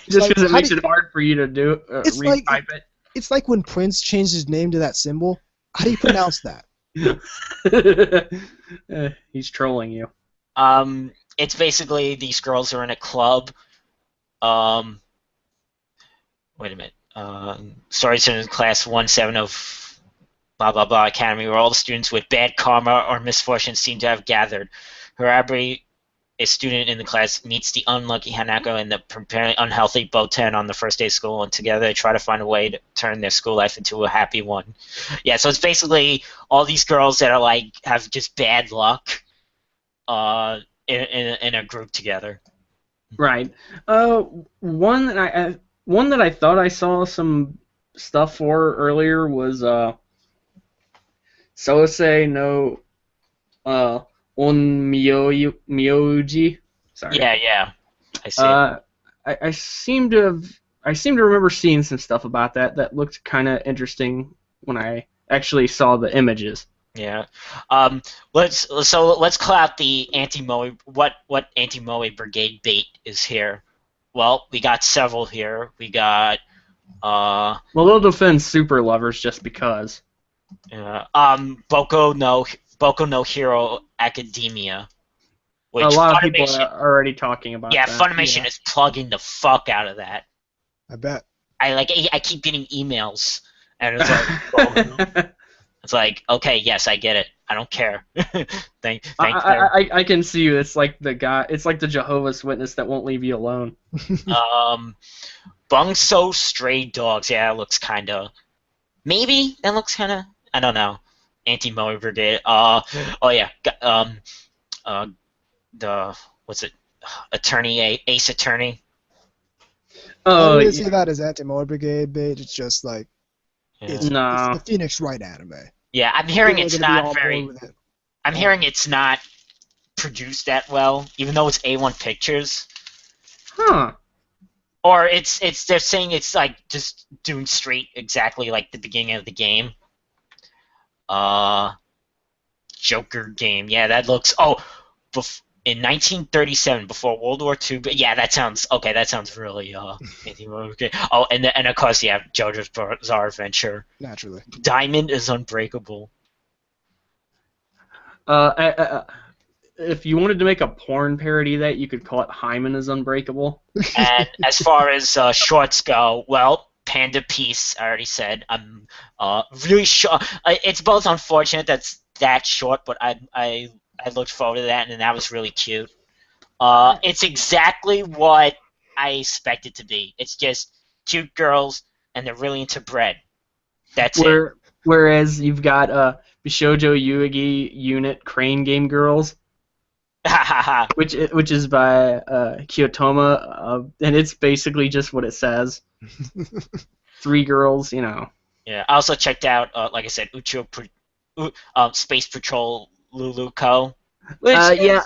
Just because it makes it hard for you to do retype it. It's like when Prince changed his name to that symbol. How do you pronounce that? He's trolling you. It's basically these girls are in a club. Wait a minute. Stories in class 17 of blah blah blah academy, where all the students with bad karma or misfortune seem to have gathered. Harabri, a student in the class, meets the unlucky Hanako and the apparently unhealthy Boten on the first day of school, and together they try to find a way to turn their school life into a happy one. Yeah, so it's basically all these girls that are like have just bad luck in a group together. Right. One that I thought I saw some stuff for earlier was Sousei no On Myoji. Sorry. Yeah, I see. I seem to remember seeing some stuff about that looked kind of interesting when I actually saw the images. Yeah. Let's call out the anti-Moe. What anti-Moe brigade bait is here? Well, we got several here. We got Well, they'll defend super lovers just because. Boku no Hero Academia. Which a lot of Funimation, people are already talking about that. Funimation is plugging the fuck out of that. I bet. I keep getting emails, and it's like, it's like, okay, yes, I get it. I don't care. Thank I can see you. It's like the guy. It's like the Jehovah's Witness that won't leave you alone. Bungso Stray Dogs. Yeah, that looks kind of. Maybe that looks kind of. I don't know. Anti-Moe Brigade. Oh yeah. The what's it? Attorney Ace Attorney. I don't really see that as anti-Moe Brigade bait. It's just like it's the Phoenix Wright anime. Yeah, I'm hearing it's not very. I'm hearing it's not produced that well, even though it's A1 Pictures. Huh. Or they're saying it's like just doing straight exactly like the beginning of the game. Joker game. Yeah, that looks. In 1937, before World War II. But yeah, that sounds okay. That sounds really okay. Oh, and of course, yeah, JoJo's Bizarre Adventure. Naturally. Diamond is Unbreakable. If you wanted to make a porn parody of that, you could call it Hyman is Unbreakable. And as far as shorts go, well, Panda Peace, I already said. I'm really sure. It's both unfortunate that's that short, but I looked forward to that, and that was really cute. It's exactly what I expect it to be. It's just cute girls, and they're really into bread. That's it. Whereas you've got Bishoujo Yugi Unit Crane Game Girls, which is by Kiyotoma, and it's basically just what it says. 3 girls, you know. Yeah, I also checked out, like I said, Space Patrol Luluko. Yeah,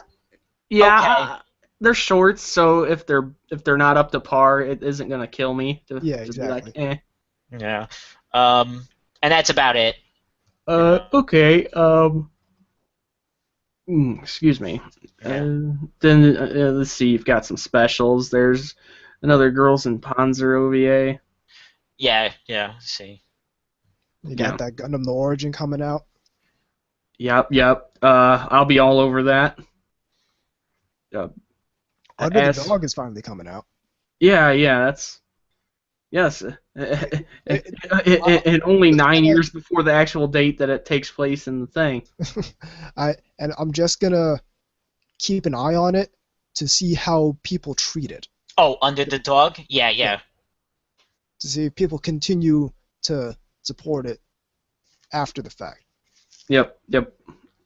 okay. They're shorts, so if they're not up to par, it isn't gonna kill me. Yeah, exactly. Be like, eh. Yeah, and that's about it. Okay. Excuse me. Yeah. Then let's see. You've got some specials. There's another Girls in Panzer OVA. Yeah. Let's see. You got that Gundam The Origin coming out. Yep. I'll be all over that. Under the Dog is finally coming out. Yeah, that's... Yes. And only 9 years before the actual date that it takes place in the thing. I'm just gonna keep an eye on it to see how people treat it. Oh, Under the Dog? Yeah. To see if people continue to support it after the fact. Yep.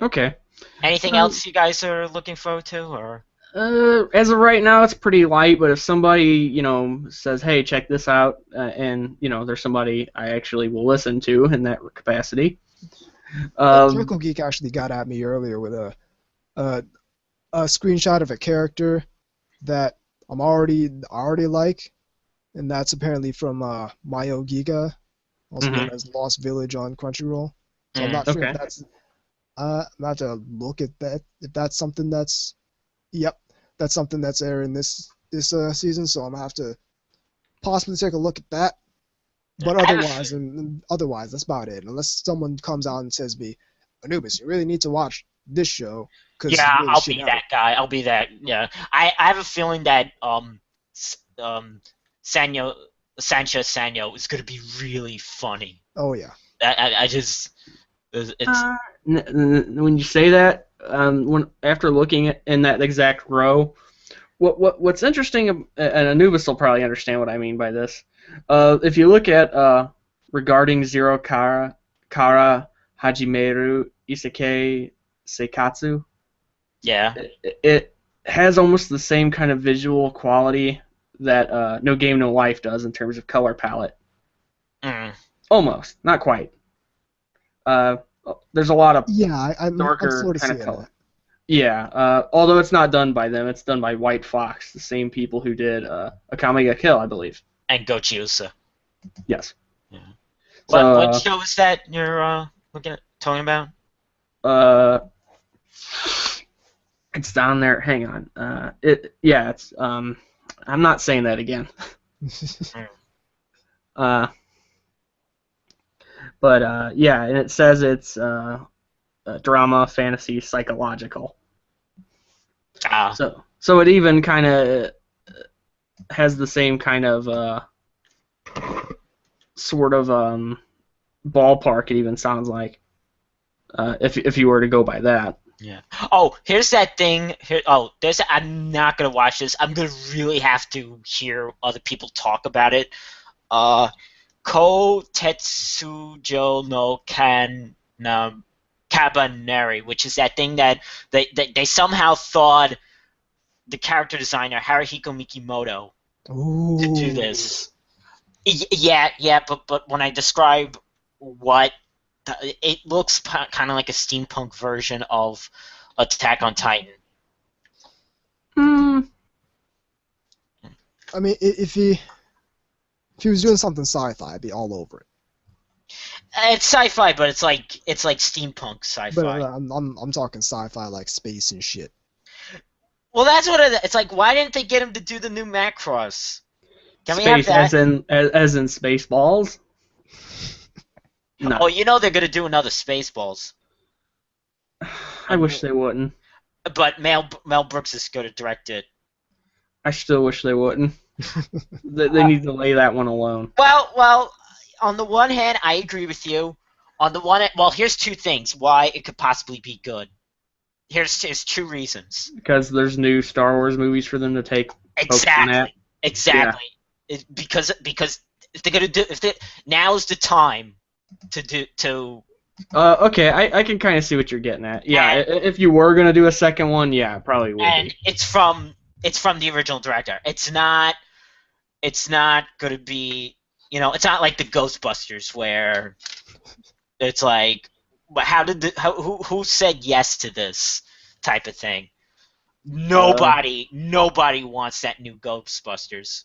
Okay. Anything else you guys are looking forward to, or? As of right now, it's pretty light. But if somebody, says, "Hey, check this out," and there's somebody I actually will listen to in that capacity. Circle Geek actually got at me earlier with a screenshot of a character that I already like, and that's apparently from Mayo Giga, also known as Lost Village on Crunchyroll. So I'm not sure if that's. I'm about to look at that. If that's something that's. Yep, that's something that's airing this season. So I'm gonna have to possibly take a look at that. But otherwise, that's about it. Unless someone comes out and says, "Me, Anubis, you really need to watch this show." Yeah, really I'll be that guy. I'll be that. Yeah, I have a feeling that Sanyo is gonna be really funny. Oh yeah. I just. It's. When you say that, after looking in that exact row, what's interesting, and Anubis will probably understand what I mean by this. If you look at regarding Zero Kara Hajimeru Isekai Seikatsu, yeah, it has almost the same kind of visual quality that No Game No Life does in terms of color palette. Almost, not quite. There's a lot of I'm darker sort of kind of seeing color. Yeah, although it's not done by them, it's done by White Fox, the same people who did Akame ga Kill, I believe. And Gochiusa. Yes. Yeah. So, What show is that you're talking about? It's down there. Hang on. It's I'm not saying that again. Yeah, and it says it's drama, fantasy, psychological. Ah. So it even kind of has the same kind of sort of ballpark. It even sounds like if you were to go by that. Yeah. Oh, here's that thing. I'm not gonna watch this. I'm gonna really have to hear other people talk about it. Ko Tetsujo no Kabaneri, which is that thing that they somehow thought the character designer Haruhiko Mikimoto to do this. Yeah, but when I describe what it looks kind of like a steampunk version of Attack on Titan. I mean, if he was doing something sci-fi, I'd be all over it. It's sci-fi, but it's like steampunk sci-fi. But I'm talking sci-fi like space and shit. Well, that's what it's like. Why didn't they get him to do the new Macross? Can we have Space that? as in Spaceballs? No. Oh, you know they're gonna do another Spaceballs. I wish they wouldn't. But Mel Brooks is going to direct it. I still wish they wouldn't. They need to lay that one alone. Well, on the one hand, I agree with you. On the one hand, here's two things why it could possibly be good. Here's two reasons. Because there's new Star Wars movies for them to take. Exactly. Yeah. Because if they're gonna do now's the time to do. Okay, I can kind of see what you're getting at. Yeah, if you were gonna do a second one, yeah, probably would. And it's from the original director. It's not gonna be, it's not like the Ghostbusters where it's like, who said yes to this type of thing? Nobody wants that new Ghostbusters.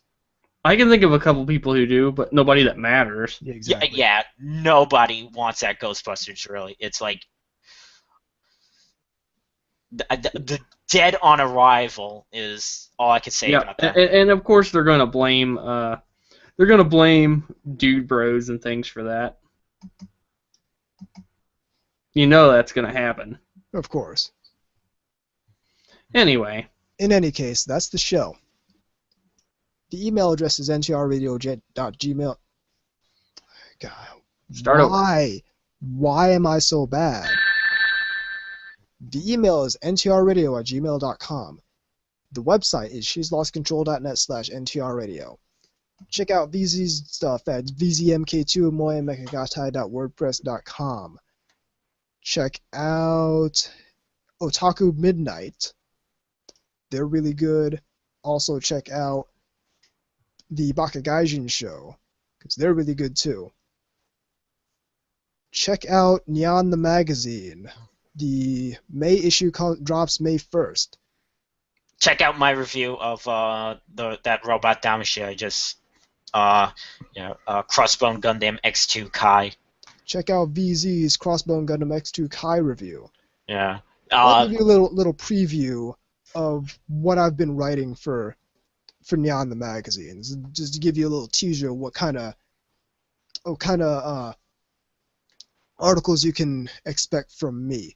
I can think of a couple people who do, but nobody that matters. Yeah, exactly. Yeah, nobody wants that Ghostbusters, really. It's like the Dead on Arrival is all I can say about that. And of course they're gonna blame Dude Bros and things for that. You know that's gonna happen. Of course. Anyway. In any case, that's the show. The email address is ntrradio.gmail. God, Start why? Why am I so bad? The email is ntrradio@gmail.com. The website is she'slostcontrol.net/ntrradio. Check out VZ's stuff at vzmk2moemekagatai.wordpress.com. Check out Otaku Midnight. They're really good. Also check out the Bakagaijin show, because they're really good too. Check out Nyan the Magazine. The May issue drops May 1st. Check out my review of that Robot Damashi I just Crossbone Gundam X2 Kai. Check out VZ's Crossbone Gundam X2 Kai review. Yeah. I'll give you a little preview of what I've been writing for Nyan the Magazine, just to give you a little teaser of what kind of articles you can expect from me.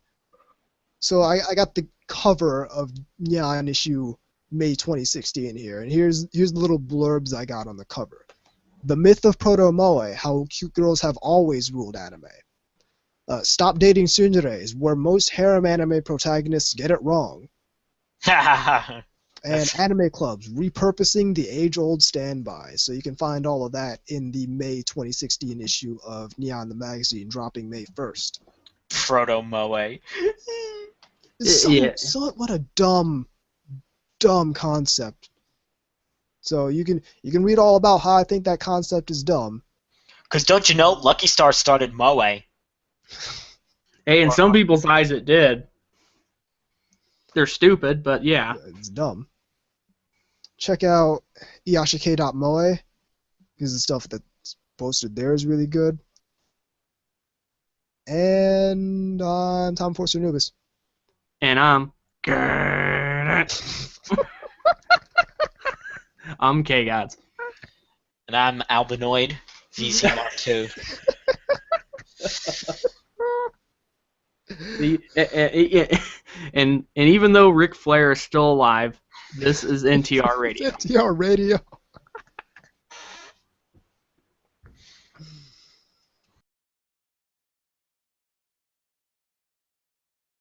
So I got the cover of Nyan issue May 2016 here, and here's the little blurbs I got on the cover. The myth of Proto-Moe, how cute girls have always ruled anime. Stop dating tsunderes, where most harem anime protagonists get it wrong. And anime clubs, repurposing the age-old standby. So you can find all of that in the May 2016 issue of Nyan the Magazine, dropping May 1st. Proto-Moe. What a dumb concept. So you can read all about how I think that concept is dumb. Because don't you know, Lucky Star started Moe. Hey, in some people's eyes it did. They're stupid, but yeah. It's dumb. Check out iyashike.moe, because the stuff that's posted there is really good. And I'm Tom Forster Anubis. And I'm Gaiden. I'm K-Gods. And I'm Albinoid, VZ Mark II. And even though Ric Flair is still alive, this is NTR Radio. NTR Radio.